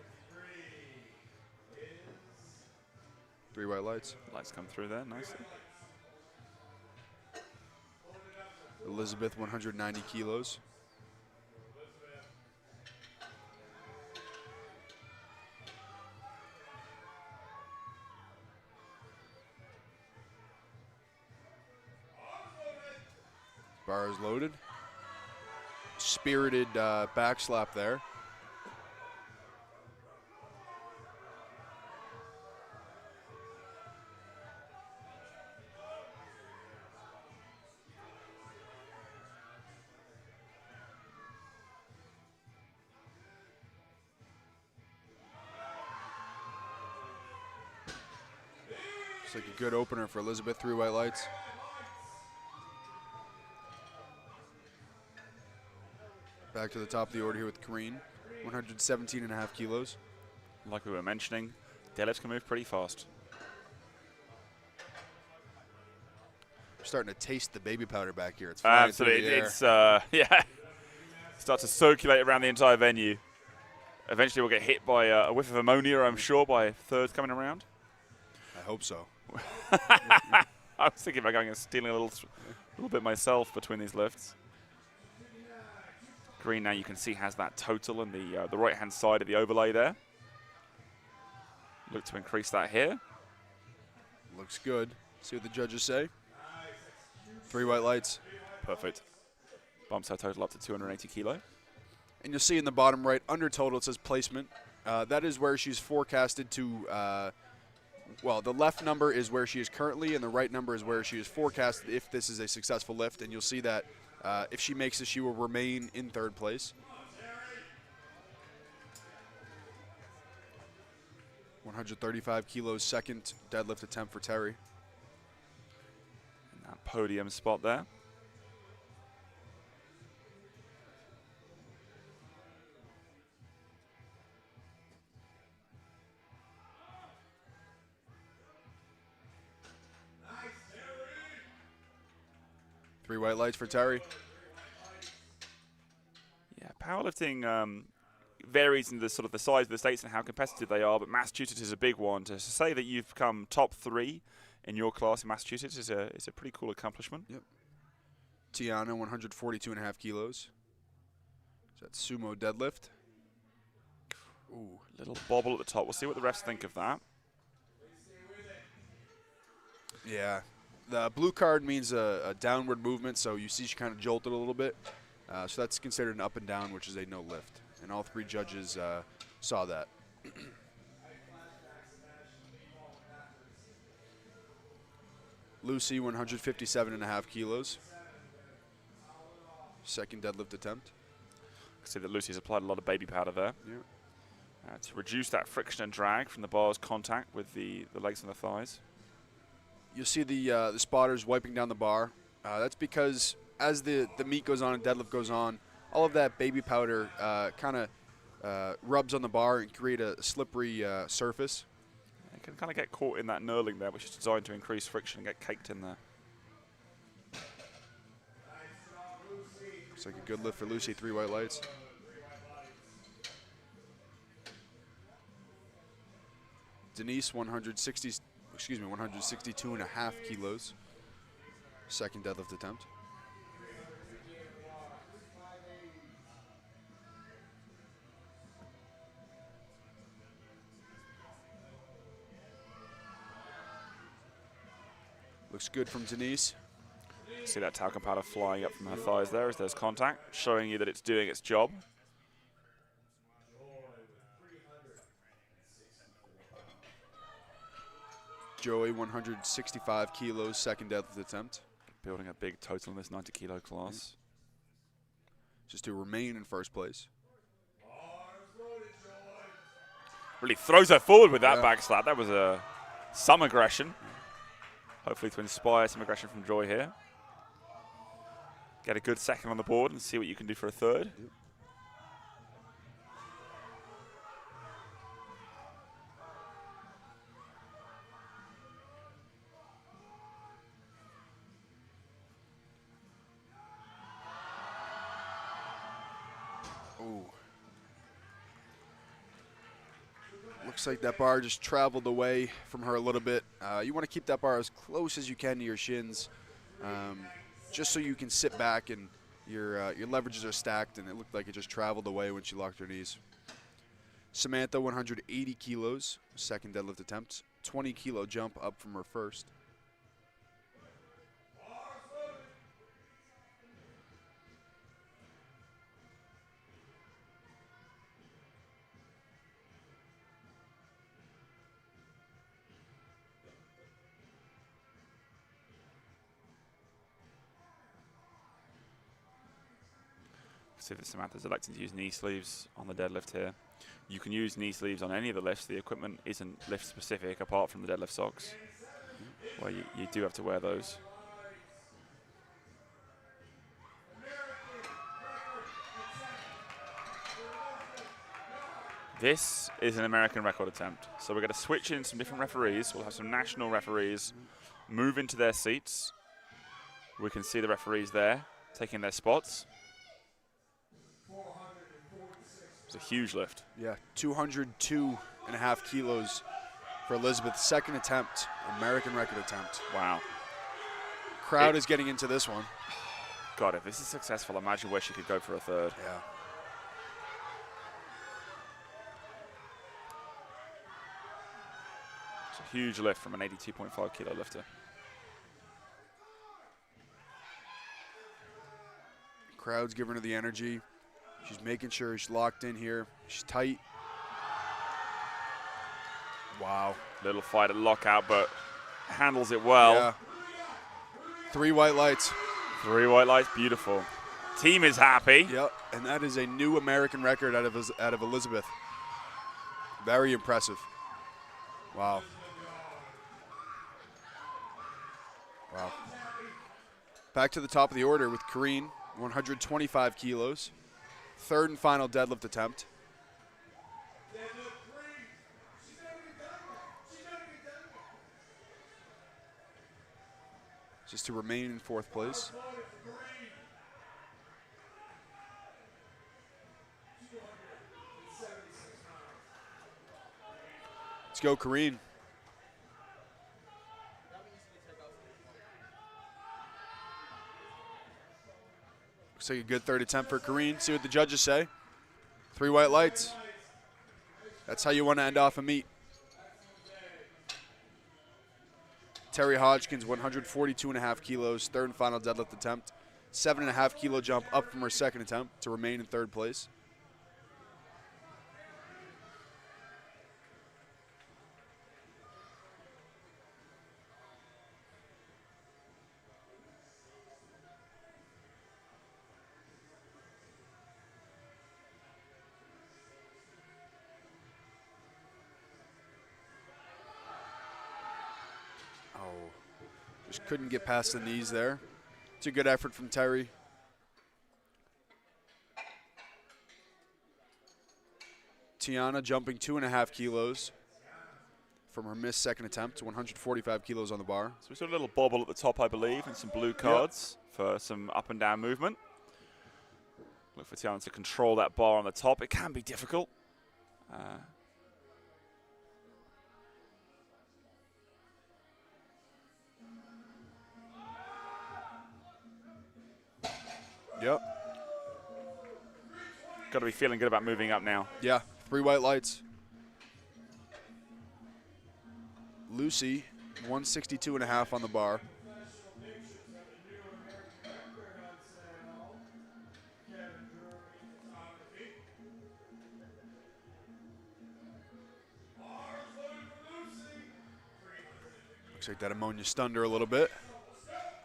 3 white lights. Lights come through there nicely. Elizabeth, 190 kilos. Bar is loaded. Spirited back slap there. Looks like a good opener for Elizabeth. 3 white lights. Back to the top of the order here with Kareen. 117.5 kilos. Like we were mentioning, deadlifts can move pretty fast. We're starting to taste the baby powder back here. It's flying through the air. It's yeah, start to circulate around the entire venue. Eventually, we'll get hit by a whiff of ammonia, I'm sure, by thirds coming around. I hope so. I was thinking about going and stealing a little bit myself between these lifts. Green now you can see has that total on the right-hand side of the overlay there. Look to increase that here. Looks good. See what the judges say. 3 white lights. Perfect. Bumps her total up to 280 kilo. And you'll see in the bottom right, under total, it says placement. That is where she's forecasted to, well, the left number is where she is currently, and the right number is where she is forecasted if this is a successful lift. And you'll see that if she makes it, she will remain in 3rd place. 135 kilos, second deadlift attempt for Terry. In that podium spot there. Three white lights for Terry. Yeah, powerlifting varies in the sort of the size of the states and how competitive they are, but Massachusetts is a big one. To say that you've come top 3 in your class in Massachusetts is a pretty cool accomplishment. Yep. Tiana, 142.5 kilos. That's sumo deadlift. Ooh, little bobble at the top. We'll see what the refs think of that. Yeah. The blue card means a downward movement, so you see she kind of jolted a little bit. So that's considered an up and down, which is a no lift. And all 3 judges saw that. Lucy, 157.5 kilos. Second deadlift attempt. I see that Lucy's applied a lot of baby powder there. Yeah. To reduce that friction and drag from the bar's contact with the legs and the thighs. You'll see the spotters wiping down the bar. That's because as the meet goes on and deadlift goes on, all of that baby powder kind of rubs on the bar and create a slippery surface. It can kind of get caught in that knurling there, which is designed to increase friction and get caked in there. Looks like a good lift for Lucy. 3 white lights. Denise, 162.5 kilos. Second deadlift attempt. Looks good from Denise. See that talcum powder flying up from her thighs there as there's contact, showing you that it's doing its job. Joey, 165 kilos, second deadlift attempt. Building a big total in this 90 kilo class. Just to remain in 1st place. Really throws her forward with that back slap. That was some aggression. Hopefully to inspire some aggression from Joy here. Get a good second on the board and see what you can do for a 3rd. Yep. Ooh. Looks like that bar just traveled away from her a little bit. You want to keep that bar as close as you can to your shins, just so you can sit back and your leverages are stacked, and it looked like it just traveled away when she locked her knees. Samantha, 180 kilos, second deadlift attempt. 20 kilo jump up from her first. See that Samantha's electing to use knee sleeves on the deadlift here. You can use knee sleeves on any of the lifts. The equipment isn't lift specific apart from the deadlift socks. Well, you do have to wear those. This is an American record attempt. So we're going to switch in some different referees. We'll have some national referees move into their seats. We can see the referees there taking their spots. It's a huge lift. Yeah, 202.5 kilos for Elizabeth's second attempt, American record attempt. Wow. Crowd is getting into this one. God, if this is successful, imagine where she could go for a third. Yeah. It's a huge lift from an 82.5 kilo lifter. Crowd's giving her the energy. She's making sure she's locked in here. She's tight. Wow. Little fight at lockout, but handles it well. Yeah. 3 white lights. 3 white lights, beautiful. Team is happy. Yep, and that is a new American record out of Elizabeth. Very impressive. Wow. Wow. Back to the top of the order with Kareen, 125 kilos. Third and final deadlift attempt. Just to remain in 4th place. Let's go, Kareen. Looks like a good third attempt for Kareen. See what the judges say. 3 white lights. That's how you want to end off a meet. Terry Hodgkins, 142.5 kilos, third and final deadlift attempt. 7.5 kilo jump up from her second attempt to remain in 3rd place. Just couldn't get past the knees there. It's a good effort from Terry. Tiana jumping 2.5 kilos from her missed second attempt to 145 kilos on the bar. So we saw a little bobble at the top, I believe, and some blue cards for some up and down movement. Look for Tiana to control that bar on the top. It can be difficult. Yep. Got to be feeling good about moving up now. Yeah, 3 white lights. Lucy, 162.5 on the bar. Looks like that ammonia stunned her a little bit.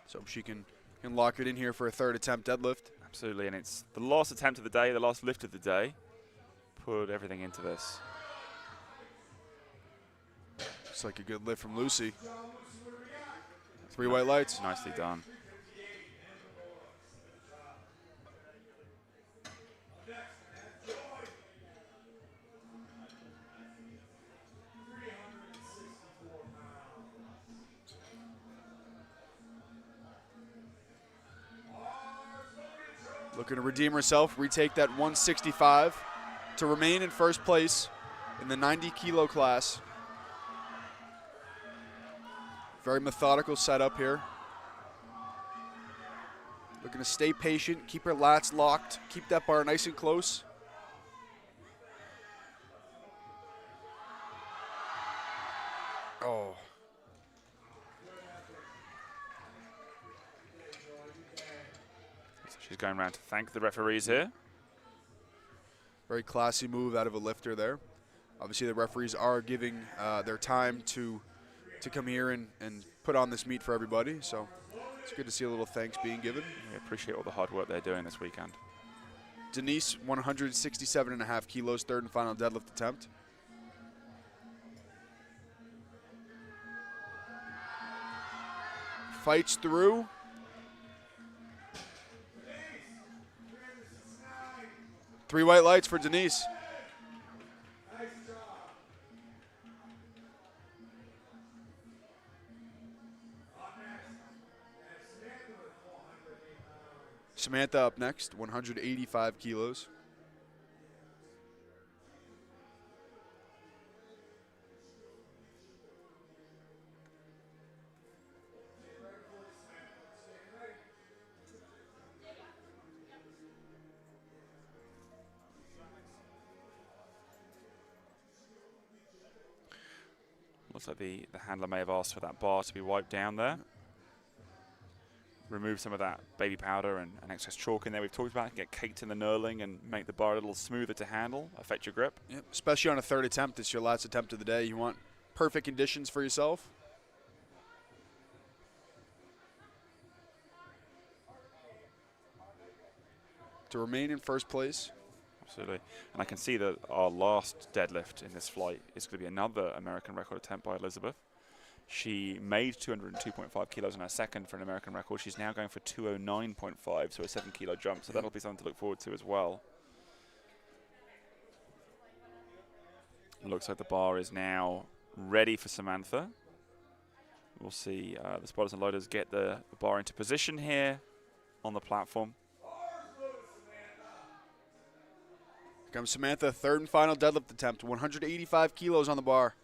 So she can lock it in here for a third attempt deadlift. Absolutely, and it's the last attempt of the day, the last lift of the day. Put everything into this. Looks like a good lift from Lucy. 3 white lights. Nicely done. Looking to redeem herself, retake that 165 to remain in first place in the 90 kilo class. Very methodical setup here. Looking to stay patient, keep her lats locked, keep that bar nice and close. Oh. She's going around to thank the referees here. Very classy move out of a lifter there. Obviously, the referees are giving their time to come here and put on this meet for everybody. So it's good to see a little thanks being given. We appreciate all the hard work they're doing this weekend. Denise, 167.5 kilos, third and final deadlift attempt. Fights through. Three white lights for Denise. Samantha up next, 185 kilos. Looks like the handler may have asked for that bar to be wiped down there. Remove some of that baby powder and excess chalk in there we've talked about. Get caked in the knurling and make the bar a little smoother to handle, affect your grip. Yep. Especially on a third attempt. It's your last attempt of the day. You want perfect conditions for yourself. To remain in first place. Absolutely. And I can see that our last deadlift in this flight is going to be another American record attempt by Elizabeth. She made 202.5 kilos in her second for an American record. She's now going for 209.5, so a 7-kilo jump. So that'll be something to look forward to as well. Looks like the bar is now ready for Samantha. We'll see the spotters and loaders get the bar into position here on the platform. Here comes Samantha, third and final deadlift attempt, 185 kilos on the bar.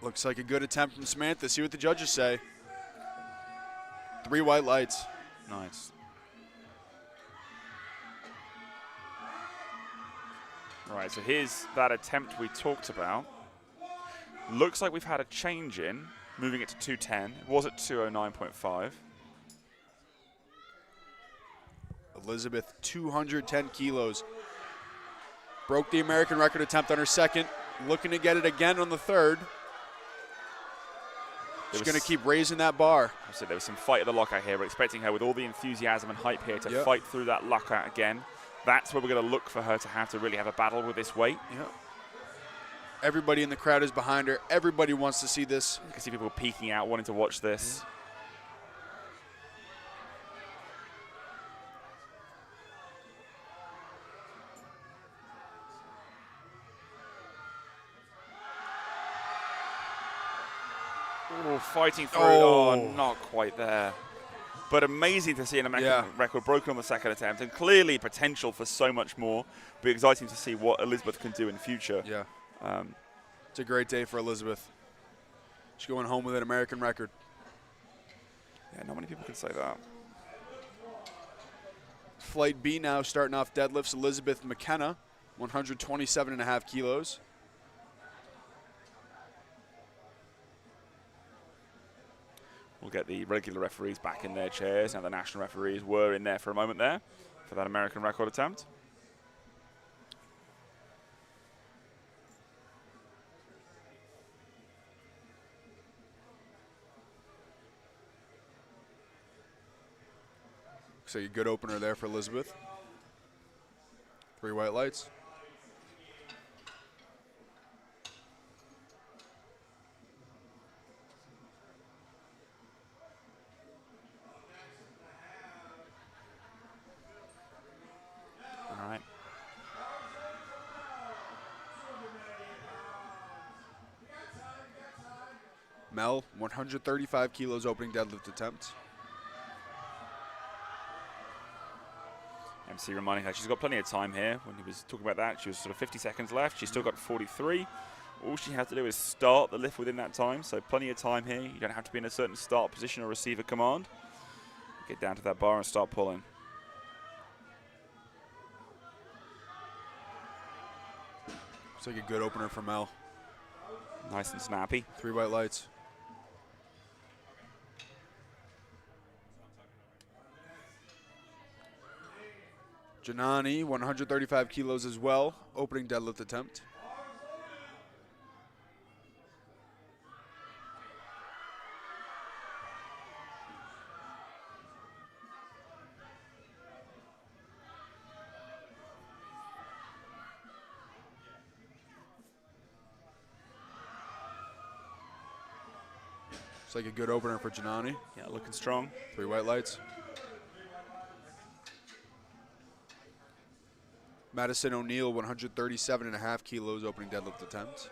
Looks like a good attempt from Samantha. See what the judges say. 3 white lights. Nice. Right, so here's that attempt we talked about. Looks like we've had a change in, moving it to 210. It was at 209.5. Elizabeth, 210 kilos. Broke the American record attempt on her second. Looking to get it again on the third. She's going to keep raising that bar. So there was some fight at the lockout here. We're expecting her with all the enthusiasm and hype here to fight through that lockout again. That's where we're going to look for her to have to really have a battle with this weight. Yep. Everybody in the crowd is behind her. Everybody wants to see this. You can see people peeking out, wanting to watch this. Oh, fighting through it. Oh, not quite there. But amazing to see an American record broken on the second attempt, and clearly potential for so much more. Be exciting to see what Elizabeth can do in the future. Yeah. It's a great day for Elizabeth. She's going home with an American record. Yeah, not many people can say that. Flight B now starting off deadlifts. Elizabeth McKenna, 127.5 kilos. We'll get the regular referees back in their chairs. Now the national referees were in there for a moment there for that American record attempt. So a good opener there for Elizabeth. 3 white lights. All right. Mel, 135 kilos opening deadlift attempt. MC reminding her she's got plenty of time here. When he was talking about that, she was sort of 50 seconds left. She's still got 43. All she has to do is start the lift within that time, so plenty of time here. You don't have to be in a certain start position or receive a command. Get down to that bar and start pulling. Looks like a good opener for Mel. Nice and snappy. 3 white lights. Janani, 135 kilos as well, opening deadlift attempt. It's like a good opener for Janani. Yeah, looking strong. 3 white lights. Madison O'Neill, 137.5 kilos opening deadlift attempt.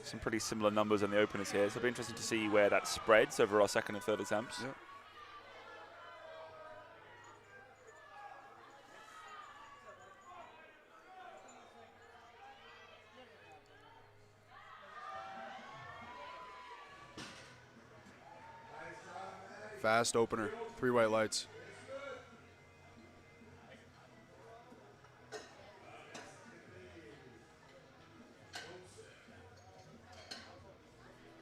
Some pretty similar numbers in the openers here, so it'll be interesting to see where that spreads over our second and third attempts. Yep. Fast opener, 3 white lights.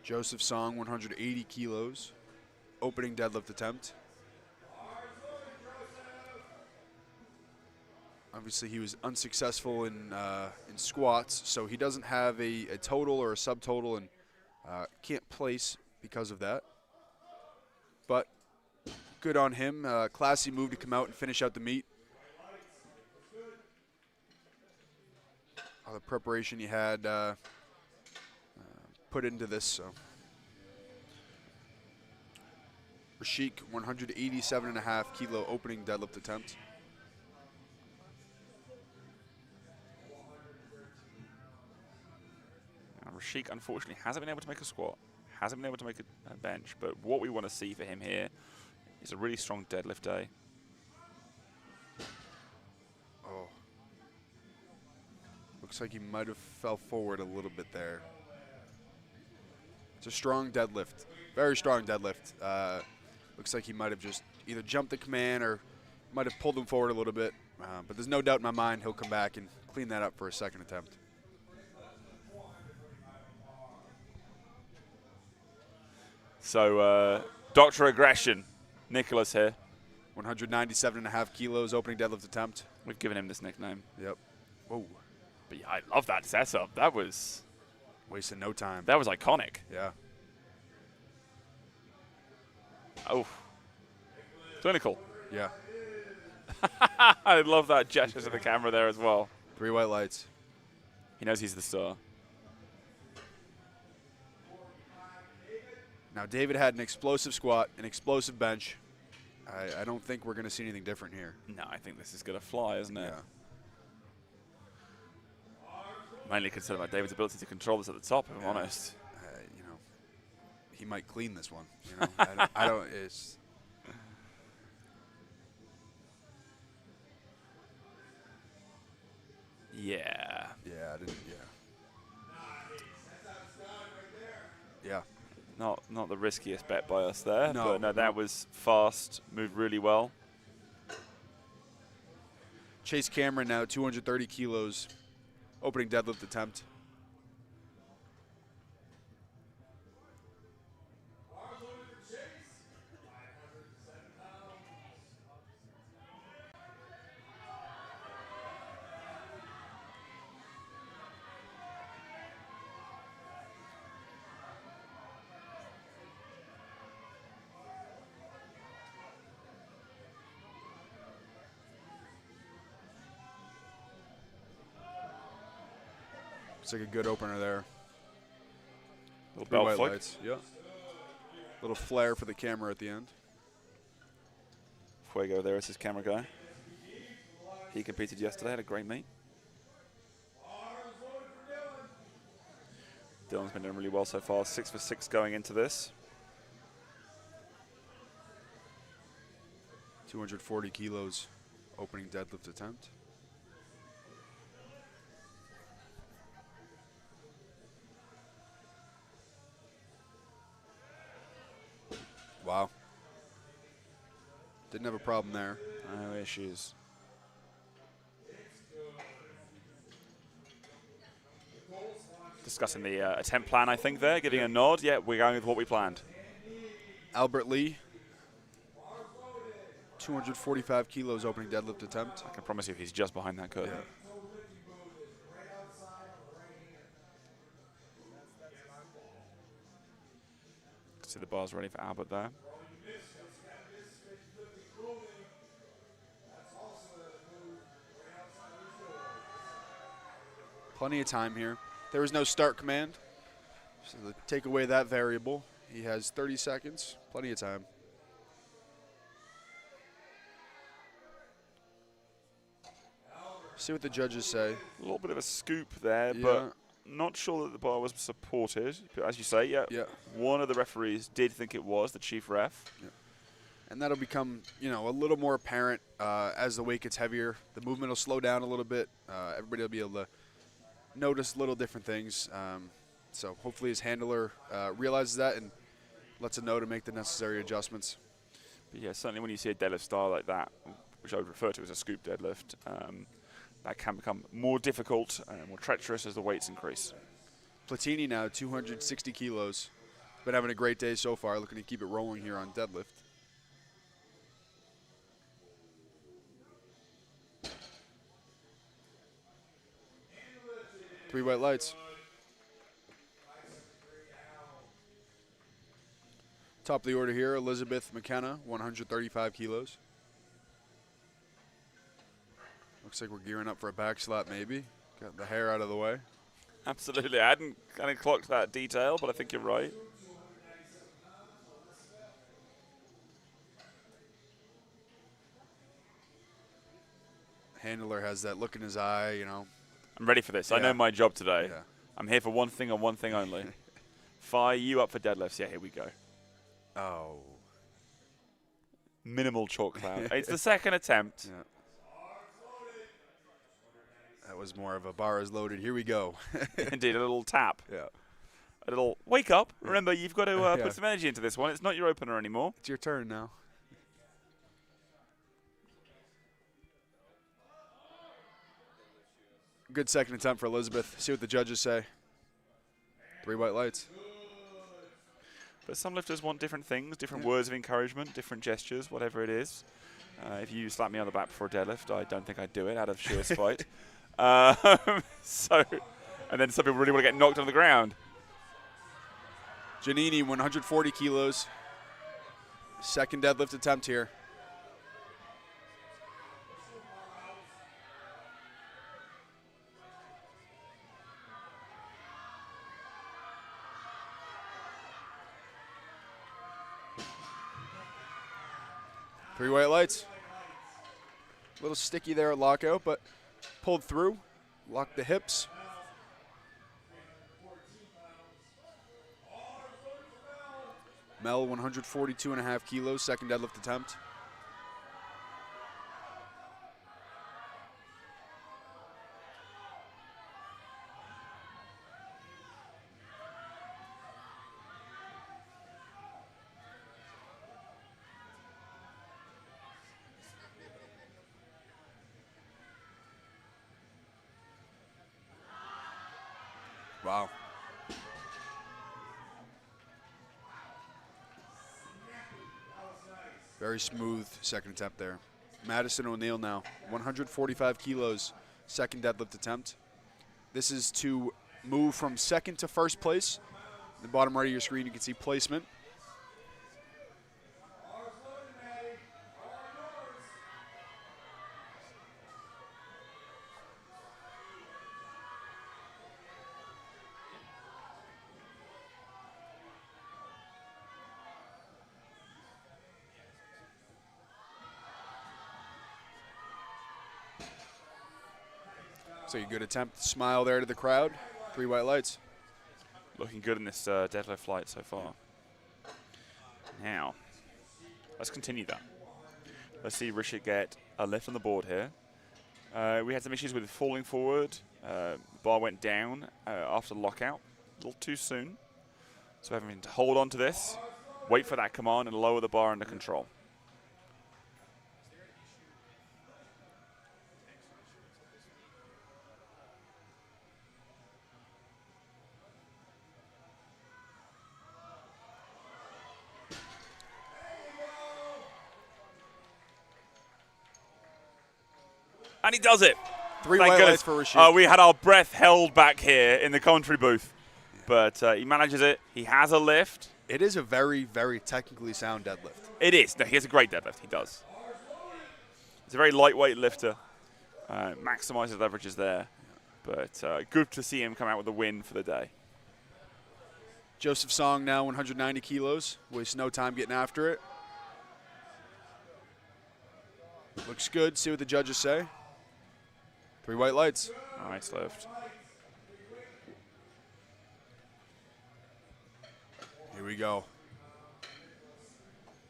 Joseph Song, 180 kilos, opening deadlift attempt. Obviously, he was unsuccessful in squats, so he doesn't have a total or a subtotal, and can't place because of that. But good on him. Classy move to come out and finish out the meet. All the preparation he had put into this. So Rashik, 187.5 kilo opening deadlift attempt. Now, Rashik, unfortunately, hasn't been able to make a squat, hasn't been able to make a bench, but what we want to see for him here is a really strong deadlift day. Oh. Looks like he might have fell forward a little bit there. It's a strong deadlift, very strong deadlift. Looks like he might have just either jumped the command or might have pulled him forward a little bit. But there's no doubt in my mind he'll come back and clean that up for a second attempt. So, Dr. Aggression, Nicholas here. 197.5 kilos opening deadlift attempt. We've given him this nickname. Yep. Whoa. But yeah, I love that setup. That was Wasting no time. that was iconic. Yeah. Oh, clinical. Yeah. I love that gesture to the camera there as well. 3 white lights. He knows he's the star. Now, David had an explosive squat, an explosive bench. I don't think we're going to see anything different here. No, I think this is going to fly, isn't it? Yeah. Mainly concerned about David's ability to control this at the top, if I'm honest. You know, he might clean this one. You know, I don't. It's. Yeah. Yeah, I didn't. Yeah. Not the riskiest bet by us there, No, but no, that was fast, moved really well. Chase Cameron now 230 kilos, opening deadlift attempt. It's like a good opener there. Little 3 belt white flick. lights. Yeah. Little flare for the camera at the end. Fuego there is his camera guy. He competed yesterday, had a great meet. Dylan's been doing really well so far, 6 for 6 going into this. 240 kilos, opening deadlift attempt. Wow. Didn't have a problem there. No issues. Discussing the attempt plan, I think, there, giving a nod. Yeah, we're going with what we planned. Albert Lee, 245 kilos opening deadlift attempt. I can promise you he's just behind that curtain. See the bars ready for Albert there. Plenty of time here. There was no start command, so take away that variable. He has 30 seconds, plenty of time. See what the judges say. A little bit of a scoop there, Yeah. but not sure that the bar was supported. But as you say, yeah, one of the referees did think it was, the chief ref. Yeah. And that'll become, a little more apparent as the weight gets heavier. The movement will slow down a little bit. Everybody will be able to notice little different things. So hopefully his handler realizes that and lets him know to make the necessary adjustments. But yeah, certainly when you see a deadlift style like that, which I would refer to as a scoop deadlift, that can become more difficult and more treacherous as the weights increase. Platini now, 260 kilos. Been having a great day so far, looking to keep it rolling here on deadlift. Three white lights. Top of the order here, Elizabeth McKenna, 135 kilos. Looks like we're gearing up for a back slap maybe. Got the hair out of the way. Absolutely. I hadn't kind of clocked that detail, but I think you're right. Handler has that look in his eye, I'm ready for this. I know my job today. Yeah. I'm here for one thing and one thing only. Fire you up for deadlifts. Yeah, here we go. Oh. Minimal chalk cloud. It's the second attempt. Yeah. That was more of a bar is loaded. Here we go. Indeed, a little tap. Yeah. A little wake up. Yeah. Remember, you've got to put some energy into this one. It's not your opener anymore. It's your turn now. Good second attempt for Elizabeth. See what the judges say. Three white lights. But some lifters want different things, different words of encouragement, different gestures, whatever it is. If you slap me on the back before a deadlift, I don't think I'd do it out of sheer spite. And then some people really want to get knocked on the ground. Giannini, 140 kilos. Second deadlift attempt here. Three white lights. A little sticky there at lockout, but pulled through. Locked the hips. Mel, 142.5 kilos, second deadlift attempt. Wow. Very smooth second attempt there. Madison O'Neill now, 145 kilos, second deadlift attempt. This is to move from second to first place. In the bottom right of your screen, you can see placement. So a good attempt. Smile there to the crowd. Three white lights. Looking good in this deadlift flight so far. Now, let's continue that. Let's see Richard get a lift on the board here. We had some issues with falling forward. Bar went down after the lockout. A little too soon. So having to hold on to this, wait for that command, and lower the bar under control. And he does it. Three Thank white goodness. lights for Rashid. We had our breath held back here in the commentary booth. But he manages it. He has a lift. It is a very, very technically sound deadlift. It is. No, he has a great deadlift. He does. He's a very lightweight lifter. Maximizes leverages there. But good to see him come out with a win for the day. Joseph Song now 190 kilos. Wastes no time getting after it. Looks good. See what the judges say. 3 white lights. Nice lift. Here we go.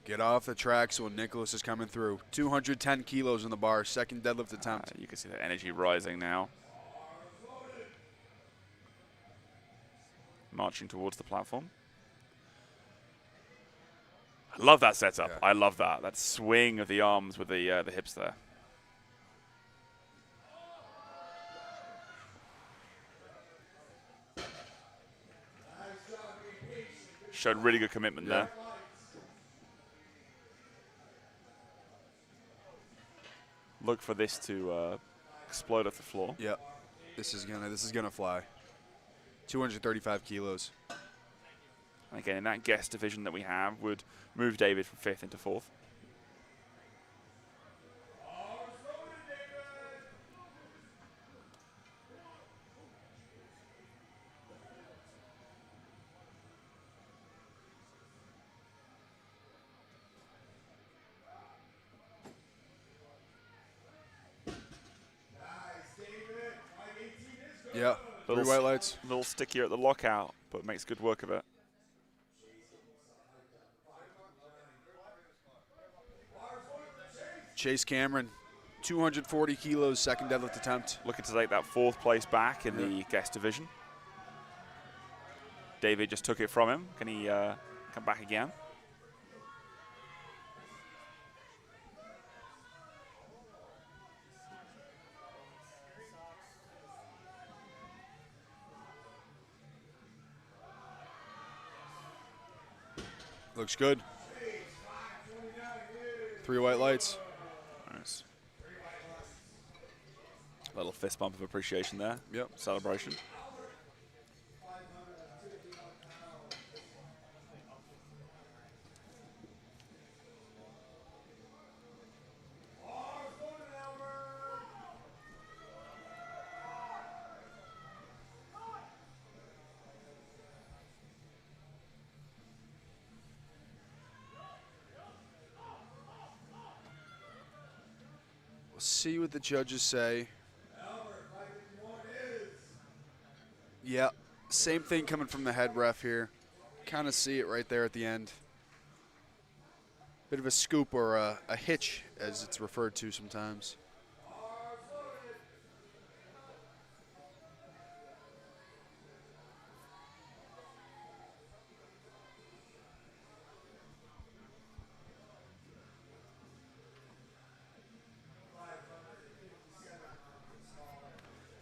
Get off the tracks when Nicholas is coming through. 210 kilos in the bar. Second deadlift attempt. You can see the energy rising now. Marching towards the platform. I love that setup. Yeah. I love that. That swing of the arms with the hips there. Showed really good commitment there. Look for this to explode off the floor. Yep. This is gonna fly. 235 kilos. And again, in that guest division that we have, would move David from 5th into 4th. Yeah. 3 white lights. A little stickier at the lockout, but makes good work of it. Chase Cameron, 240 kilos, second deadlift attempt. Looking to take that 4th place back in the guest division. David just took it from him. Can he come back again? Looks good. 3 white lights. Nice. Little fist bump of appreciation there. Yep. Celebration. We'll see what the judges say. Yeah, same thing coming from the head ref here. Kind of see it right there at the end. Bit of a scoop or a hitch, as it's referred to sometimes.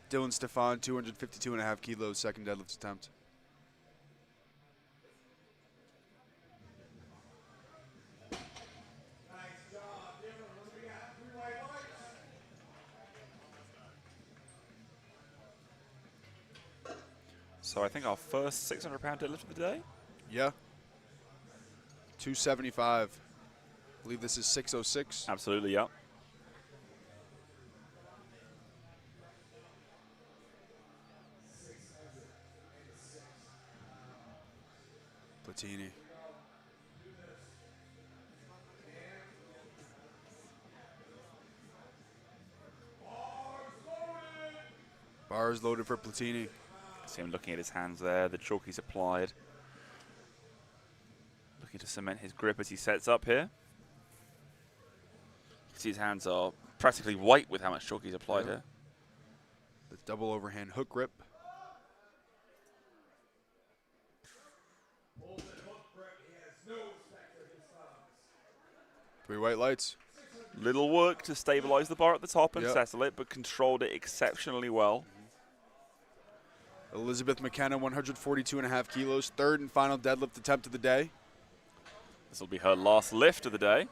Dylan Stefan, 252.5 kilos, second deadlift attempt. So I think our first 600-pound deadlift of the day. Yeah. 275. I believe this is 606. Absolutely, yeah. Platini. Bars loaded for Platini. See him looking at his hands there, the chalk he's applied. Looking to cement his grip as he sets up here. You can see his hands are practically white with how much chalk he's applied here. The double overhand hook grip. Three white lights. Little work to stabilize the bar at the top and Yep. settle it, but controlled it exceptionally well. Elizabeth McKenna, 142.5 kilos. Third and final deadlift attempt of the day. This will be her last lift of the day.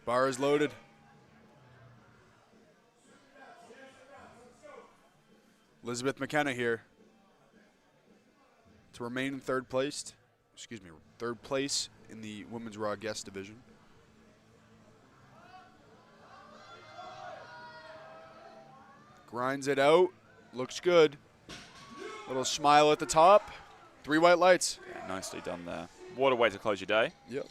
Bar is loaded. Elizabeth McKenna here. to remain in third place in the women's raw guest division. Grinds it out. Looks good. Little smile at the top. 3 white lights. Yeah, nicely done there. What a way to close your day. Yep.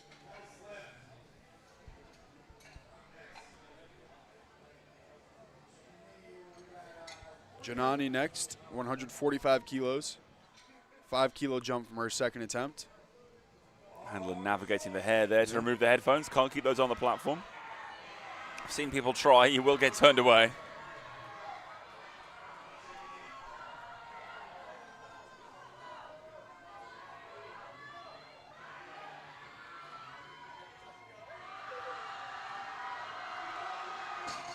Janani next, 145 kilos. 5-kilo jump from her second attempt. Handler navigating the hair there to remove the headphones. Can't keep those on the platform. I've seen people try. You will get turned away.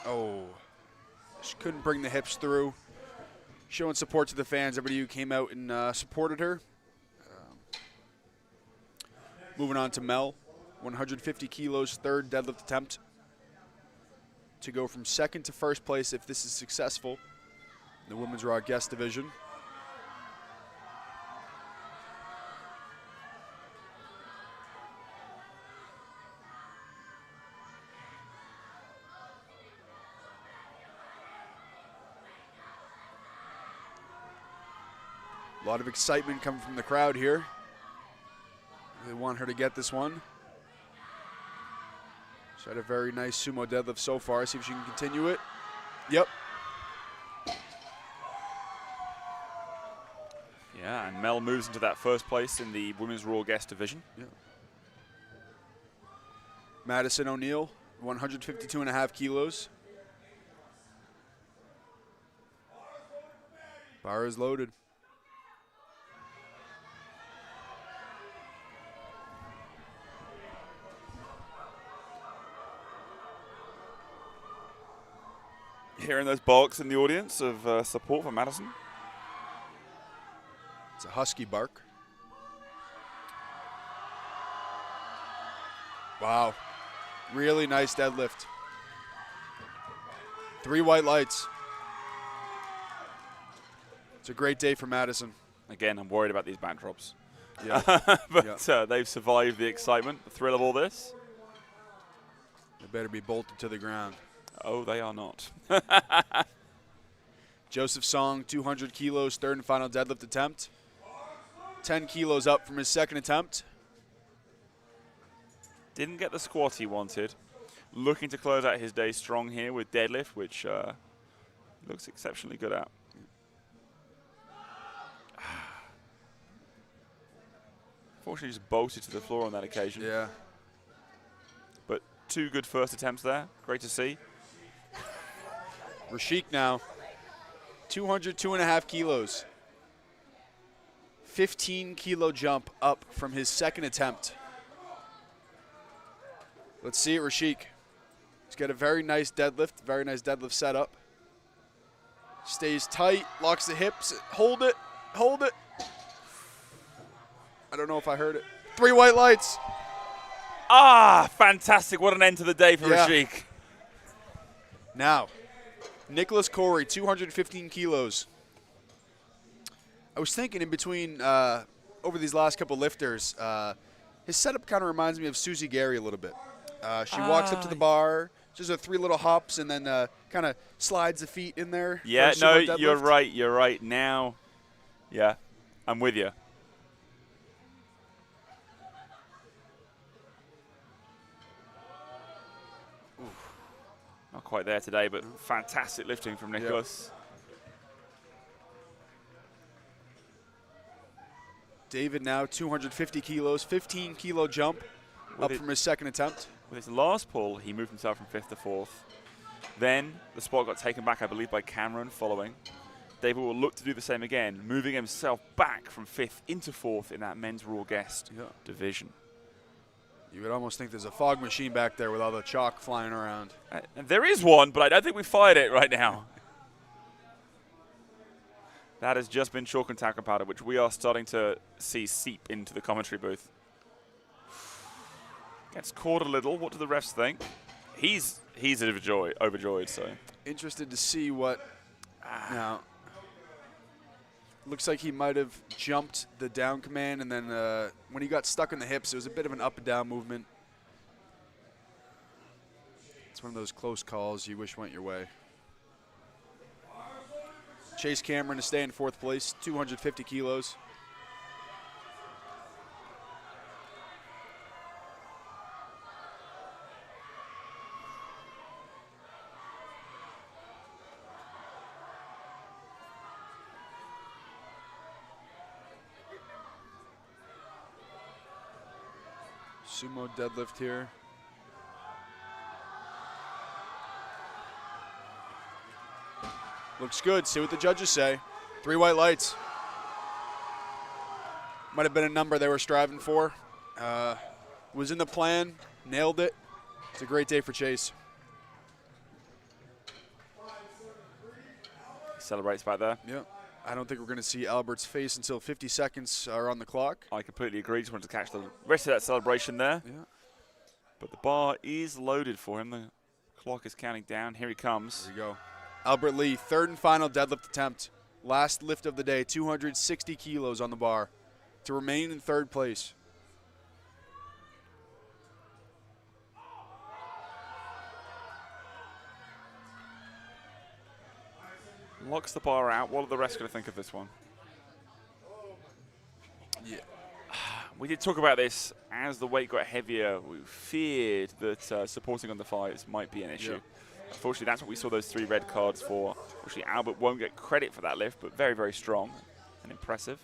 Oh, she couldn't bring the hips through. Showing support to the fans, everybody who came out and supported her. Moving on to Mel, 150 kilos, third deadlift attempt to go from second to first place if this is successful in the women's raw guest division. A lot of excitement coming from the crowd here. They want her to get this one. She's had a very nice sumo deadlift so far. See if she can continue it. Yep. Yeah, and Mel moves into that first place in the women's raw guest division. Yeah. Madison O'Neill, 152.5 kilos. Bar is loaded. Hearing those barks in the audience of support for Madison. It's a husky bark. Wow. Really nice deadlift. 3 white lights. It's a great day for Madison. Again, I'm worried about these backdrops. Yeah. But they've survived the excitement, the thrill of all this. They better be bolted to the ground. Oh, they are not. Joseph Song, 200 kilos, third and final deadlift attempt. 10 kilos up from his second attempt. Didn't get the squat he wanted. Looking to close out his day strong here with deadlift, which looks exceptionally good at. Fortunately, just bolted to the floor on that occasion. Yeah. But 2 good first attempts there. Great to see. Rashik now, 202.5 kilos. 15-kilo jump up from his second attempt. Let's see it, Rashik. He's got a very nice deadlift setup. Stays tight, locks the hips, hold it. I don't know if I heard it. 3 white lights. Ah, fantastic. What an end to the day for Rashik. Now, Nicholas Corey, 215 kilos. I was thinking in between, over these last couple lifters, his setup kind of reminds me of Susie Gary a little bit. She walks up to the bar, just 3 little hops, and then kind of slides the feet in there. Yeah, no, you're right. Now, yeah, I'm with you. Not quite there today, but fantastic lifting from Nicholas. David now 250 kilos, 15-kilo jump up from his second attempt. With his last pull, he moved himself from 5th to 4th. Then the spot got taken back, I believe, by Cameron following. David will look to do the same again, moving himself back from 5th into 4th in that men's raw guest division. You would almost think there's a fog machine back there with all the chalk flying around. There is one, but I don't think we fired it right now. That has just been chalk and talcum powder, which we are starting to see seep into the commentary booth. Gets caught a little. What do the refs think? He's overjoyed. So interested to see what now. Looks like he might have jumped the down command, and then when he got stuck in the hips, it was a bit of an up and down movement. It's one of those close calls you wish went your way. Chase Cameron to stay in 4th place, 250 kilos. Sumo deadlift here. Looks good. See what the judges say. 3 white lights. Might have been a number they were striving for. Was in the plan. Nailed it. It's a great day for Chase. Celebrates back there. Yep. I don't think we're going to see Albert's face until 50 seconds are on the clock. I completely agree. Just wanted to catch the rest of that celebration there. Yeah. But the bar is loaded for him. The clock is counting down. Here he comes. There you go. Albert Lee, 3rd and final deadlift attempt. Last lift of the day, 260 kilos on the bar to remain in 3rd place. Locks the bar out. What are the rest going to think of this one? Yeah. We did talk about this as the weight got heavier. We feared that supporting on the fights might be an issue. Yeah. Unfortunately, that's what we saw those 3 red cards for. Actually, Albert won't get credit for that lift, but very, very strong and impressive.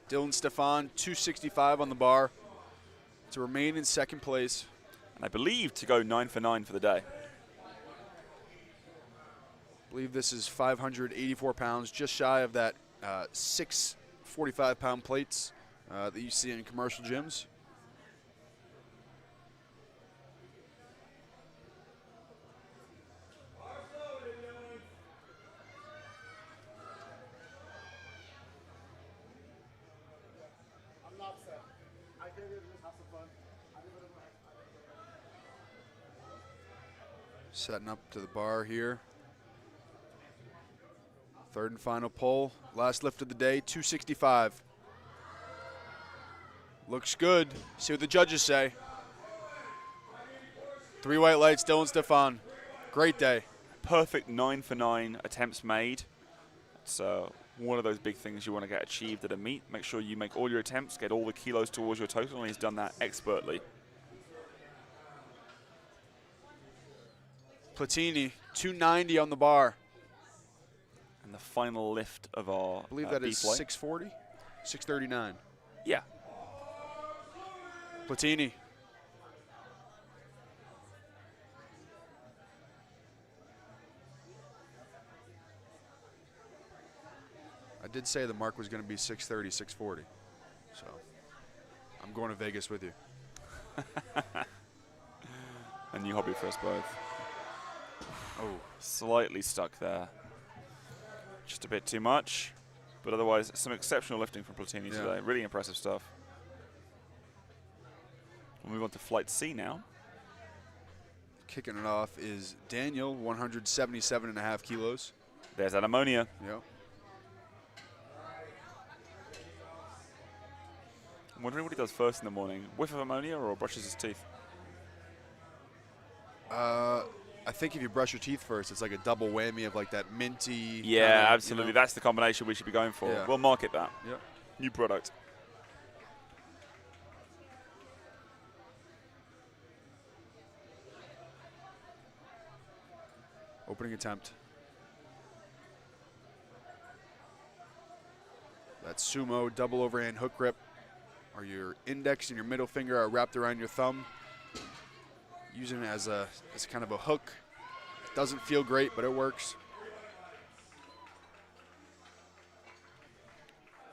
Dylan Stefan, 265 on the bar to remain in 2nd place. And I believe to go 9 for 9 for the day. I believe this is 584 pounds, just shy of that 6 45-pound plates that you see in commercial gyms. Setting up to the bar here. 3rd and final pull. Last lift of the day, 265. Looks good. See what the judges say. 3 white lights, Dylan Stefan. Great day. Perfect 9 for 9 attempts made. It's one of those big things you want to get achieved at a meet. Make sure you make all your attempts, get all the kilos towards your total, and he's done that expertly. Platini, 290 on the bar. And the final lift of our I believe that is B-plate. 640, 639. Yeah. Platini. I did say the mark was going to be 630, 640. So I'm going to Vegas with you. A new hobby for us both. Oh, Slightly stuck there. Just a bit too much. But otherwise, some exceptional lifting from Platini today. Really impressive stuff. We'll move on to Flight C now. kicking it off is Daniel, 177.5 kilos. There's that ammonia. Yep. I'm wondering what he does first in the morning. Whiff of ammonia or brushes his teeth? I think if you brush your teeth first, it's like a double whammy of like that minty. Yeah, kinda, absolutely. You know? That's the combination we should be going for. Yeah. We'll market that. Yep. New product. Opening attempt. That sumo double overhand hook grip, or your index and your middle finger are wrapped around your thumb. Using it as kind of a hook. It doesn't feel great, but it works.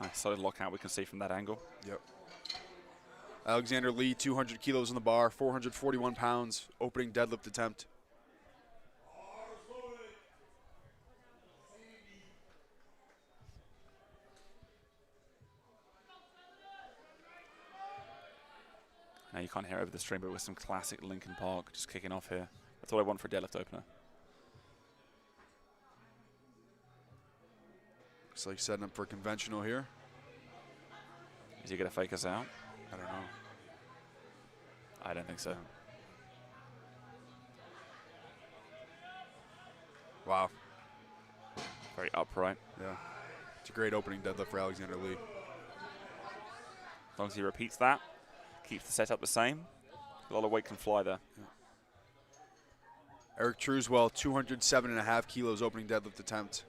Nice solid lockout we can see from that angle. Yep. Alexander Lee, 200 kilos on the bar, 441 pounds, opening deadlift attempt. Now you can't hear over the stream, but with some classic Linkin Park just kicking off here. That's all I want for a deadlift opener. Looks like setting up for conventional here. Is he going to fake us out? I don't know. I don't think so. Wow. Very upright. Yeah. It's a great opening deadlift for Alexander Lee. As long as he repeats that, keeps the setup the same, a lot of weight can fly there. Yeah. Eric Truswell, 207.5 kilos opening deadlift attempt.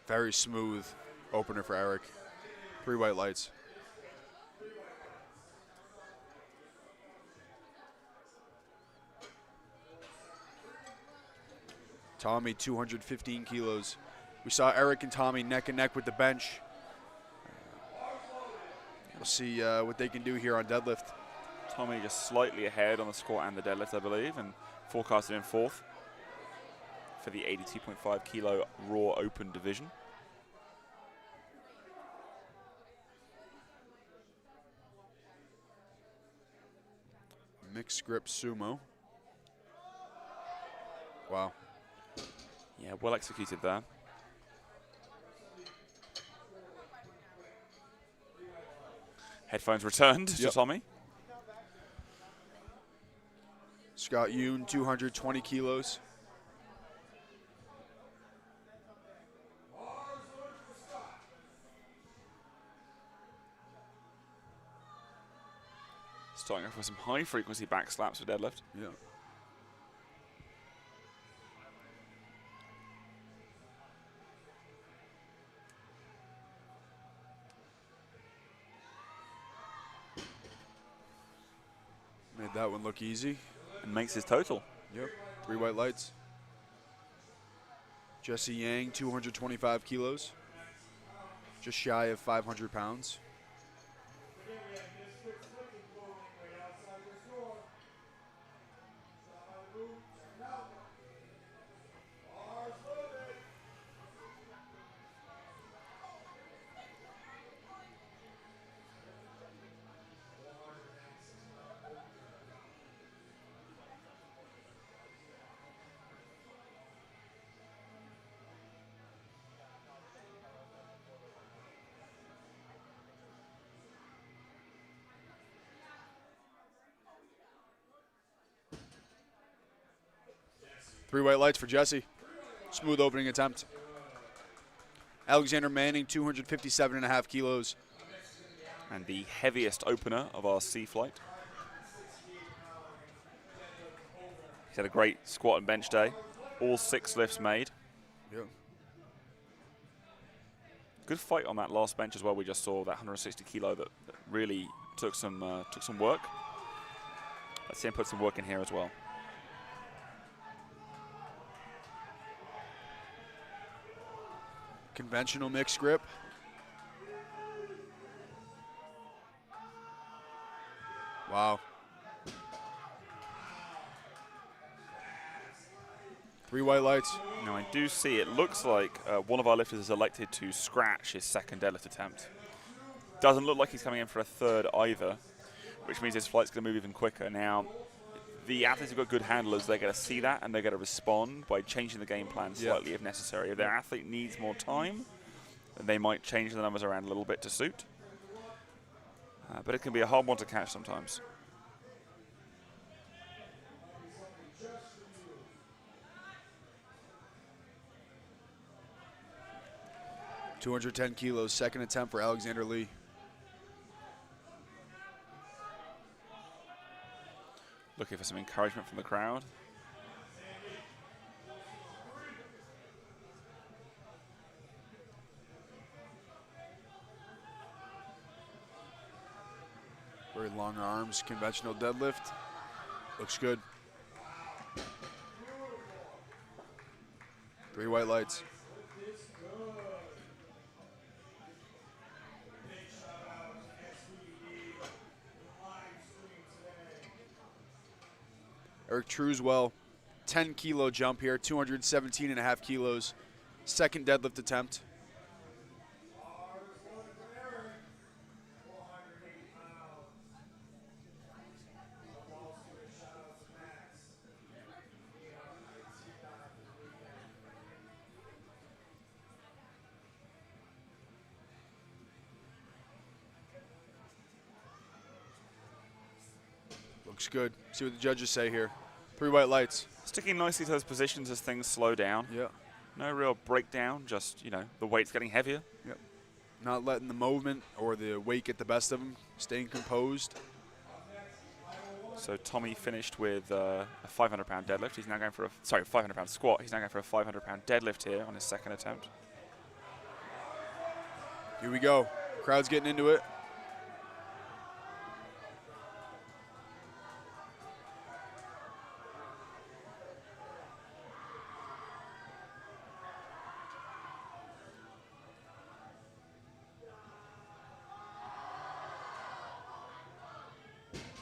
Very smooth opener for Eric. 3 white lights. Tommy, 215 kilos. We saw Eric and Tommy neck and neck with the bench. We'll see what they can do here on deadlift. Tommy just slightly ahead on the squat and the deadlift, I believe, and forecasted in 4th for the 82.5 kilo raw open division. Mixed grip sumo. Wow. Yeah, well executed there. Headphones returned to Tommy. Scott Yoon, 220 kilos. Starting off with some high frequency back slaps for deadlift. Yeah. Made that one look easy. And makes his total. Yep. 3 white lights. Jesse Yang, 225 kilos. Just shy of 500 pounds. Three white lights for Jesse. Smooth opening attempt. Alexander Manning, 257.5 kilos. And the heaviest opener of our C flight. He's had a great squat and bench day. All 6 lifts made. Yeah. Good fight on that last bench as well. We just saw that 160 kilo that really took some work. Let's see him put some work in here as well. Conventional mixed grip. Wow. 3 white lights. Now I do see it looks like one of our lifters has elected to scratch his second deadlift attempt. Doesn't look like he's coming in for a third either, which means his flight's going to move even quicker. Now, the athletes who've got good handlers, they're going to see that and they're going to respond by changing the game plan slightly if necessary. If their athlete needs more time, then they might change the numbers around a little bit to suit. But it can be a hard one to catch sometimes. .210 kilos, second attempt for Alexander Lee. Looking for some encouragement from the crowd. Very long arms, conventional deadlift. Looks good. 3 white lights. Eric Truswell, 10-kilo jump here, 217.5 kilos. Second deadlift attempt. Looks good. See what the judges say here. 3 white lights. Sticking nicely to those positions as things slow down. Yeah. No real breakdown, just, you know, the weight's getting heavier. Yep. Not letting the movement or the weight get the best of him. Staying composed. So Tommy finished with a 500-pound deadlift. He's now going for a 500-pound squat. He's now going for a 500-pound deadlift here on his second attempt. Here we go. Crowd's getting into it.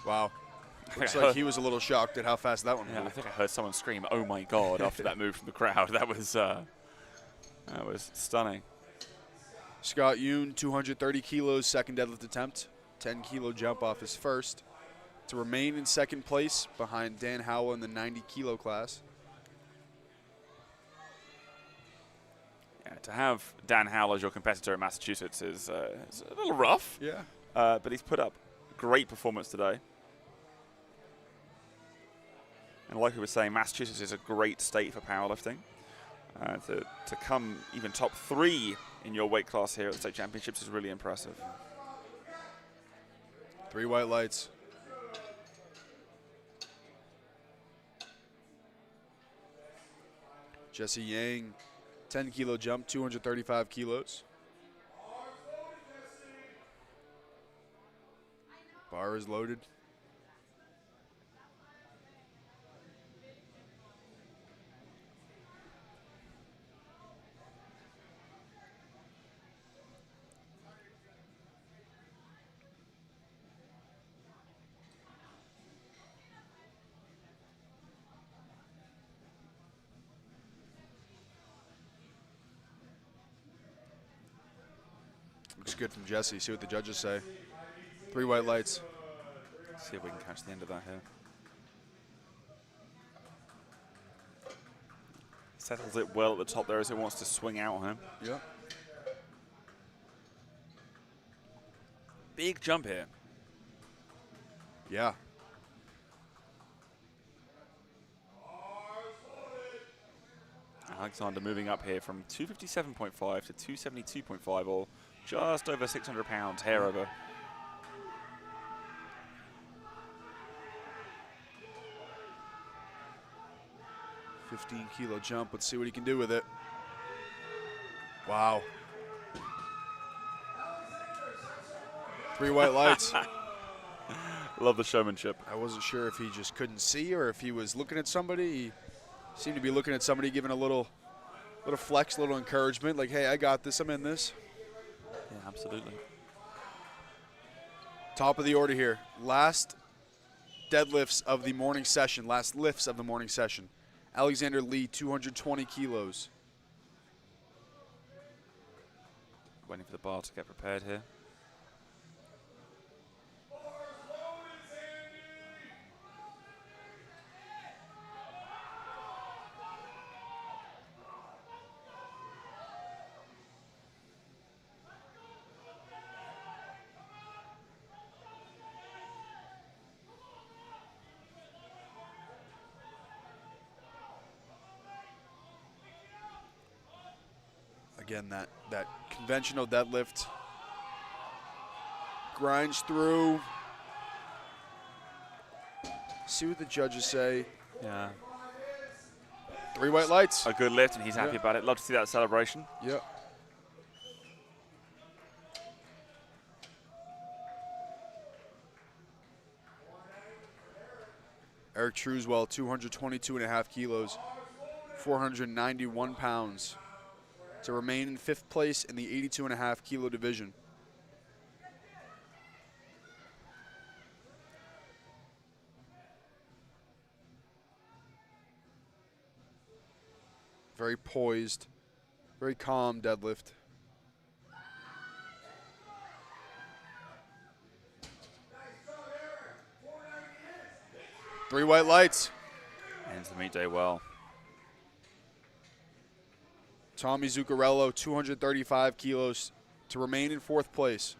Wow. Looks like he was a little shocked at how fast that one Yeah, I moved. think I heard someone scream, "Oh my God!" after that move from the crowd. That was stunning. Scott Yoon, 230 kilos, second deadlift attempt. 10-kilo jump off his first. To remain in second place behind Dan Howell in the 90-kilo class. Yeah, to have Dan Howell as your competitor in Massachusetts is a little rough. Yeah. But he's put up a great performance today. And like we were saying, Massachusetts is a great state for powerlifting. To come even top 3 in your weight class here at the state championships is really impressive. 3 white lights. Jesse Yang, 10-kilo jump, 235 kilos. Bar is loaded. Looks good from Jesse. See what the judges say. 3 white lights. See if we can catch the end of that here. Settles it well at the top there as it wants to swing out on him. Yeah. Big jump here. Yeah. Alexander moving up here from 257.5 to 272.5, or just over 600 pounds, hair over. – 15-kilo jump. Let's see what he can do with it. Wow. 3 white lights. Love the showmanship. I wasn't sure if he just couldn't see or if he was looking at somebody. He seemed to be looking at somebody, giving a little flex, a little encouragement, like, hey, I got this, I'm in this. Yeah, absolutely. Top of the order here. Last deadlifts of the morning session, last lifts of the morning session. Alexander Lee, 220 kilos. Waiting for the bar to get prepared here. Again, that conventional deadlift grinds through. See what the judges say. Yeah. 3 white lights. A good lift, and he's happy about it. Love to see that celebration. Yep. Eric Truswell, 222.5 kilos, 491 pounds, to remain in 5th place in the 82.5 kilo division. Very poised, very calm deadlift. Three white lights. Ends the meet day well. Tommy Zuccarello, 235 kilos to remain in 4th place.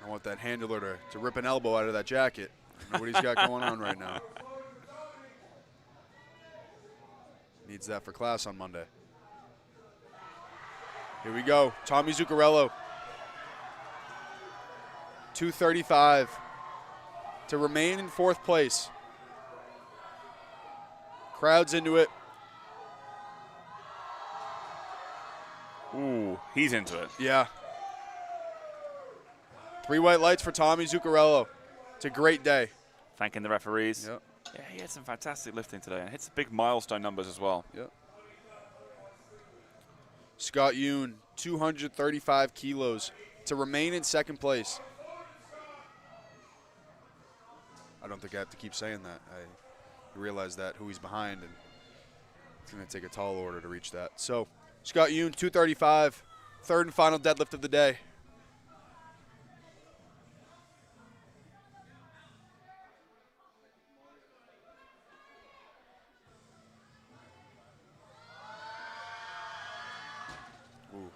I want that handler to rip an elbow out of that jacket. I know what he's got going on right now. Needs that for class on Monday. Here we go. Tommy Zuccarello. 235 to remain in 4th place. Crowd's into it. Ooh, he's into it. Yeah. 3 white lights for Tommy Zuccarello. It's a great day. Thanking the referees. Yep. Yeah, he had some fantastic lifting today and hits big milestone numbers as well. Yep. Scott Yoon, 235 kilos to remain in 2nd place. I don't think I have to keep saying that. I realize that who he's behind, and it's going to take a tall order to reach that. So, Scott Yoon, 235, 3rd and final deadlift of the day. Ooh.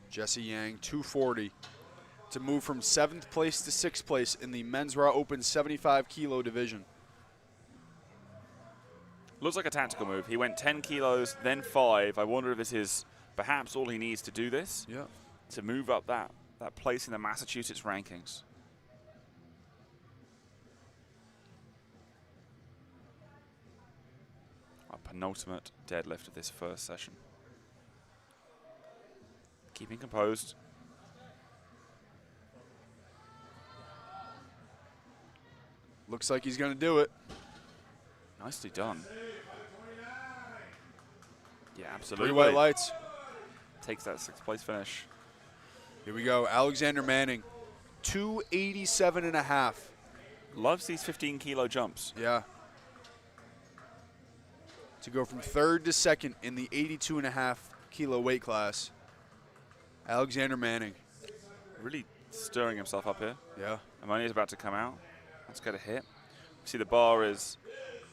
Jesse Yang, 240 to move from 7th place to 6th place in the Men's Raw Open 75 kilo division. Looks like a tactical move. He went 10 kilos, then 5. I wonder if this is perhaps all he needs to do this. Yeah. To move up that place in the Massachusetts rankings. Our penultimate deadlift of this first session. Keeping composed. Looks like he's going to do it. Nicely done. Yeah, absolutely. 3 white lights. Takes that 6th place finish. Here we go. Alexander Manning, 287.5. Loves these 15 kilo jumps. Yeah. To go from 3rd to 2nd in the 82.5 kilo weight class. Alexander Manning. Really stirring himself up here. Yeah. Amonia's about to come out. Let's get a hit. See, the bar is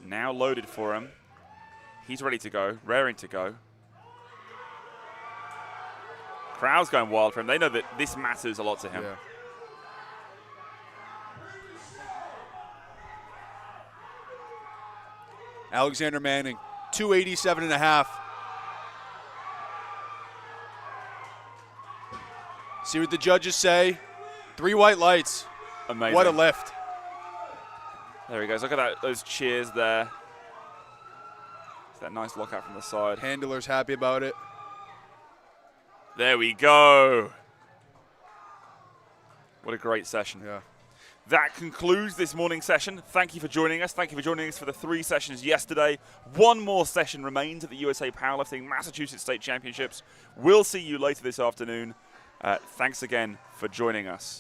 now loaded for him. He's ready to go, raring to go. Crowd's going wild for him. They know that this matters a lot to him. Yeah. Alexander Manning, 287.5. See what the judges say. 3 white lights. Amazing. What a lift. There he goes. Look at that, those cheers there. That nice lockout from the side. Handler's happy about it. There we go. What a great session. Yeah. That concludes this morning's session. Thank you for joining us. Thank you for joining us for the 3 sessions yesterday. 1 more session remains at the USA Powerlifting Massachusetts State Championships. We'll see you later this afternoon. Thanks again for joining us.